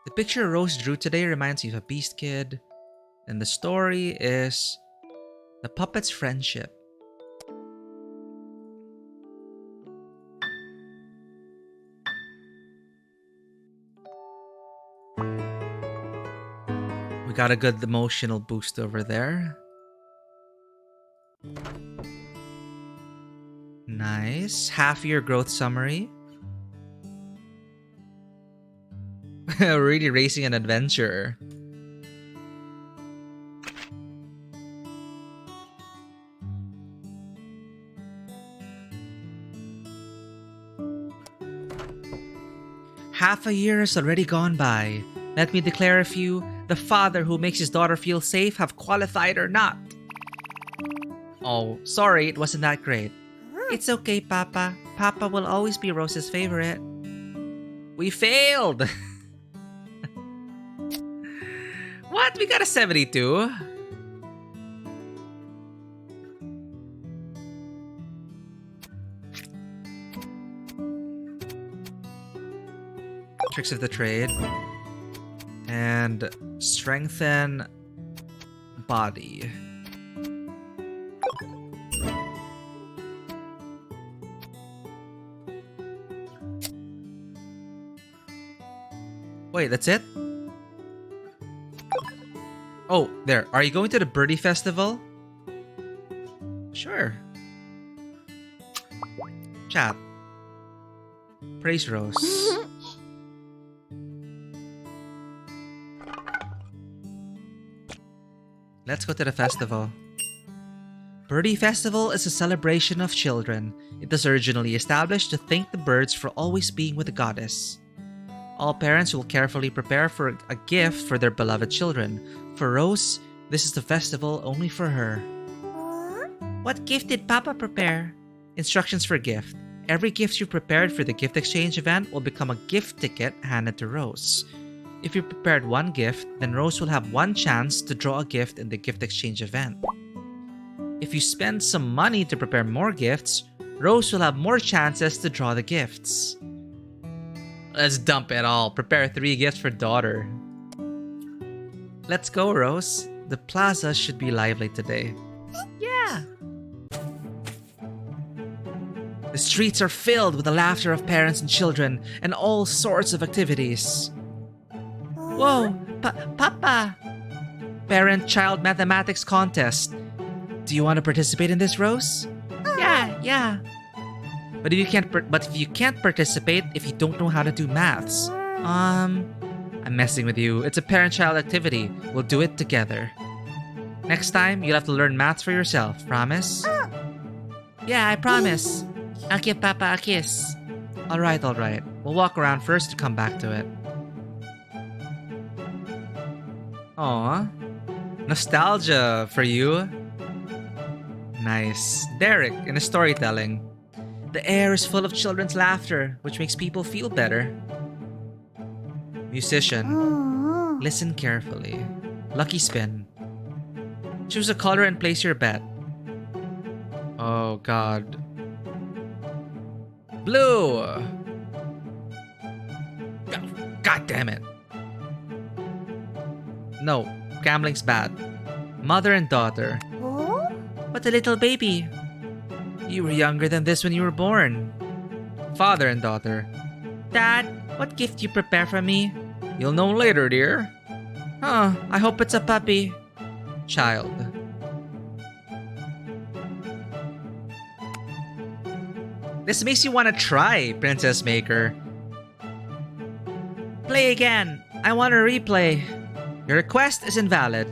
The picture Rose drew today reminds you of a Beast Kid. And the story is the puppet's friendship. We got a good emotional boost over there. Nice. Half-year growth summary. Really racing an adventure. Half a year has already gone by. Let me declare a few. The father who makes his daughter feel safe have qualified or not. Oh, sorry, it wasn't that great. It's okay, Papa. Papa will always be Rose's favorite. We failed! What? We got a 72? Tricks of the trade. And strengthen body. Wait, that's it? Oh, there. Are you going to the Birdie Festival? Sure. Chat. Praise Rose. Let's go to the festival. Birdie Festival is a celebration of children. It was originally established to thank the birds for always being with the goddess. All parents will carefully prepare for a gift for their beloved children. For Rose, this is the festival only for her. What gift did Papa prepare? Instructions for gift. Every gift you prepared for the gift exchange event will become a gift ticket handed to Rose. If you prepared one gift, then Rose will have one chance to draw a gift in the gift exchange event. If you spend some money to prepare more gifts, Rose will have more chances to draw the gifts. Let's dump it all. Prepare 3 gifts for daughter. Let's go, Rose. The plaza should be lively today. Yeah. The streets are filled with the laughter of parents and children and all sorts of activities. Whoa, Papa! Parent-child mathematics contest. Do you want to participate in this, Rose? Yeah. But if you can't participate if you don't know how to do maths. I'm messing with you. It's a parent-child activity. We'll do it together. Next time, you'll have to learn maths for yourself. Promise? Yeah, I promise. I'll give Papa a kiss. Alright. We'll walk around first to come back to it. Aw. Nostalgia for you. Nice. Derek in the storytelling. The air is full of children's laughter, which makes people feel better. Musician. Listen carefully. Lucky spin. Choose a color and place your bet. Oh god. Blue! God damn it. No, gambling's bad. Mother and daughter. But a little baby. You were younger than this when you were born. Father and daughter. Dad, what gift you prepare for me? You'll know later, dear. I hope it's a puppy. Child. This makes you want to try, Princess Maker. Play again. I want to replay. Your request is invalid.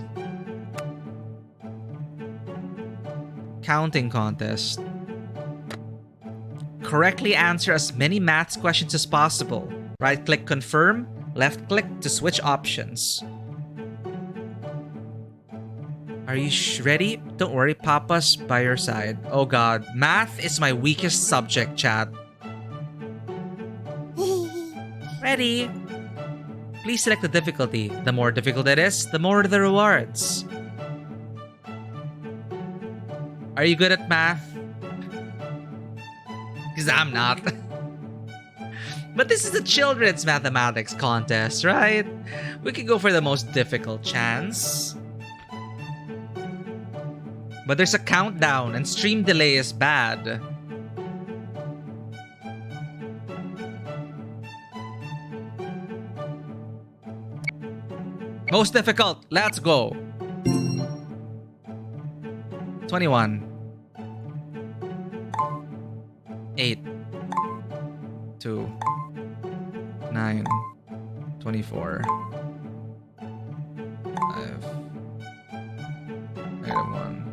Counting contest. Correctly answer as many maths questions as possible. Right-click confirm, left-click to switch options. Are you ready? Don't worry, Papa's by your side. Oh god, math is my weakest subject, chat. Ready? Please select the difficulty. The more difficult it is, the more the rewards. Are you good at math? Because I'm not. But this is a children's mathematics contest, right? We could go for the most difficult chance. But there's a countdown and stream delay is bad. Most difficult, let's go. 21. 8. 2. 9. 24. 5. Item 1.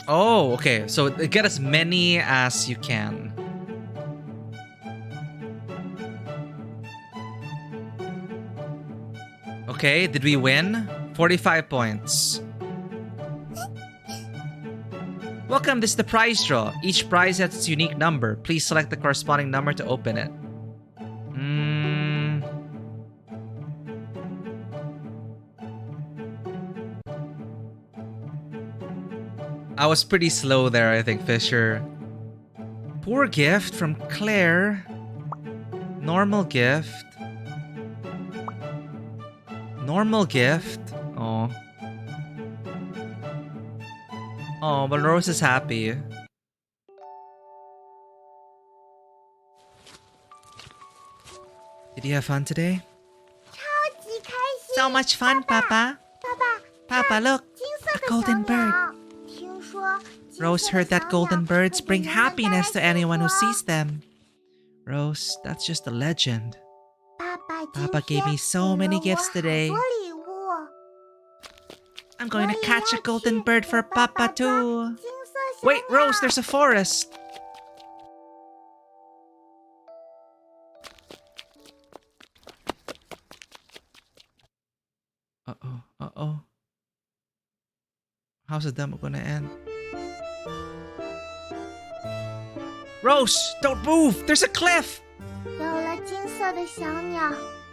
Oh, okay. So get as many as you can. Okay, did we win? 45 points. Welcome, this is the prize draw. Each prize has its unique number. Please select the corresponding number to open it. I was pretty slow there, I think, Fisher. Poor gift from Claire. Normal gift. Normal gift. Oh. Oh, but Rose is happy. Did you have fun today? So much fun, Papa. Papa, look. A golden bird. Rose heard that golden birds bring happiness to anyone who sees them. Rose, that's just a legend. Papa gave me so many gifts today. I'm going to catch a golden bird for Papa too. Wait, Rose, there's a forest. Uh-oh, uh-oh. How's the demo gonna end? Rose, don't move! There's a cliff!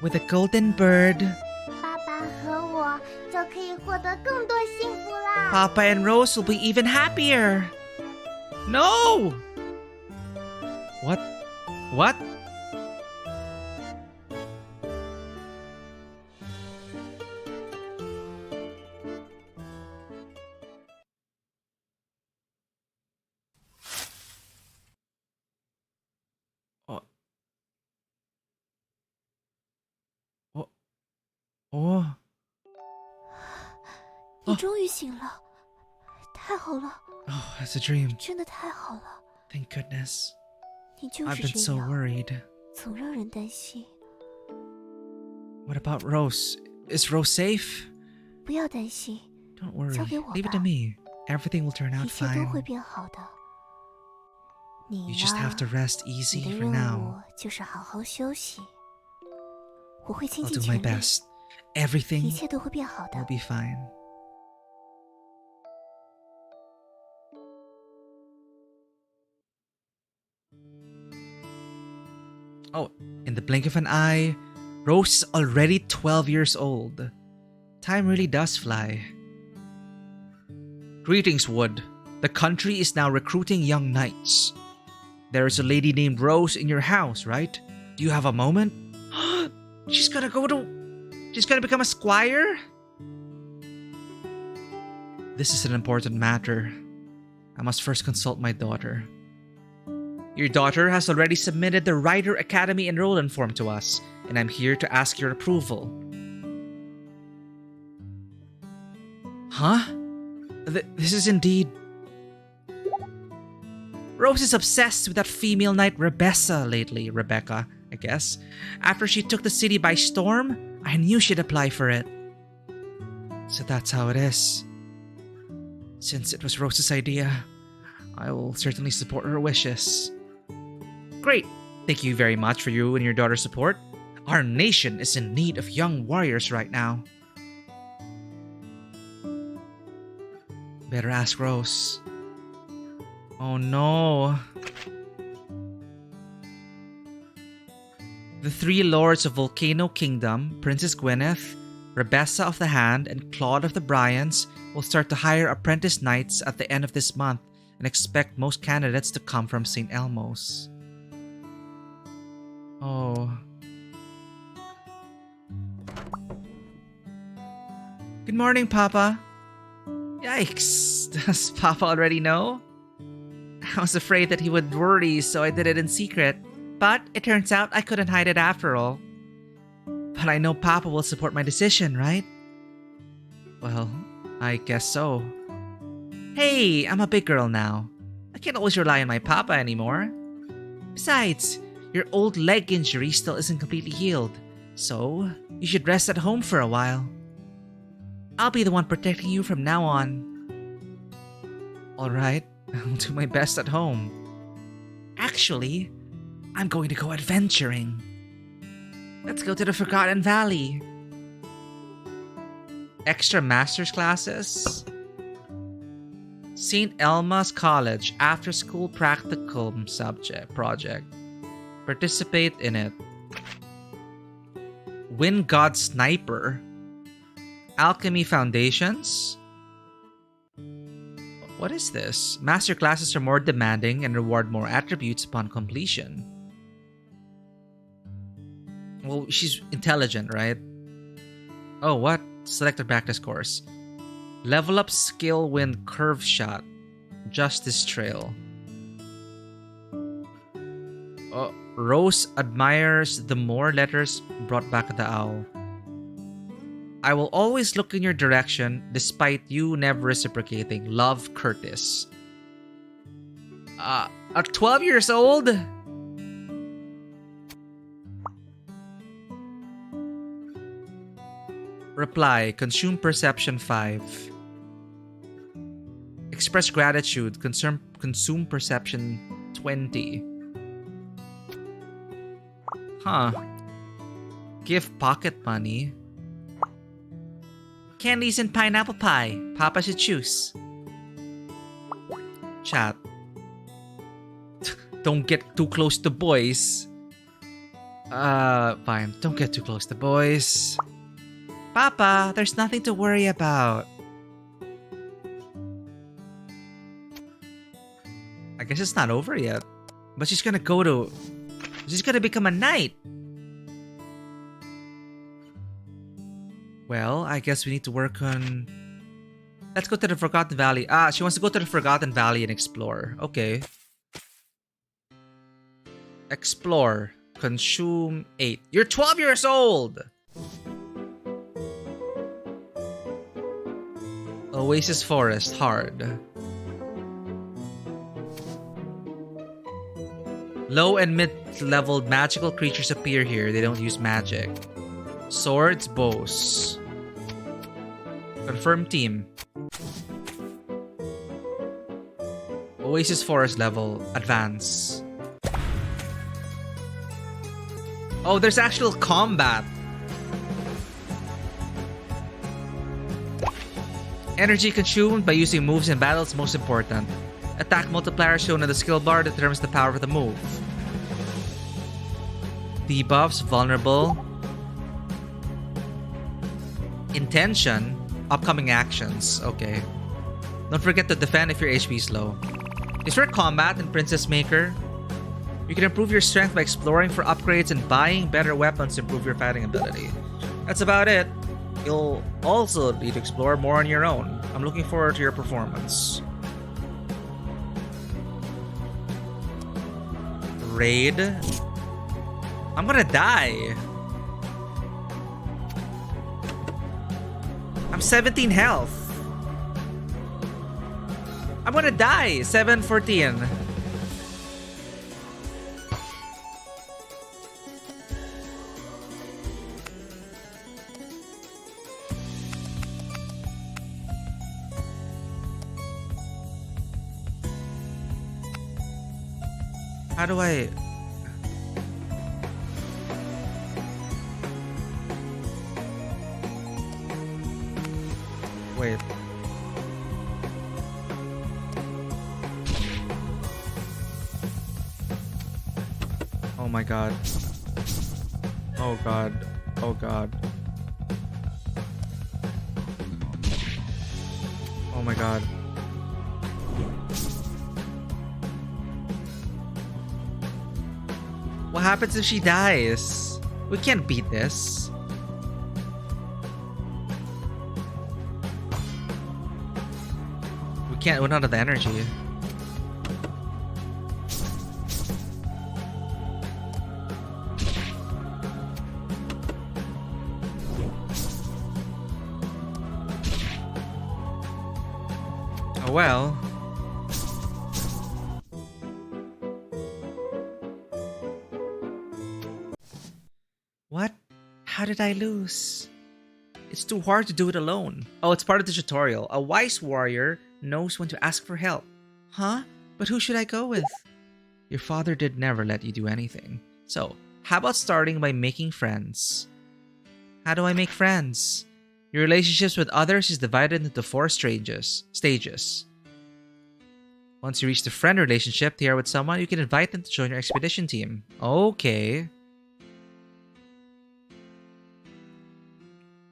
With a golden bird, Papa and Rose will be even happier. No! What? What? Oh. 你终于醒了，太好了。 Oh, it's a dream. 真的太好了。 Thank goodness. 你就 I've 是 been 这 so 样， worried. 总让人担心。 What about Rose? Is Rose safe? 不要担心， Don't worry. 交给我吧。 Leave it to me. Everything will turn 一 out 切都 fine. 会变好的。你 You just have to 呢？ rest 你 easy 的 for 任务 now. 就是好好休息。我会倾 I'll 尽 do my 全力， best. 一 Everything 切都会变好 will 的。 be fine. Oh, in the blink of an eye, Rose is already 12 years old. Time really does fly. Greetings, Wood. The country is now recruiting young knights. There is a lady named Rose in your house, right? Do you have a moment? She's gonna become a squire? This is an important matter. I must first consult my daughter. Your daughter has already submitted the Writer Academy enrollment form to us, and I'm here to ask your approval. Huh? This is indeed... Rose is obsessed with that female knight Rebecca lately, Rebecca, I guess. After she took the city by storm, I knew she'd apply for it. So that's how it is. Since it was Rose's idea, I will certainly support her wishes. Great! Thank you very much for you and your daughter's support. Our nation is in need of young warriors right now. Better ask Rose. Oh no. The three lords of Volcano Kingdom, Princess Gwyneth, Rebecca of the Hand, and Claude of the Bryans, will start to hire apprentice knights at the end of this month and expect most candidates to come from St. Elmo's. Oh. Good morning, Papa. Yikes. Does Papa already know? I was afraid that he would worry, so I did it in secret. But it turns out I couldn't hide it after all. But I know Papa will support my decision, right? Well, I guess so. Hey, I'm a big girl now. I can't always rely on my Papa anymore. Besides, your old leg injury still isn't completely healed, so you should rest at home for a while. I'll be the one protecting you from now on. Alright, I'll do my best at home. Actually, I'm going to go adventuring. Let's go to the Forgotten Valley. Extra master's classes? St. Elma's College after school practicum project. Participate in it. Win God Sniper. Alchemy Foundations? What is this? Master classes are more demanding and reward more attributes upon completion. Well, she's intelligent, right? Oh, what? Select a practice course. Level up skill, win curve shot. Justice Trail. Rose admires the more letters brought back the owl. I will always look in your direction despite you never reciprocating. Love, Curtis. At 12 years old? Reply, consume perception 5. Express gratitude, consume perception 20. Huh. Give pocket money. Candies and pineapple pie. Papa should choose. Chat. Don't get too close to boys. Fine. Don't get too close to boys. Papa, there's nothing to worry about. I guess it's not over yet. But she's gonna become a knight. Well, I guess we need to work on... Let's go to the Forgotten Valley. She wants to go to the Forgotten Valley and explore. Okay. Explore. Consume 8. You're 12 years old! Oasis Forest. Hard. Low and mid-level magical creatures appear here. They don't use magic. Swords, bows. Confirm team. Oasis Forest level. Advance. Oh, there's actual combat. Energy consumed by using moves in battle is most important. Attack multiplier shown in the skill bar determines the power of the move. Debuffs, vulnerable. Intention, upcoming actions. Okay. Don't forget to defend if your HP is low. Is there combat in Princess Maker? You can improve your strength by exploring for upgrades and buying better weapons to improve your fighting ability. That's about it. You'll also need to explore more on your own. I'm looking forward to your performance. raid. I'm gonna die. I'm 17 health. I'm gonna die. 714. How do I... Wait. Oh my god. Oh god. Oh god. Oh my god. What happens if she dies? We can't beat this. We can't, we're not of the energy. Oh well. What? How did I lose? It's too hard to do it alone. Oh, it's part of the tutorial. A wise warrior knows when to ask for help. Huh? But who should I go with? Your father did never let you do anything. So, how about starting by making friends? How do I make friends? Your relationships with others is divided into 4 stages. Once you reach the friend relationship here with someone, you can invite them to join your expedition team. Okay.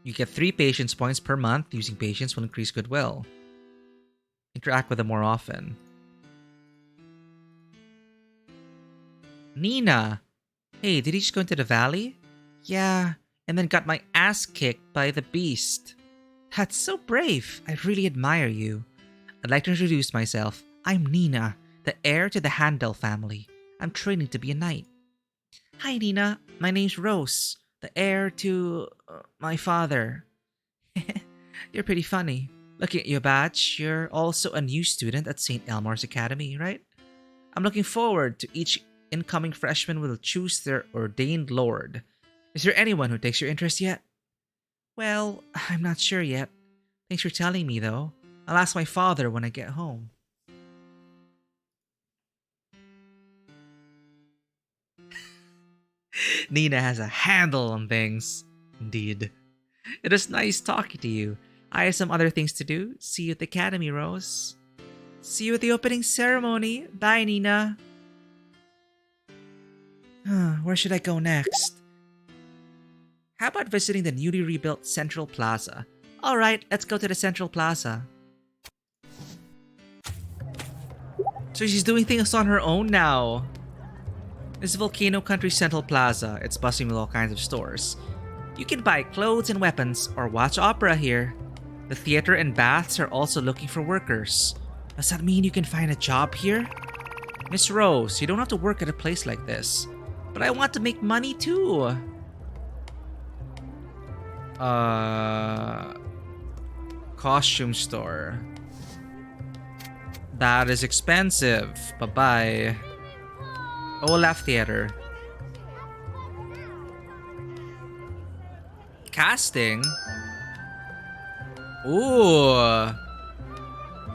You get 3 patience points per month. Using patience will increase goodwill. Interact with them more often. Nina! Hey, did he just go into the valley? Yeah, and then got my ass kicked by the beast. That's so brave. I really admire you. I'd like to introduce myself. I'm Nina, the heir to the Handel family. I'm training to be a knight. Hi, Nina. My name's Rose, the heir to my father. You're pretty funny. Looking at your badge, you're also a new student at St. Elmore's Academy, right? I'm looking forward to each incoming freshman will choose their ordained lord. Is there anyone who takes your interest yet? Well, I'm not sure yet. Thanks for telling me, though. I'll ask my father when I get home. Nina has a handle on things. Indeed. It is nice talking to you. I have some other things to do. See you at the academy, Rose. See you at the opening ceremony. Bye, Nina. Where should I go next? How about visiting the newly rebuilt Central Plaza? Alright, let's go to the Central Plaza. So she's doing things on her own now. This is Volcano Country Central Plaza. It's bustling with all kinds of stores. You can buy clothes and weapons or watch opera here. The theater and baths are also looking for workers. Does that mean you can find a job here? Miss Rose, you don't have to work at a place like this. But I want to make money too. Costume store. That is expensive. Bye-bye. Olaf Theater. Casting? Ooh.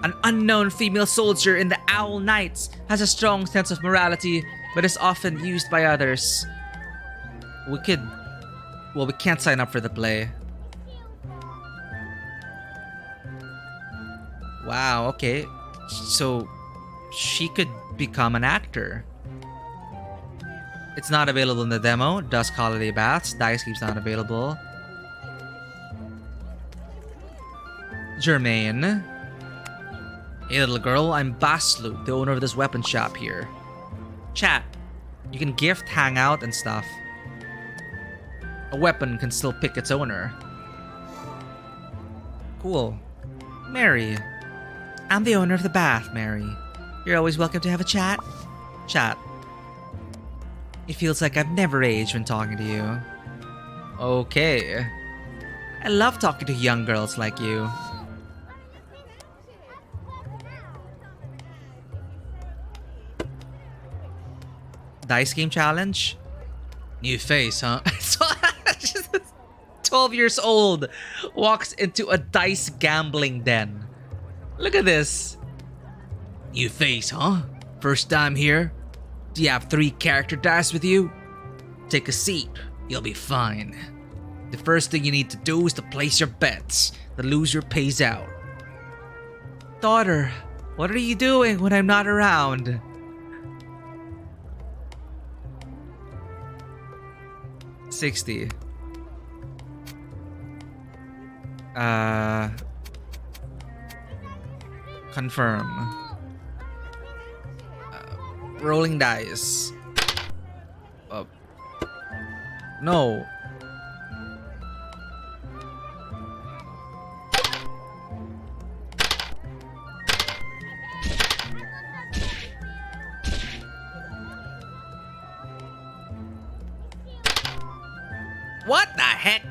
An unknown female soldier in the Owl Knights has a strong sense of morality, but is often used by others. We can't sign up for the play. Wow, okay. So, she could become an actor. It's not available in the demo. Dusk Holiday Baths. Dice Keep's not available. Germaine. Hey little girl, I'm Baslu, the owner of this weapon shop here. Chat. You can gift, hang out, and stuff. A weapon can still pick its owner. Cool. Mary. I'm the owner of the bath, Mary. You're always welcome to have a chat. Chat. It feels like I've never aged when talking to you. Okay. I love talking to young girls like you. Dice game challenge? New face, huh? So, 12 years old walks into a dice gambling den. Look at this. New face, huh? First time here? Do you have 3 character dice with you? Take a seat. You'll be fine. The first thing you need to do is to place your bets. The loser pays out. Daughter, what are you doing when I'm not around? $60. Confirm. Rolling dice. No. What the heck?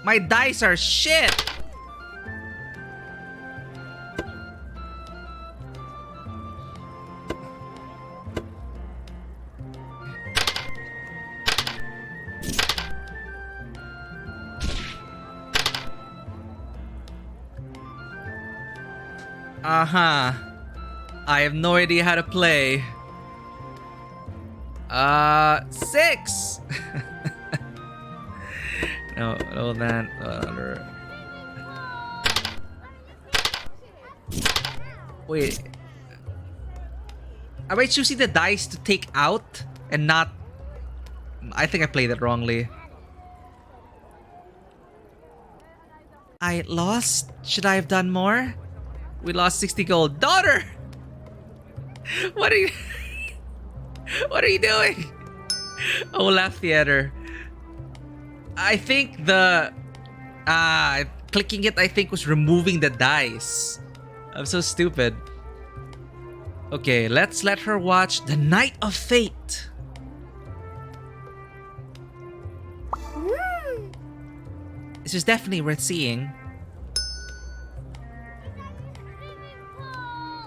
My dice are shit! Uh-huh. I have no idea how to play. 6! No, man. Wait. Am I choosing the dice to take out and not... I think I played it wrongly. I lost? Should I have done more? We lost 60 gold. Daughter! What are you... What are you doing? Olaf Theater. I think the... clicking it, I think, was removing the dice. I'm so stupid. Okay, let's let her watch The Night of Fate. This is definitely worth seeing.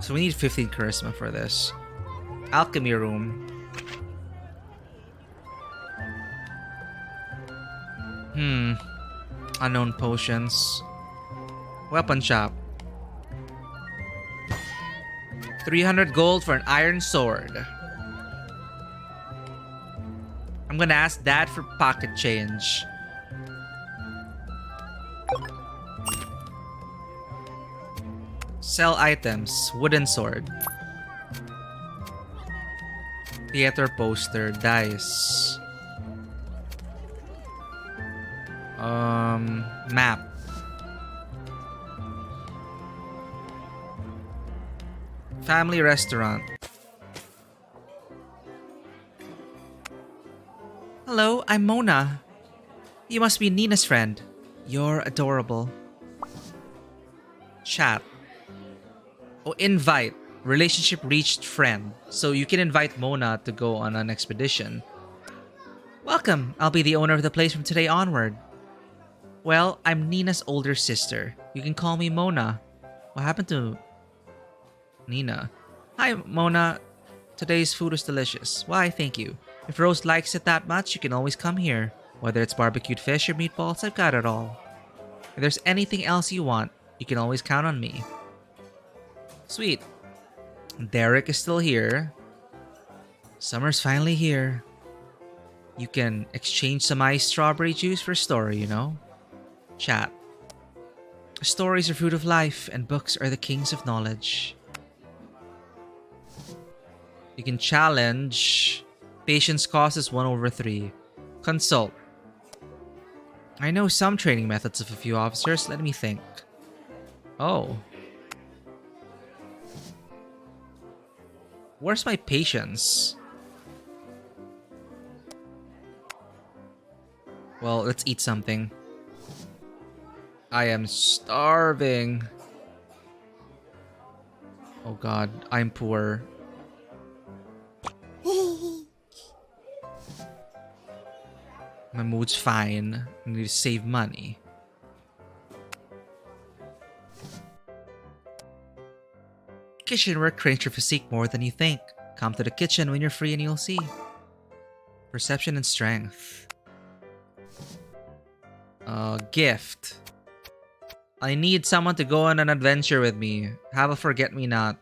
So we need 15 charisma for this. Alchemy room. Unknown potions. Weapon shop. 300 gold for an iron sword. I'm gonna ask Dad for pocket change. Sell items. Wooden sword. Theater poster. Dice. Map. Family restaurant. Hello, I'm Mona. You must be Nina's friend. You're adorable. Chat. Oh, invite. Relationship reached friend. So you can invite Mona to go on an expedition. Welcome. I'll be the owner of the place from today onward. Well, I'm Nina's older sister. You can call me Mona. What happened to Nina? Hi, Mona. Today's food was delicious. Why, thank you. If Rose likes it that much, you can always come here. Whether it's barbecued fish or meatballs, I've got it all. If there's anything else you want, you can always count on me. Sweet. Derek is still here. Summer's finally here. You can exchange some iced strawberry juice for a story, you know? Chat. Stories are fruit of life, and books are the kings of knowledge. You can challenge. Patience cost is 1/3. Consult. I know some training methods of a few officers. Let me think. Oh. Where's my patience? Well, let's eat something. I am starving. Oh god, I'm poor. My mood's fine. I need to save money. Kitchen work trains your physique more than you think. Come to the kitchen when you're free and you'll see. Perception and strength. Gift. I need someone to go on an adventure with me. Have a forget-me-not.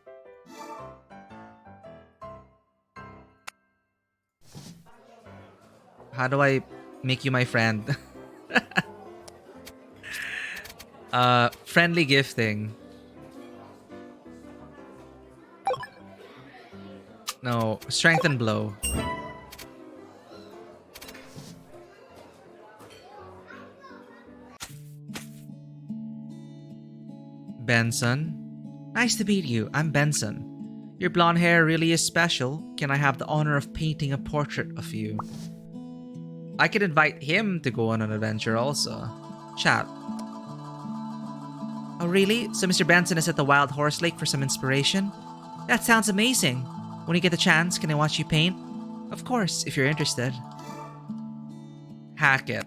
How do I make you my friend? Friendly gifting. No, strength and blow. Benson. Nice to meet you. I'm Benson. Your blonde hair really is special. Can I have the honor of painting a portrait of you? I could invite him to go on an adventure also. Chat. Oh really? So Mr. Benson is at the Wild Horse Lake for some inspiration? That sounds amazing. When you get the chance, can I watch you paint? Of course, if you're interested. Hackett.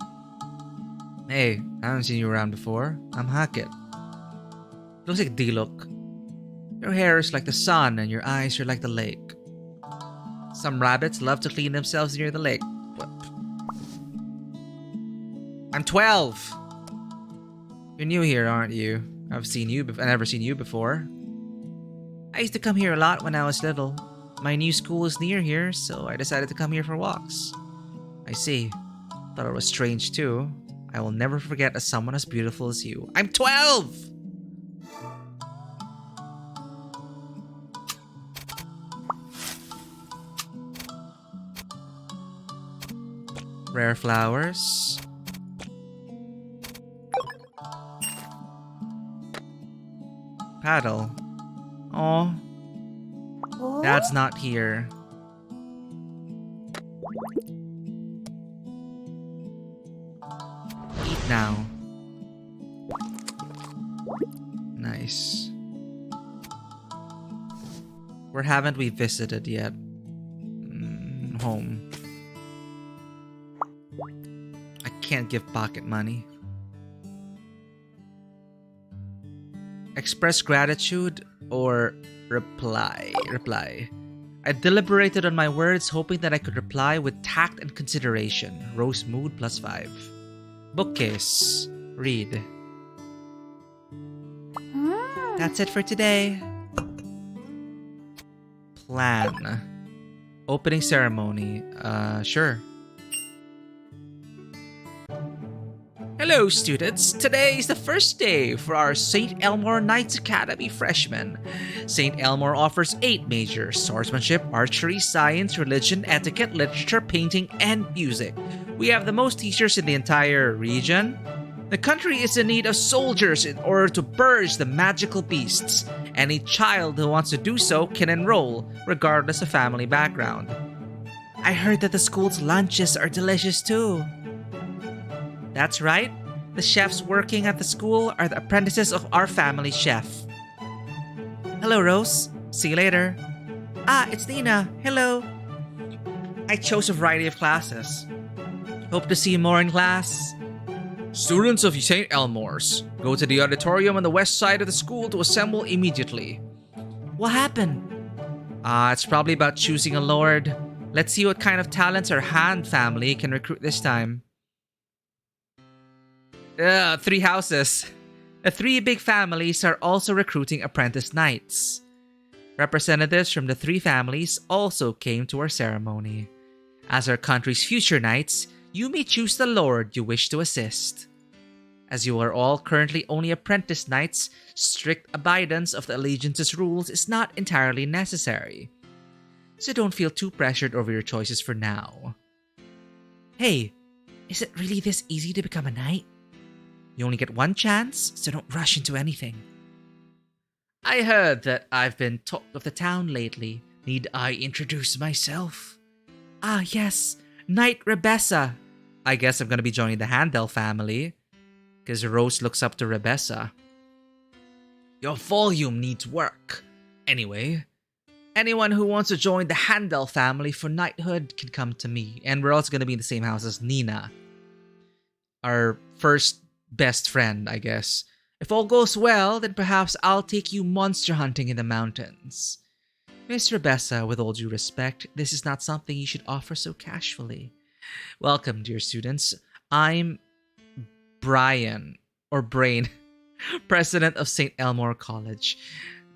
Hey, I haven't seen you around before. I'm Hackett. Looks like D-Look. Your hair is like the sun and your eyes are like the lake. Some rabbits love to clean themselves near the lake. But I'm 12! You're new here, aren't you? I've never seen you before. I used to come here a lot when I was little. My new school is near here, so I decided to come here for walks. I see. Thought it was strange too. I will never forget someone as beautiful as you. I'm 12! Rare flowers. Paddle. Oh, Dad's not here. Eat now. Nice. Where haven't we visited yet? Home. I can't give pocket money. Express gratitude or reply. I deliberated on my words, hoping that I could reply with tact and consideration. Rose mood +5. Bookcase. Read. That's it for today. Plan. Opening ceremony. Sure. Hello, students. Today is the first day for our St. Elmore Knights Academy freshmen. St. Elmore offers 8 majors: swordsmanship, archery, science, religion, etiquette, literature, painting, and music. We have the most teachers in the entire region. The country is in need of soldiers in order to purge the magical beasts. Any child who wants to do so can enroll, regardless of family background. I heard that the school's lunches are delicious too. That's right. The chefs working at the school are the apprentices of our family chef. Hello, Rose. See you later. Ah, it's Nina. Hello. I chose a variety of classes. Hope to see you more in class. Students of St. Elmore's, go to the auditorium on the west side of the school to assemble immediately. What happened? It's probably about choosing a lord. Let's see what kind of talents our Hand family can recruit this time. 3 houses. The 3 big families are also recruiting apprentice knights. Representatives from the 3 families also came to our ceremony. As our country's future knights, you may choose the lord you wish to assist. As you are all currently only apprentice knights, strict abidance of the allegiance's rules is not entirely necessary. So don't feel too pressured over your choices for now. Hey, is it really this easy to become a knight? You only get 1 chance, so don't rush into anything. I heard that I've been talk of the town lately. Need I introduce myself? Ah, yes, Knight Rebessa. I guess I'm gonna be joining the Handel family, because Rose looks up to Rebessa. Your volume needs work. Anyway, anyone who wants to join the Handel family for knighthood can come to me, and we're also gonna be in the same house as Nina, our first best friend, I guess. If all goes well, then perhaps I'll take you monster hunting in the mountains. Miss Rebessa, with all due respect, this is not something you should offer so casually. Welcome, dear students. I'm Brian, or Brain, president of St. Elmore College.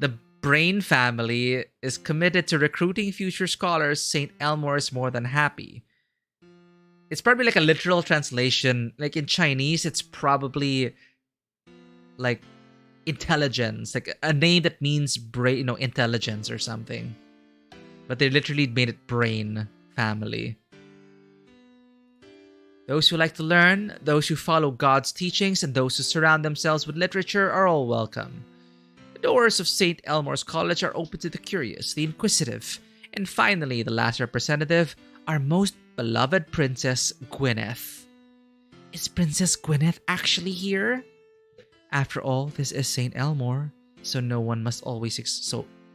The Brain family is committed to recruiting future scholars. St. Elmore is more than happy. It's probably like a literal translation. Like in Chinese, it's probably like intelligence, like a name that means brain, intelligence or something. But they literally made it Brain family. Those who like to learn, those who follow God's teachings, and those who surround themselves with literature are all welcome. The doors of St. Elmore's College are open to the curious, the inquisitive, and finally, the last representative, our most beloved Princess Gwyneth. Is Princess Gwyneth actually here? After all, this is St. Elmore, so no one must always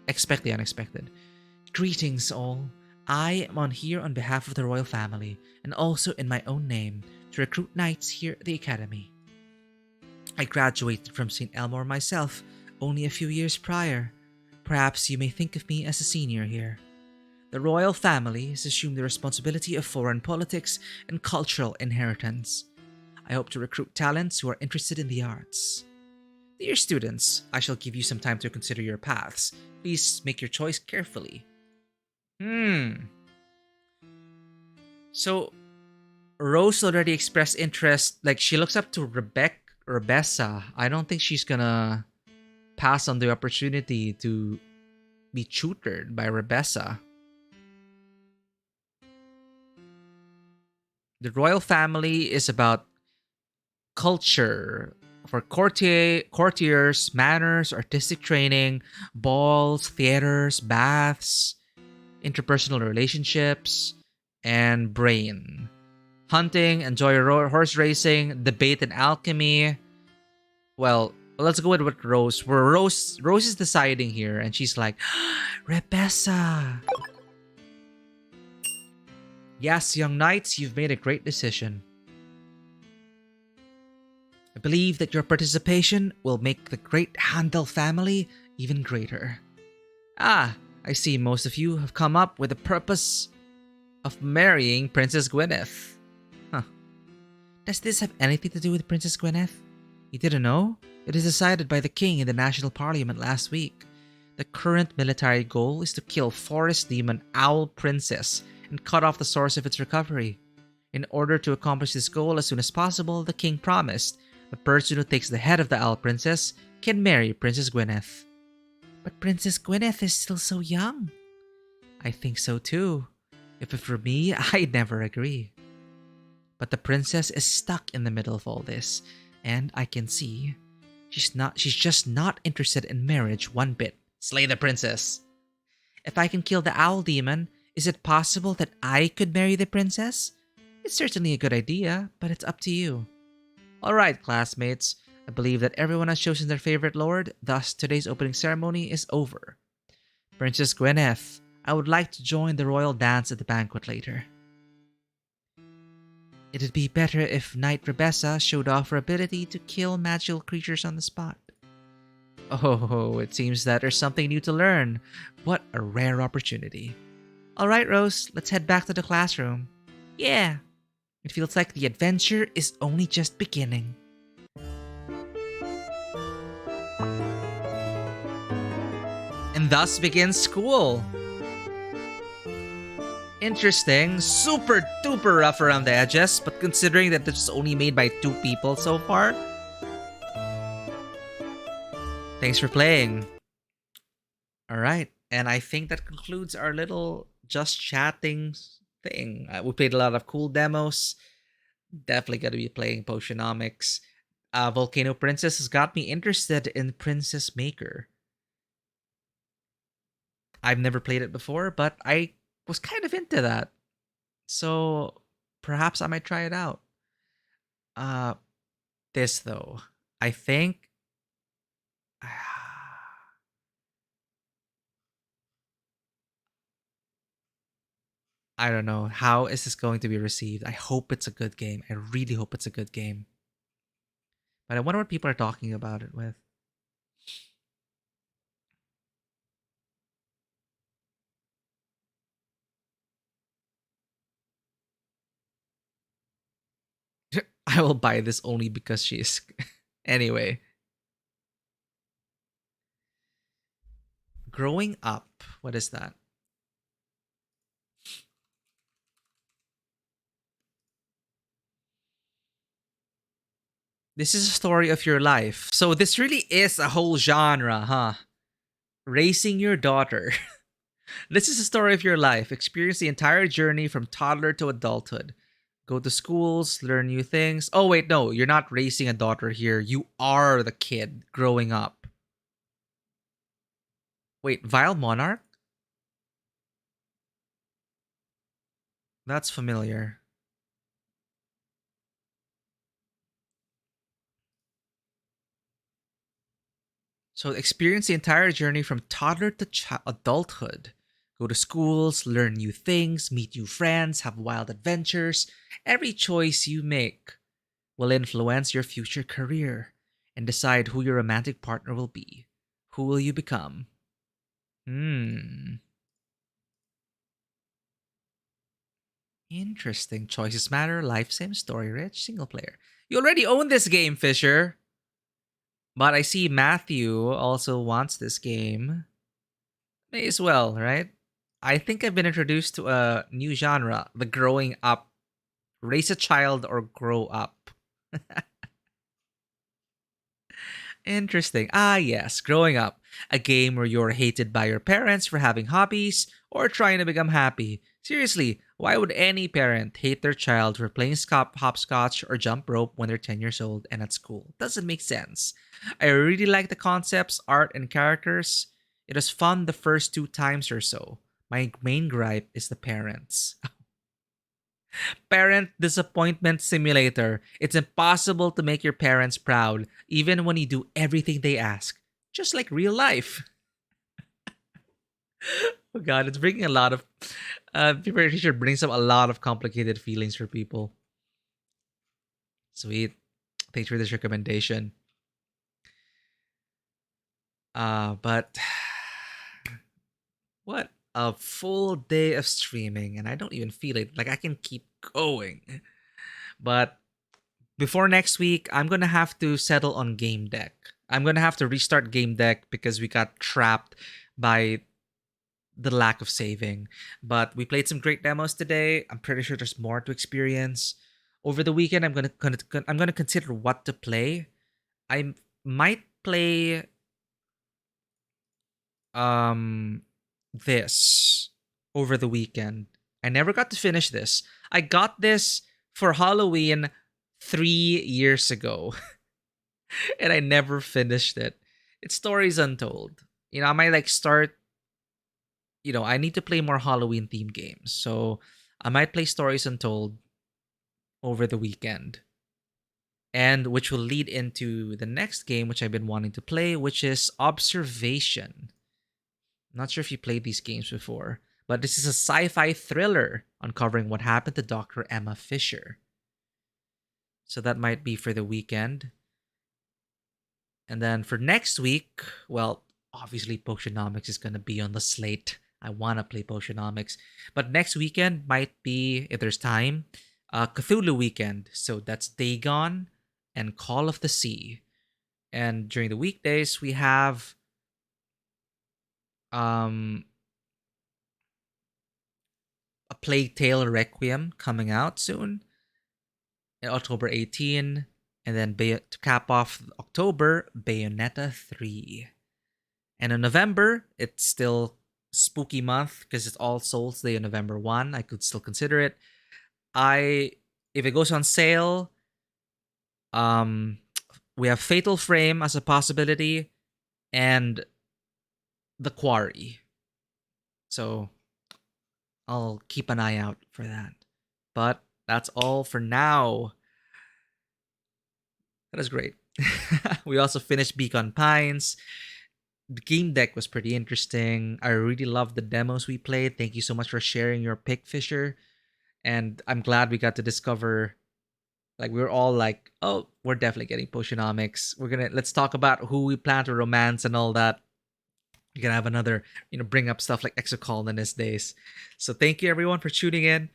expect the unexpected. Greetings, all. I am here on behalf of the royal family, and also in my own name, to recruit knights here at the academy. I graduated from St. Elmore myself only a few years prior. Perhaps you may think of me as a senior here. The royal family has assumed the responsibility of foreign politics and cultural inheritance. I hope to recruit talents who are interested in the arts. Dear students, I shall give you some time to consider your paths. Please make your choice carefully. So, Rose already expressed interest. Like, she looks up to Rebessa. I don't think she's gonna pass on the opportunity to be tutored by Rebessa. The royal family is about culture for courtiers, manners, artistic training, balls, theaters, baths, interpersonal relationships, and brain. Hunting, enjoy horse racing, debate and alchemy. Well, let's go with Rose. Where Rose is deciding here, and she's like, Rebessa. Yes, young knights, you've made a great decision. I believe that your participation will make the great Handel family even greater. Ah, I see most of you have come up with the purpose of marrying Princess Gwyneth. Huh. Does this have anything to do with Princess Gwyneth? You didn't know? It is decided by the king in the national parliament last week. The current military goal is to kill forest demon Owl Princess and cut off the source of its recovery. In order to accomplish this goal as soon as possible, the king promised the person who takes the head of the Owl Princess can marry Princess Gwyneth. But Princess Gwyneth is still so young. I think so too. If it were me, I'd never agree. But the princess is stuck in the middle of all this, and I can see she's just not interested in marriage one bit. Slay the princess. If I can kill the owl demon, is it possible that I could marry the princess? It's certainly a good idea, but it's up to you. Alright, classmates. I believe that everyone has chosen their favorite lord, thus today's opening ceremony is over. Princess Gwyneth, I would like to join the royal dance at the banquet later. It'd be better if Knight Rebessa showed off her ability to kill magical creatures on the spot. Oh, it seems that there's something new to learn. What a rare opportunity. Alright, Rose, let's head back to the classroom. Yeah, it feels like the adventure is only just beginning. And thus begins school. Interesting, super duper rough around the edges, but considering that this is only made by 2 people so far. Thanks for playing. Alright, and I think that concludes our little just chatting thing. We played a lot of cool demos. Definitely gonna be playing Potionomics. Volcano Princess has got me interested in Princess Maker. I've never played it before, but I was kind of into that. So perhaps I might try it out. Uh, this though, I think. I don't know. How is this going to be received? I hope it's a good game. I really hope it's a good game. But I wonder what people are talking about it with. I will buy this only because she's. Anyway, growing up. What is that? This is a story of your life. So this really is a whole genre, huh? Raising your daughter. This is a story of your life. Experience the entire journey from toddler to adulthood. Go to schools, learn new things. Oh, wait, no, you're not raising a daughter here. You are the kid growing up. Wait, Vile Monarch? That's familiar. So experience the entire journey from toddler to adulthood. Go to schools, learn new things, meet new friends, have wild adventures. Every choice you make will influence your future career and decide who your romantic partner will be. Who will you become? Hmm. Interesting. Choices matter. Life same story rich. Single player. You already own this game, Fisher. But I see Matthew also wants this game. May as well, right? I think I've been introduced to a new genre, the growing up. Raise a child or grow up. Interesting. Ah, yes, growing up. A game where you're hated by your parents for having hobbies or trying to become happy. Seriously, why would any parent hate their child for playing hopscotch or jump rope when they're 10 years old and at school? Doesn't make sense. I really like the concepts, art, and characters. It was fun the first 2 times or so. My main gripe is the parents. Parent disappointment simulator. It's impossible to make your parents proud, even when you do everything they ask. Just like real life. Oh god, it's bringing a lot of Paper Teacher brings up a lot of complicated feelings for people. Sweet. Thanks for this recommendation. But what a full day of streaming, and I don't even feel it. Like I can keep going. But before next week, I'm gonna have to settle on Game Deck. I'm gonna have to restart Game Deck because we got trapped by the lack of saving. But we played some great demos today. I'm pretty sure there's more to experience. Over the weekend, I'm gonna consider what to play. I might play um this over the weekend. I never got to finish this. I got this for Halloween 3 years ago. And I never finished it. It's Stories Untold. I might like start, I need to play more Halloween themed games. So I might play Stories Untold over the weekend. And which will lead into the next game, which I've been wanting to play, which is Observation. I'm not sure if you played these games before, but this is a sci fi thriller uncovering what happened to Dr. Emma Fisher. So that might be for the weekend. And then for next week, well, obviously Potionomics is going to be on the slate. I want to play Potionomics. But next weekend might be, if there's time, Cthulhu weekend. So that's Dagon and Call of the Sea. And during the weekdays, we have um, A Plague Tale Requiem coming out soon, October 18. And then to cap off October, Bayonetta 3. And in November, it's still spooky month because it's All Souls Day on November 1. I could still consider it. If it goes on sale, um we have Fatal Frame as a possibility and The Quarry. So I'll keep an eye out for that. But that's all for now. That is great. We also finished Beacon Pines. The game deck was pretty interesting. I really loved the demos we played. Thank you so much for sharing your pick, Fisher. And I'm glad we got to discover, like, we were all like, oh, we're definitely getting Potionomics. Let's talk about who we plan to romance and all that. You're gonna have another, bring up stuff like Exocolonist days. So thank you everyone for tuning in.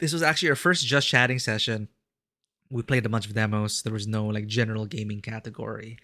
This was actually our first Just Chatting session. We played a bunch of demos. There was no like general gaming category.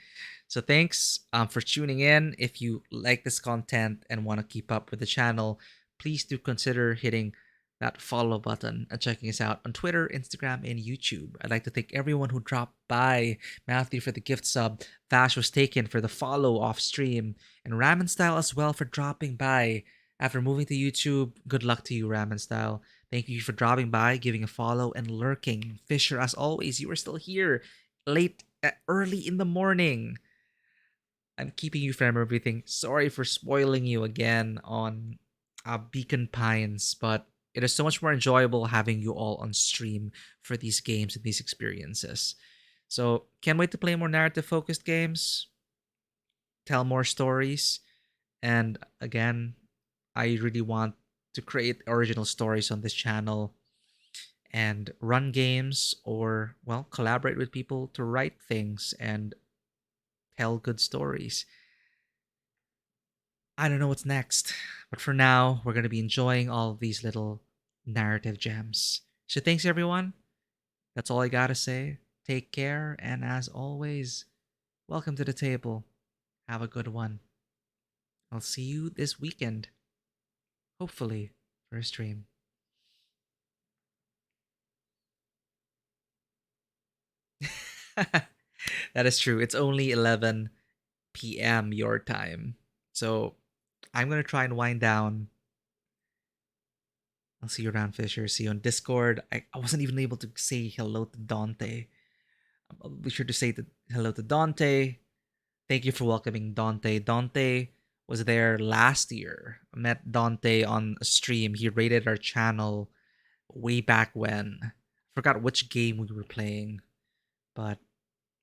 So thanks for tuning in. If you like this content and want to keep up with the channel, please do consider hitting that follow button and checking us out on Twitter, Instagram, and YouTube. I'd like to thank everyone who dropped by. Matthew for the gift sub, Vash was taken for the follow off stream, and Ramen Style as well for dropping by. After moving to YouTube, good luck to you, Ramen Style. Thank you for dropping by, giving a follow, and lurking. Fisher, as always, you are still here early in the morning. I'm keeping you from everything. Sorry for spoiling you again on Beacon Pines, but it is so much more enjoyable having you all on stream for these games and these experiences. So, can't wait to play more narrative focused games, tell more stories, and again, I really want to create original stories on this channel and run games or, well, collaborate with people to write things and tell good stories. I don't know what's next, but for now, we're going to be enjoying all of these little narrative gems. So thanks, everyone. That's all I got to say. Take care, and as always, welcome to the table. Have a good one. I'll see you this weekend, hopefully, for a stream. That is true. It's only 11 p.m. your time. So I'm going to try and wind down. I'll see you around, Fisher. See you on Discord. I wasn't even able to say hello to Dante. I'll be sure to say hello to Dante. Thank you for welcoming Dante. Dante was there last year. I met Dante on a stream. He rated our channel way back when. I forgot which game we were playing, but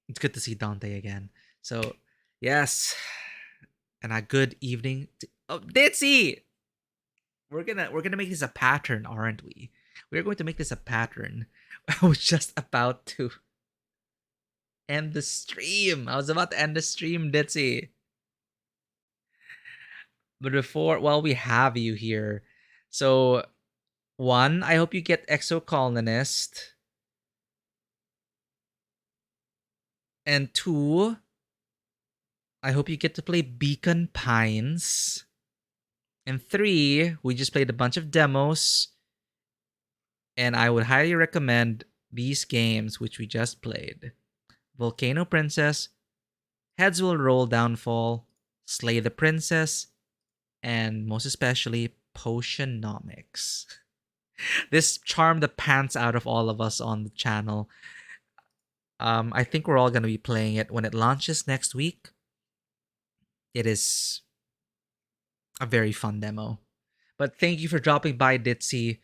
it's good to see Dante again. So, yes, and a good evening. Oh, Ditzy! We're gonna make this a pattern, aren't we? We're going to make this a pattern. I was just about to end the stream. I was about to end the stream, Ditzy. But before, while we have you here, so one, I hope you get Exocolonist, and two, I hope you get to play Beacon Pines. And three, we just played a bunch of demos, and I would highly recommend these games which we just played. Volcano Princess, Heads Will Roll Downfall, Slay the Princess, and most especially Potionomics. This charmed the pants out of all of us on the channel. I think we're all going to be playing it when it launches next week. It is a very fun demo. But thank you for dropping by, Ditzy.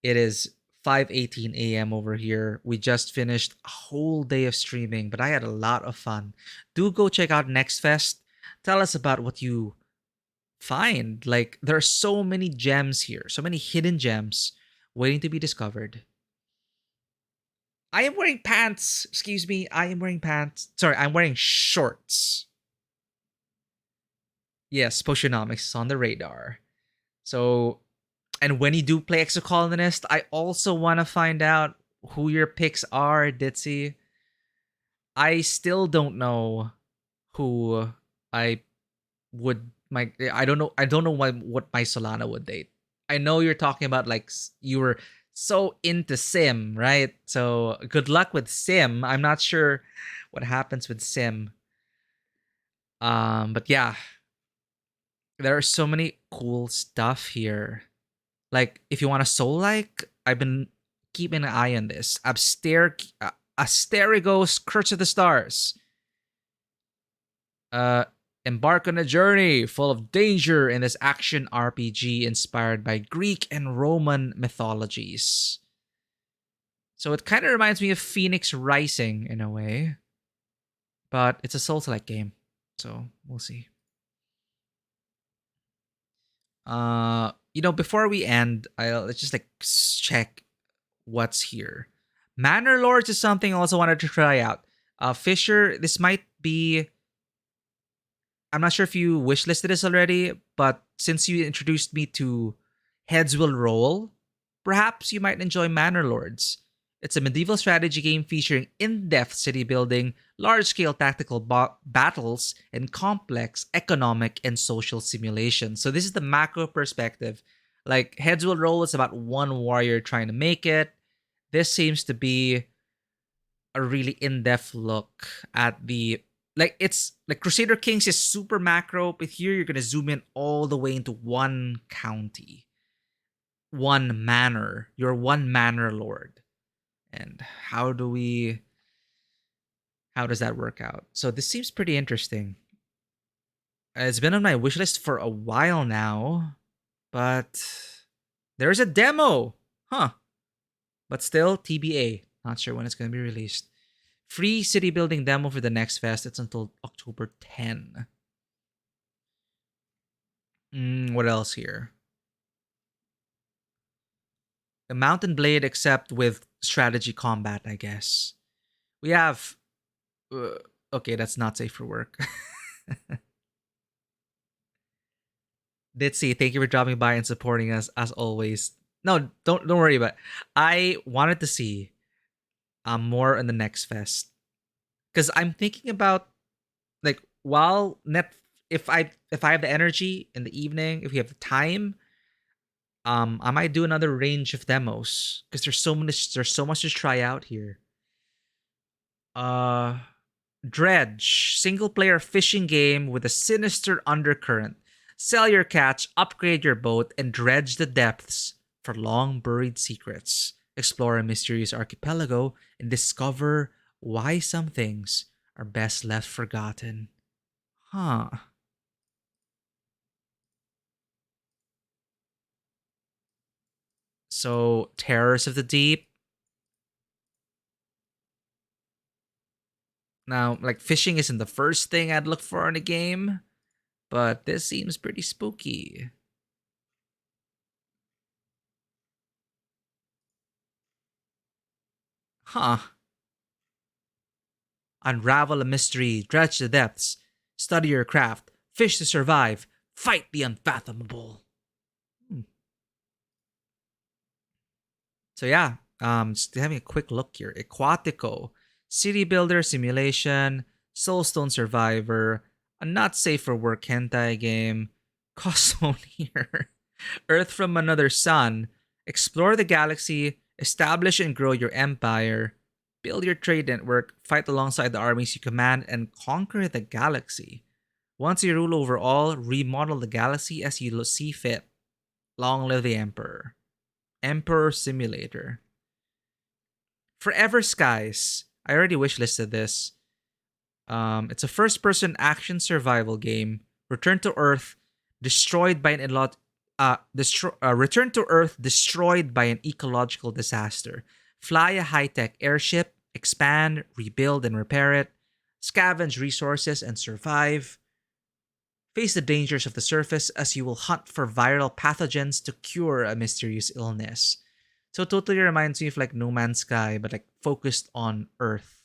It is 5:18 a.m. over here. We just finished a whole day of streaming, but I had a lot of fun. Do go check out Next Fest. Tell us about what you find. Like, there are so many gems here, so many hidden gems waiting to be discovered. I am wearing pants. Excuse me. I am wearing pants. Sorry, I'm wearing shorts. Yes, Potionomics is on the radar. So, and when you do play Exocolonist, I also want to find out who your picks are, Ditzy. I still don't know who I would I don't know what my Solana would date. I know you're talking about like you were so into Sim, right? So good luck with Sim. I'm not sure what happens with Sim. But yeah, there are so many cool stuff here. Like if you want a soul like, I've been keeping an eye on this. Asterigos Curse of the Stars. Embark on a journey full of danger in this action RPG inspired by Greek and Roman mythologies. So it kind of reminds me of Phoenix Rising in a way. But it's a Souls-like game, so we'll see. Before we end, let's just like check what's here. Manor Lords is something I also wanted to try out. Fisher, this might be. I'm not sure if you wishlisted this already, but since you introduced me to Heads Will Roll, perhaps you might enjoy Manor Lords. It's a medieval strategy game featuring in depth city building, large scale tactical battles, and complex economic and social simulations. So, this is the macro perspective. Like, Heads Will Roll is about one warrior trying to make it. This seems to be a really in-depth look at the it's like Crusader Kings is super macro, but here you're gonna zoom in all the way into one county, one manor. You're one manor lord. And how does that work out? So this seems pretty interesting. It's been on my wish list for a while now, but there's a demo. Huh. But still TBA. Not sure when it's gonna be released. Free city building demo for the next fest. It's until October 10. What else here? A Mountain Blade, except with strategy combat, I guess. We have. Uh, okay, that's not safe for work. Ditzy, thank you for dropping by and supporting us as always. No, don't worry about it. I wanted to see more in the next fest because I'm thinking about like while net if I have the energy in the evening, if we have the time, I might do another range of demos because there's so much to try out here. Uh Dredge, single player fishing game with a sinister undercurrent. Sell your catch, upgrade your boat, and dredge the depths for long buried secrets. Explore a mysterious archipelago and discover why some things are best left forgotten. Huh. So, Terrors of the Deep. Now, like, fishing isn't the first thing I'd look for in a game, but this seems pretty spooky. Huh. Unravel a mystery, dredge the depths, study your craft, fish to survive, fight the unfathomable. Hmm. So yeah, just having a quick look here. Aquatico, city builder simulation, Soulstone Survivor, a not safe for work hentai game, Cosmonier, Earth from Another Sun, explore the galaxy, establish and grow your empire, build your trade network, fight alongside the armies you command, and conquer the galaxy. Once you rule over all, remodel the galaxy as you see fit. Long live the Emperor. Emperor Simulator. Forever Skies. I already wishlisted this. It's a first-person action survival game. Return to Earth, destroyed by return to Earth destroyed by an ecological disaster. Fly a high-tech airship, expand, rebuild, and repair it. Scavenge resources and survive. Face the dangers of the surface as you will hunt for viral pathogens to cure a mysterious illness. So it totally reminds me of like No Man's Sky, but like focused on Earth.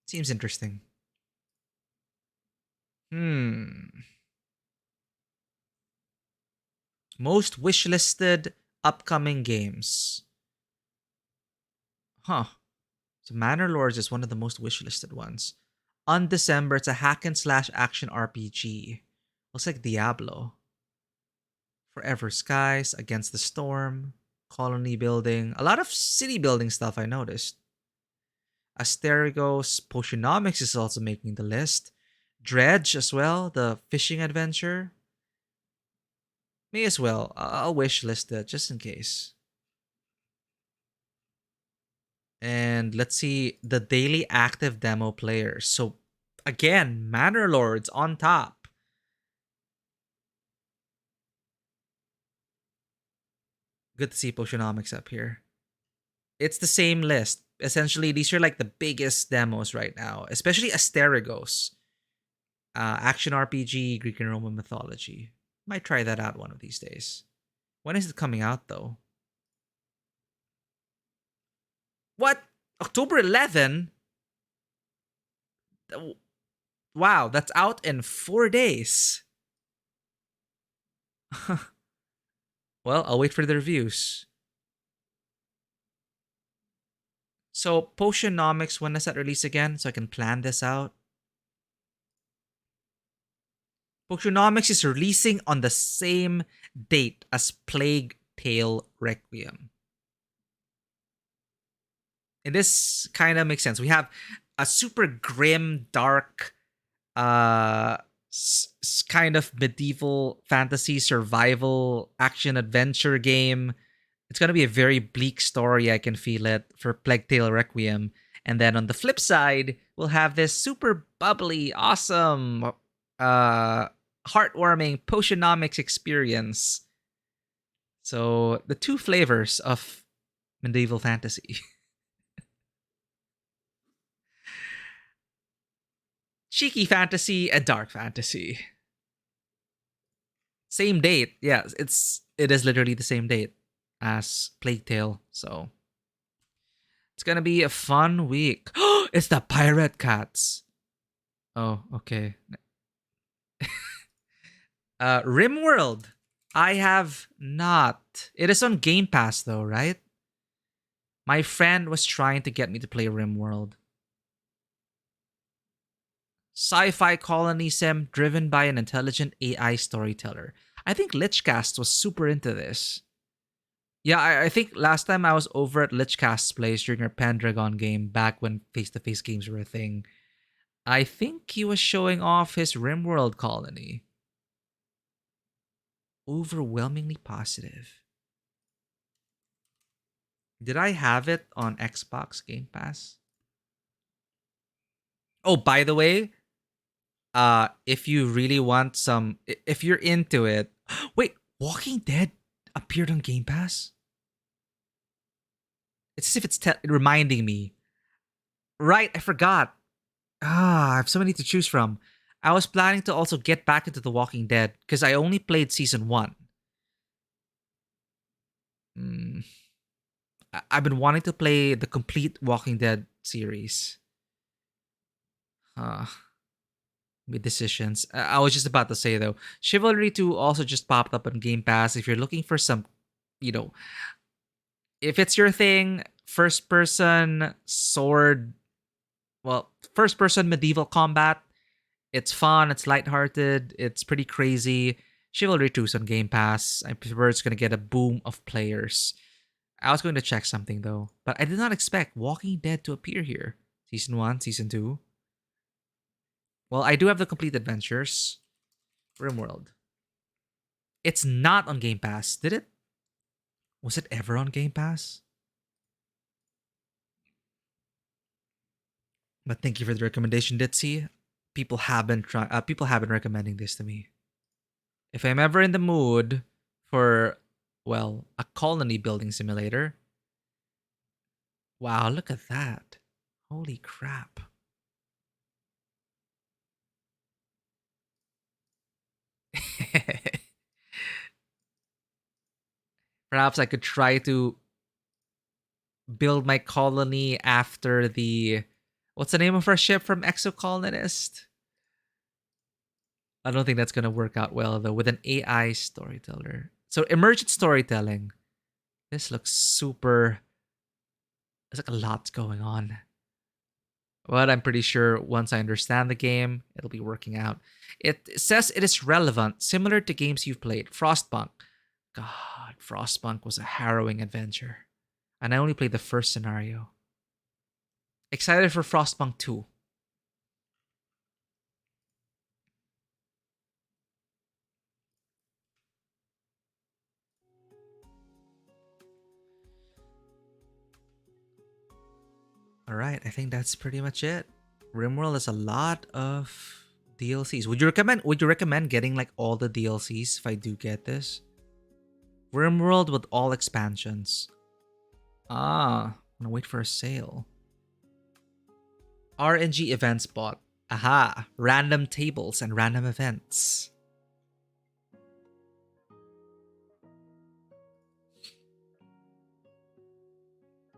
Seems interesting. Hmm. Most wishlisted upcoming games. Huh. So Manor Lords is one of the most wishlisted ones. On December, it's a hack and slash action RPG. Looks like Diablo. Forever Skies, Against the Storm, colony building, a lot of city building stuff I noticed. Asterigos, Potionomics is also making the list. Dredge as well, the fishing adventure. May as well. I'll wish list that just in case. And let's see the daily active demo players. So again, Manor Lords on top. Good to see Potionomics up here. It's the same list. Essentially, these are like the biggest demos right now, especially Asterigos, action RPG, Greek and Roman mythology. Might try that out one of these days. When is it coming out though? What? October 11? Wow, that's out in 4 days. Well, I'll wait for the reviews. So, Potionomics, when does that release again? So I can plan this out. Potionomics is releasing on the same date as Plague Tale Requiem. And this kind of makes sense. We have a super grim, dark, uh, kind of medieval fantasy survival action adventure game. It's gonna be a very bleak story. I can feel it for Plague Tale Requiem. And then on the flip side, we'll have this super bubbly, awesome, heartwarming Potionomics experience. So the two flavors of medieval fantasy. Cheeky fantasy and dark fantasy. Same date. Yeah, it is literally the same date as Plague Tale. So it's gonna be a fun week. It's the Pirate Cats. Oh, okay. Rimworld. I have not. It is on Game Pass though, right? My friend was trying to get me to play Rimworld. Sci-fi colony sim driven by an intelligent AI storyteller. I think Lichcast was super into this. Yeah, I think last time I was over at Lichcast's place during our Pendragon game back when face-to-face games were a thing. I think he was showing off his Rimworld colony. Overwhelmingly positive. Did I have it on Xbox Game Pass? Oh, by the way, if you really want some, if you're into it, wait, Walking Dead appeared on Game Pass? It's as if it's reminding me. Right, I forgot. I have so many to choose from. I was planning to also get back into The Walking Dead because I only played season 1. Mm, I've been wanting to play the complete Walking Dead series. Uh, With decisions. I was just about to say though, Chivalry 2 also just popped up on Game Pass. If you're looking for some, you know, if it's your thing, first person sword, well, first person medieval combat, it's fun, it's lighthearted, it's pretty crazy. Chivalry 2 is on Game Pass. I'm sure it's going to get a boom of players. I was going to check something though, but I did not expect Walking Dead to appear here. Season 1, Season 2. Well, I do have the complete adventures. RimWorld. It's not on Game Pass. Did it? Was it ever on Game Pass? But thank you for the recommendation, Ditzy. People have been recommending this to me. If I'm ever in the mood for, well, a colony building simulator. Wow, look at that. Holy crap. Perhaps I could try to build my colony after the, what's the name of our ship from Exocolonist? I don't think that's gonna work out well though with an AI storyteller. So emergent storytelling. This looks super. There's like a lot going on. But I'm pretty sure once I understand the game, it'll be working out. It says it is relevant, similar to games you've played. Frostpunk. God, Frostpunk was a harrowing adventure. And I only played the first scenario. Excited for Frostpunk 2. Alright, I think that's pretty much it. RimWorld has a lot of DLCs. Would you recommend getting like all the DLCs if I do get this? RimWorld with all expansions. Ah. I'm gonna wait for a sale. RNG events bought. Aha! Random tables and random events.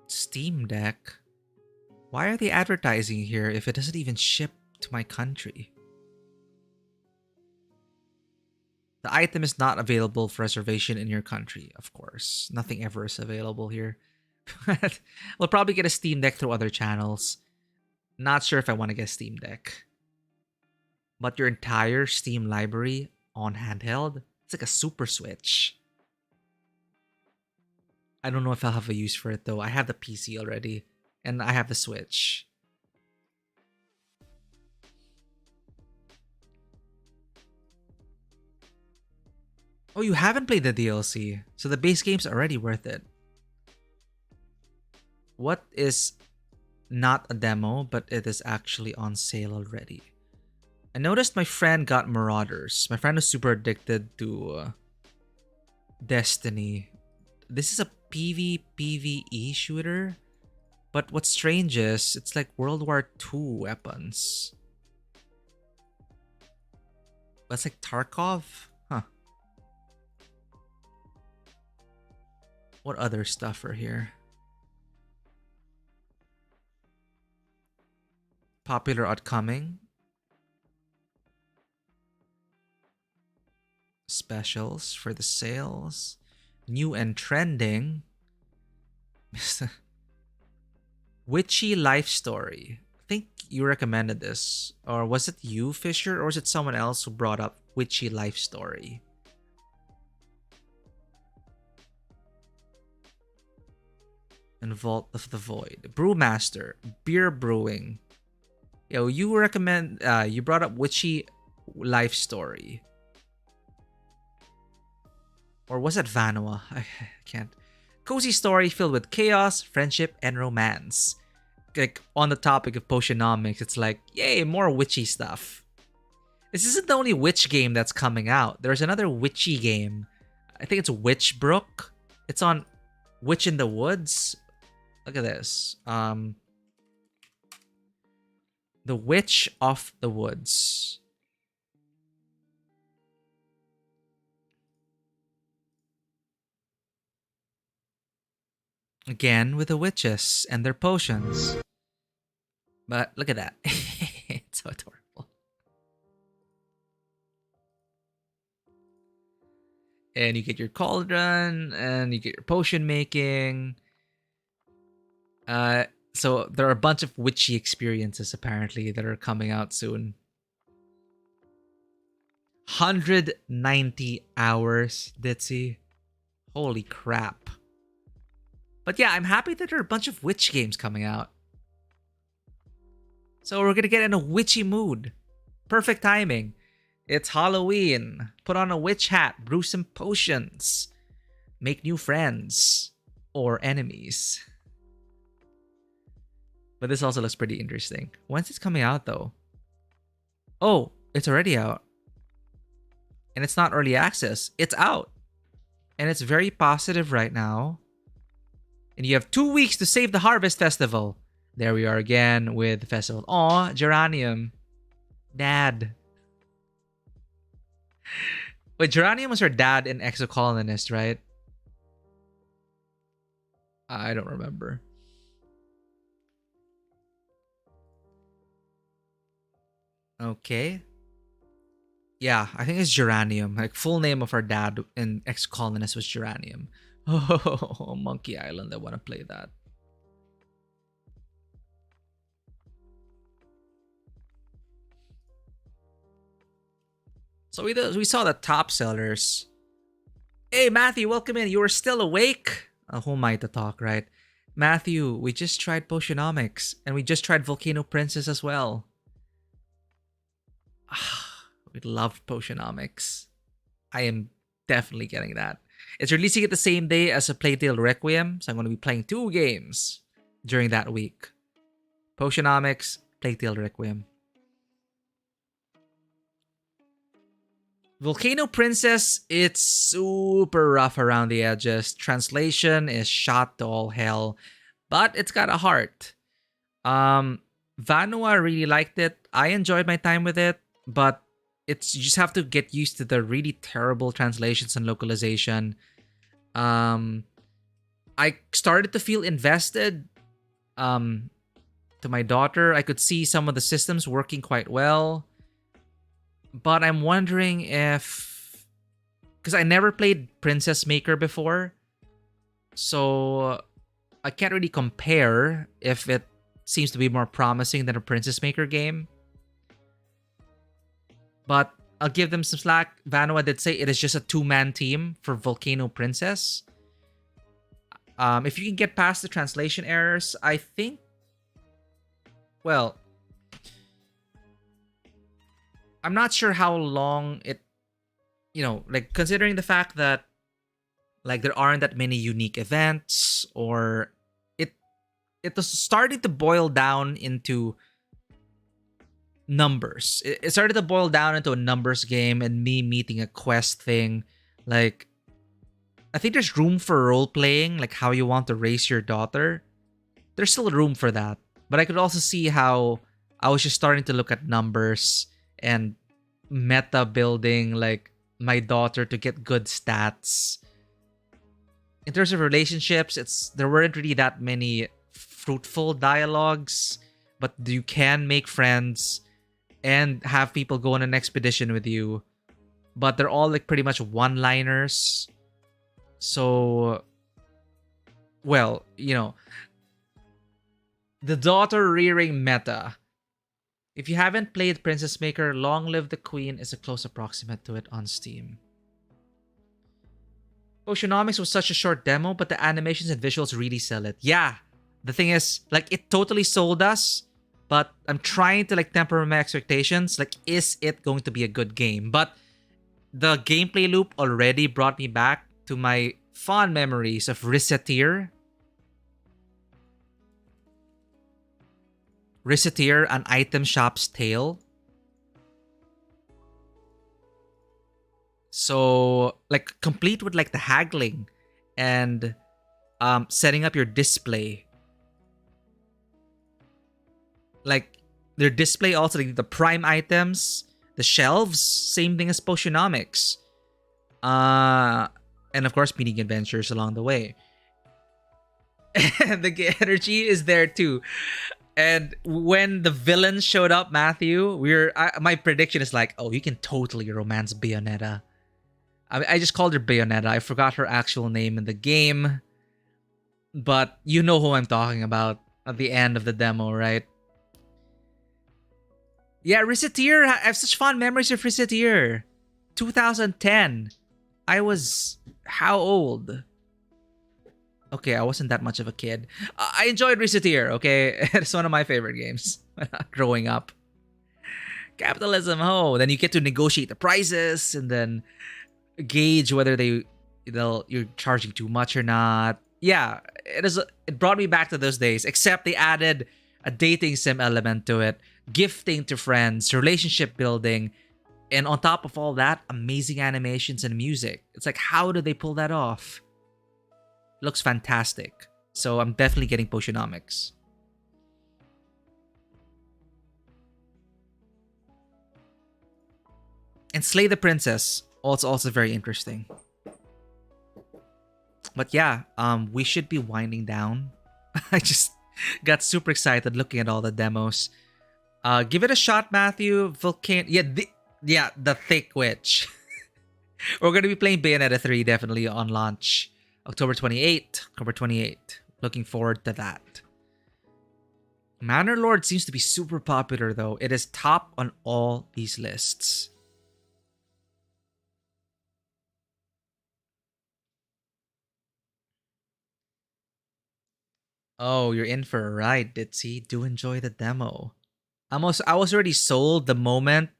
Steam Deck? Why are they advertising here if it doesn't even ship to my country? The item is not available for reservation in your country, of course. Nothing ever is available here. We'll probably get a Steam Deck through other channels. Not sure if I want to get a Steam Deck. But your entire Steam library on handheld? It's like a super Switch. I don't know if I'll have a use for it though. I have the PC already. And I have the Switch. Oh, you haven't played the DLC. So the base game's already worth it. What is not a demo, but it is actually on sale already? I noticed my friend got Marauders. My friend was super addicted to Destiny. This is a PvE shooter. But what's strange is it's like World War II weapons. That's like Tarkov? Huh. What other stuff are here? Popular upcoming. Specials for the sales. New and trending. Witchy Life Story. I think you recommended this. Or was it you, Fisher? Or was it someone else who brought up Witchy Life Story? And Vault of the Void. Brewmaster. Beer brewing. Yo, you recommend... you brought up Witchy Life Story. Or was it Vanua? I can't... Cozy story filled with chaos, friendship, and romance. Like, on the topic of potionomics, it's like, yay, more witchy stuff. This isn't the only witch game that's coming out. There's another witchy game. I think it's Witchbrook. It's on Witch in the Woods. Look at this. The Witch of the Woods. Again, with the witches and their potions. But look at that. It's so adorable. And you get your cauldron, and you get your potion making. So there are a bunch of witchy experiences, apparently, that are coming out soon. 190 hours, Ditzy. Holy crap. But yeah, I'm happy that there are a bunch of witch games coming out. So we're gonna get in a witchy mood. Perfect timing. It's Halloween. Put on a witch hat, brew some potions, make new friends or enemies. But this also looks pretty interesting. When's this coming out though? Oh, it's already out. And it's not early access. It's out. And it's very positive right now. And you have 2 weeks to save the Harvest Festival. There we are again with the festival. Aw, Geranium. Dad. Wait, Geranium was her dad in Exocolonist, right? I don't remember. Okay. Yeah, I think it's Geranium. Like, full name of our dad in Ex-Colonist was Geranium. Oh, Monkey Island. I want to play that. So we saw the top sellers. Hey, Matthew, welcome in. You are still awake? Who am I to talk, right? Matthew, we just tried Potionomics. And we just tried Volcano Princess as well. We love Potionomics. I am definitely getting that. It's releasing it the same day as A Plague Tale Requiem, so I'm going to be playing 2 games during that week. Potionomics, Plague Tale Requiem. Volcano Princess, it's super rough around the edges. Translation is shot to all hell. but it's got a heart. Vanua really liked it. I enjoyed my time with it, but you just have to get used to the really terrible translations and localization. I started to feel invested. To my daughter, I could see some of the systems working quite well, but I'm wondering if, because I never played Princess Maker before, so I can't really compare if it seems to be more promising than a Princess Maker game. But I'll give them some slack. Vanua did say it is just a 2-man team for Volcano Princess. If you can get past the translation errors, I think, well, I'm not sure how long it, like considering the fact that like there aren't that many unique events, or it was starting to boil down into numbers. It started to boil down into a numbers game and me meeting a quest thing. Like, I think there's room for role playing, like how you want to raise your daughter. There's still room for that. But I could also see how I was just starting to look at numbers and meta building, like my daughter to get good stats. In terms of relationships, there weren't really that many fruitful dialogues, but you can make friends and have people go on an expedition with you. But they're all like pretty much one-liners. So, well, the daughter rearing meta. If you haven't played Princess Maker, Long Live the Queen is a close approximate to it on Steam. Oceanomics was such a short demo, but the animations and visuals really sell it. Yeah, the thing is, like, it totally sold us, but I'm trying to like temper my expectations. Like, is it going to be a good game? But the gameplay loop already brought me back to my fond memories of Rissetir. Rissetir, an item shop's tale. So, like, complete with like the haggling and setting up your display. Like, their display also, like the prime items, the shelves, same thing as Potionomics. And of course, meeting adventures along the way. And the energy is there too. And when the villains showed up, Matthew, my prediction is like, oh, you can totally romance Bayonetta. I just called her Bayonetta. I forgot her actual name in the game. But you know who I'm talking about at the end of the demo, right? Yeah, Rissetir. I have such fond memories of Rissetir. 2010. I was how old? Okay, I wasn't that much of a kid. I enjoyed Rissetir, okay? It's one of my favorite games growing up. Capitalism, then you get to negotiate the prices and then gauge whether you're charging too much or not. Yeah, it brought me back to those days, except they added a dating sim element to it, gifting to friends, relationship building, and on top of all that, amazing animations and music. It's like, how did they pull that off? It looks fantastic. So I'm definitely getting Potionomics. And Slay the Princess, also very interesting. But yeah, we should be winding down. I just got super excited looking at all the demos. Give it a shot, Matthew. The Thick Witch. We're gonna be playing Bayonetta 3 definitely on launch. October 28th. Looking forward to that. Manor Lord seems to be super popular though. It is top on all these lists. Oh, you're in for a ride, Ditzy. Do enjoy the demo. I was already sold the moment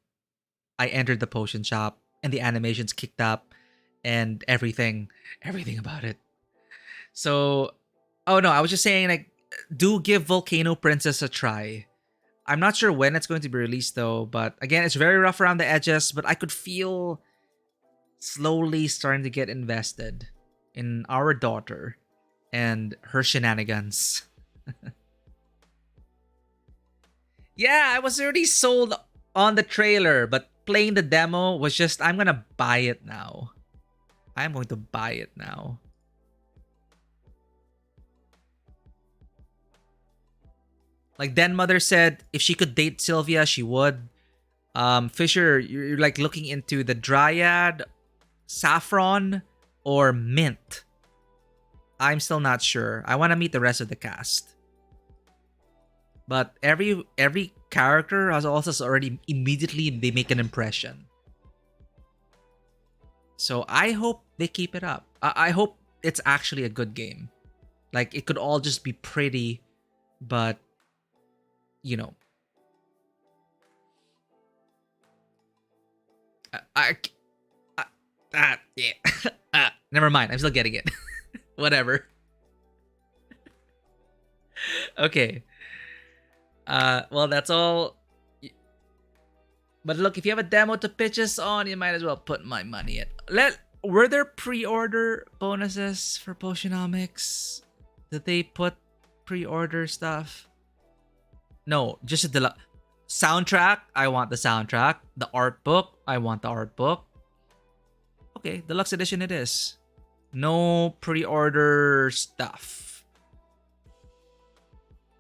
I entered the potion shop and the animations kicked up and everything about it. So, oh no, I was just saying, like, do give Volcano Princess a try. I'm not sure when it's going to be released though, but again, it's very rough around the edges, but I could feel slowly starting to get invested in our daughter and her shenanigans. Yeah, I was already sold on the trailer, but playing the demo was just, I'm gonna buy it now. I'm going to buy it now. Like Den Mother said, if she could date Sylvia, she would. Fisher, you're like looking into the Dryad, Saffron, or Mint. I'm still not sure. I want to meet the rest of the cast. But every character has also already immediately they make an impression. So I hope they keep it up. I hope it's actually a good game. Like it could all just be pretty, but you know, yeah. Never mind. I'm still getting it. Whatever. Okay. Well, that's all. But look, if you have a demo to pitch us on, you might as well put my money in. Were there pre-order bonuses for Potionomics? Did they put pre-order stuff? No, just the soundtrack. I want the soundtrack. The art book. I want the art book. Okay, deluxe edition it is. No pre-order stuff.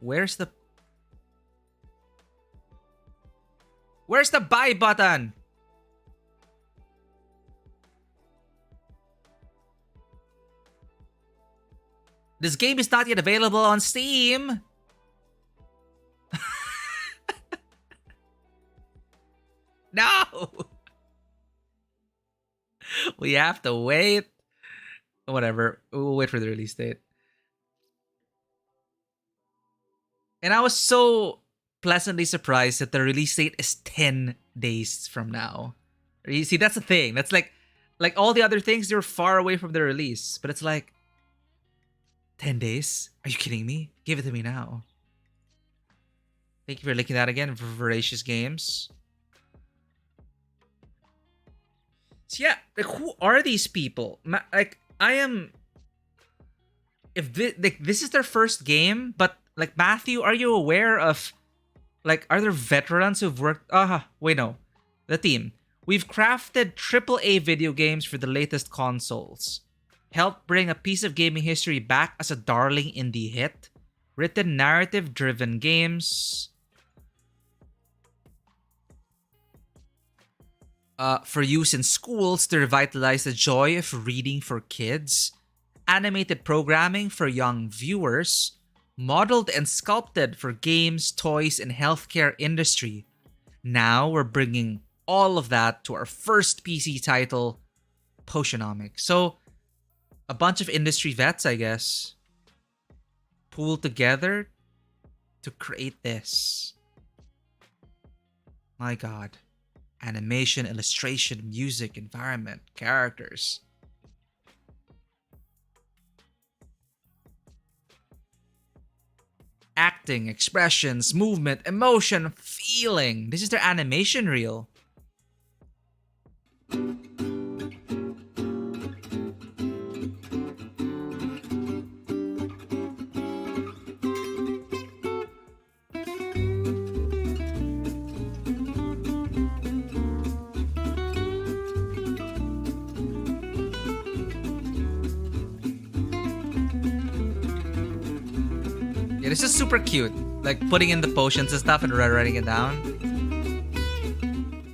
Where's the buy button? This game is not yet available on Steam. No. We have to wait. Whatever. We'll wait for the release date. And I was so pleasantly surprised that the release date is 10 days from now. You see, that's the thing. That's like all the other things, they're far away from the release. But it's like, 10 days? Are you kidding me? Give it to me now. Thank you for linking that again for Voracious Games. So yeah, like who are these people? Like I am. If this is their first game, but like Matthew, are you aware of? Like, are there veterans who've worked? Wait, no, the team. We've crafted AAA video games for the latest consoles. Helped bring a piece of gaming history back as a darling indie hit. Written narrative-driven games. For use in schools to revitalize the joy of reading for kids, animated programming for young viewers, modeled and sculpted for games, toys, and healthcare industry. Now we're bringing all of that to our first PC title, Potionomics. So, a bunch of industry vets, I guess, pooled together to create this. My God. Animation, illustration, music, environment, characters. Acting, expressions, movement, emotion, feeling. This is their animation reel. Yeah, this is super cute. Like putting in the potions and stuff and writing it down.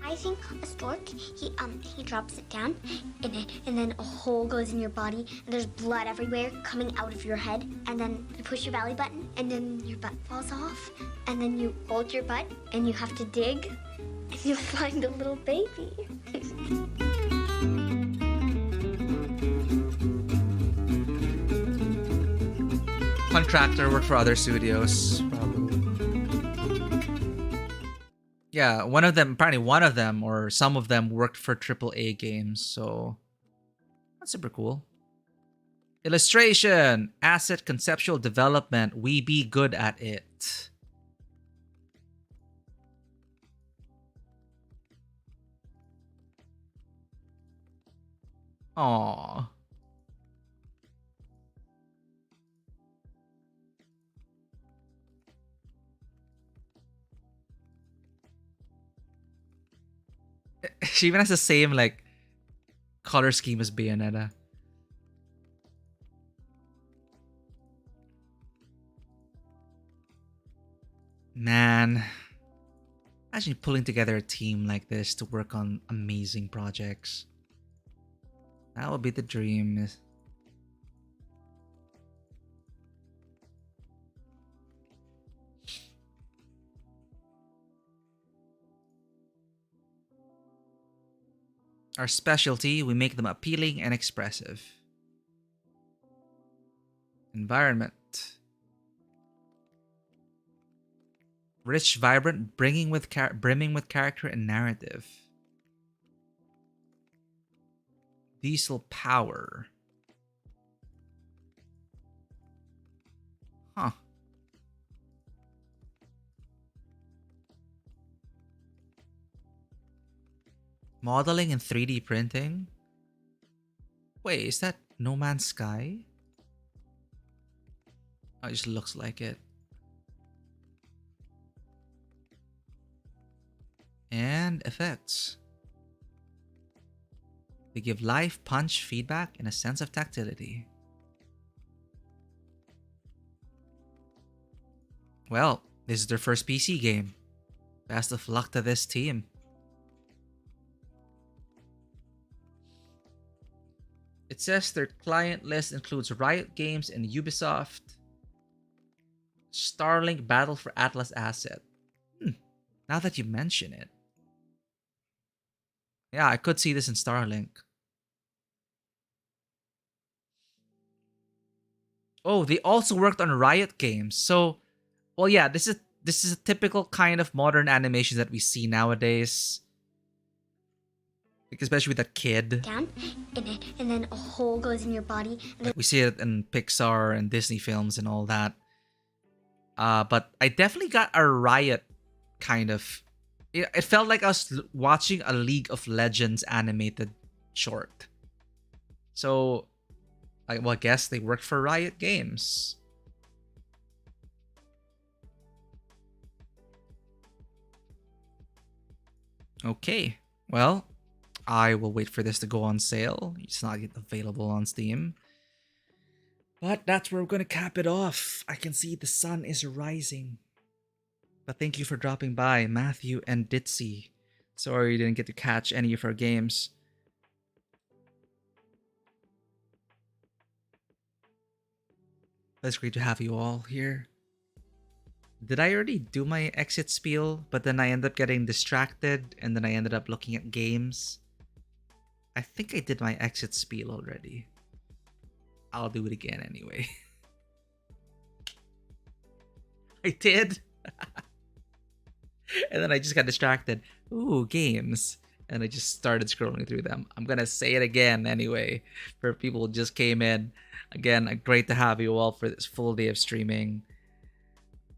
I think a stork, he drops it down, and then a hole goes in your body, and there's blood everywhere coming out of your head, and then you push your belly button, and then your butt falls off, and then you hold your butt, and you have to dig, and you'll find a little baby. Contractor, worked for other studios, probably. Yeah, apparently one of them or some of them worked for AAA games, so that's super cool. Illustration, asset conceptual development, we be good at it. Aww. She even has the same like color scheme as Bayonetta. Man, imagine pulling together a team like this to work on amazing projects. That would be the dream. Our specialty, we make them appealing and expressive. Environment. Rich, vibrant, brimming with character and narrative. Diesel power. Huh. Modeling and 3D printing? Wait, is that No Man's Sky? Oh, it just looks like it. And effects. They give life, punch, feedback, and a sense of tactility. Well, this is their first PC game. Best of luck to this team. It says their client list includes Riot Games and Ubisoft. Starlink Battle for Atlas Asset. Now that you mention it. Yeah, I could see this in Starlink. Oh, they also worked on Riot Games. So, well, yeah, this is a typical kind of modern animation that we see nowadays. Like, especially with that kid. Down, and then a hole goes in your body. And like we see it in Pixar and Disney films and all that. But I definitely got a Riot kind of. It felt like I was watching a League of Legends animated short. So, I guess they worked for Riot Games. Okay, well, I will wait for this to go on sale. It's not yet available on Steam. But that's where we're going to cap it off. I can see the sun is rising. But thank you for dropping by, Matthew and Ditzy. Sorry you didn't get to catch any of our games. It's great to have you all here. Did I already do my exit spiel, but then I ended up getting distracted and then I ended up looking at games? I think I did my exit spiel already. I'll do it again anyway. I did. And then I just got distracted. Ooh, games. And I just started scrolling through them. I'm gonna say it again anyway for people who just came in. Again, great to have you all for this full day of streaming.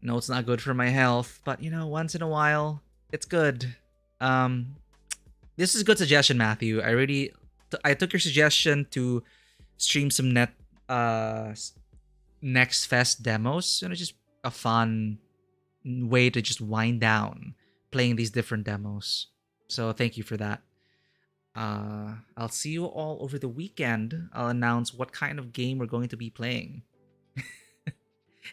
No, it's not good for my health, but you know, once in a while, it's good. This is a good suggestion, Matthew. I took your suggestion to stream some Next Fest demos, and it's just a fun way to just wind down playing these different demos. So thank you for that. I'll see you all over the weekend. I'll announce what kind of game we're going to be playing.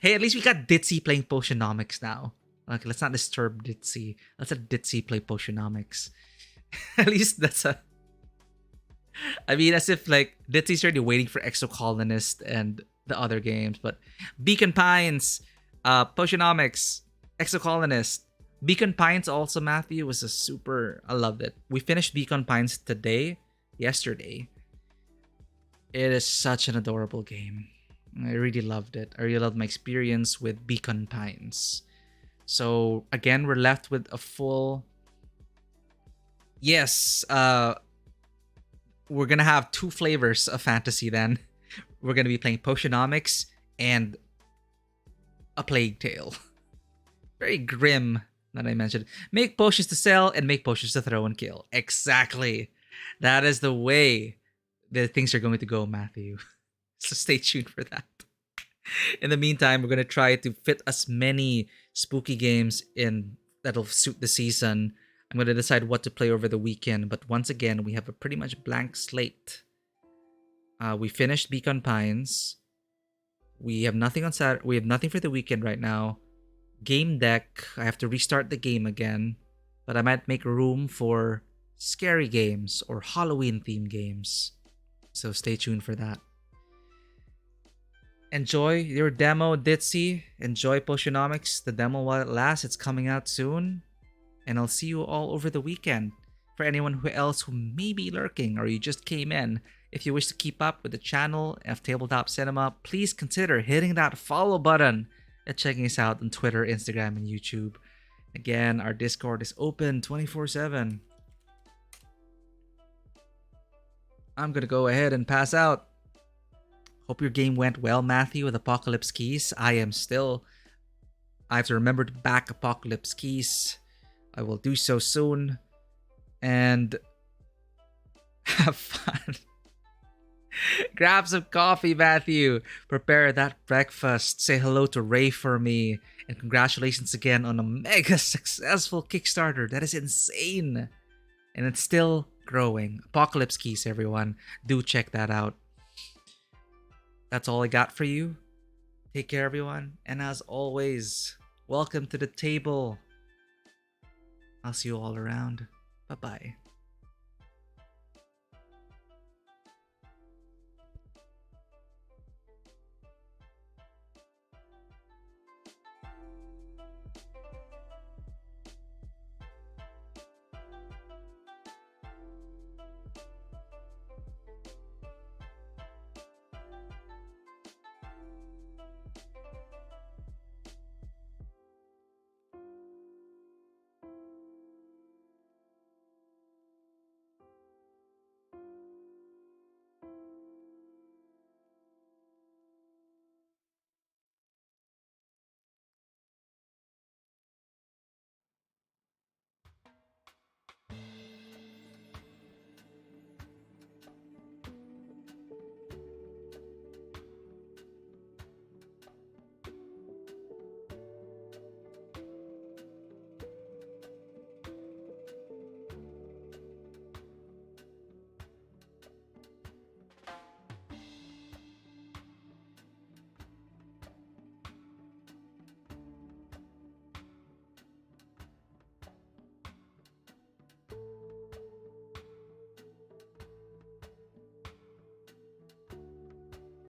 Hey, at least we got Ditzy playing Potionomics now. Okay, let's not disturb Ditzy. Let's let Ditzy play Potionomics. At least that's a... I mean, as if like Ditzy's already waiting for Exocolonist and the other games, but Beacon Pines, Potionomics, Exocolonist. Beacon Pines also, Matthew, was a super... I loved it. We finished Beacon Pines yesterday. It is such an adorable game. I really loved it. I really loved my experience with Beacon Pines. So, again, we're left with a full... Yes, we're gonna have two flavors of fantasy then. We're gonna be playing Potionomics and A Plague Tale. Very grim, that I mentioned. Make potions to sell and make potions to throw and kill. Exactly. That is the way that things are going to go, Matthew. So stay tuned for that. In the meantime, we're going to try to fit as many spooky games in that'll suit the season. I'm going to decide what to play over the weekend, but once again, we have a pretty much blank slate. We finished Beacon Pines. We have nothing on Saturday. We have nothing for the weekend right now. Game deck, I have to restart the game again, but I might make room for scary games or Halloween themed games. So stay tuned for that. Enjoy your demo, Ditzy. Enjoy Potionomics, the demo while it lasts. It's coming out soon. And I'll see you all over the weekend. For anyone else who may be lurking or you just came in, if you wish to keep up with the channel of Tabletop Cinema, please consider hitting that follow button and checking us out on Twitter, Instagram, and YouTube. Again, our Discord is open 24/7. I'm gonna go ahead and pass out. Hope your game went well, Matthew, with Apocalypse Keys. I have to remember to back Apocalypse Keys. I will do so soon. And have fun. Grab some coffee, Matthew. Prepare that breakfast. Say hello to Ray for me. And congratulations again on a mega successful Kickstarter. That is insane. And it's still growing. Apocalypse Keys, everyone. Do check that out. That's all I got for you. Take care, everyone. And as always, welcome to the table. I'll see you all around. Bye-bye.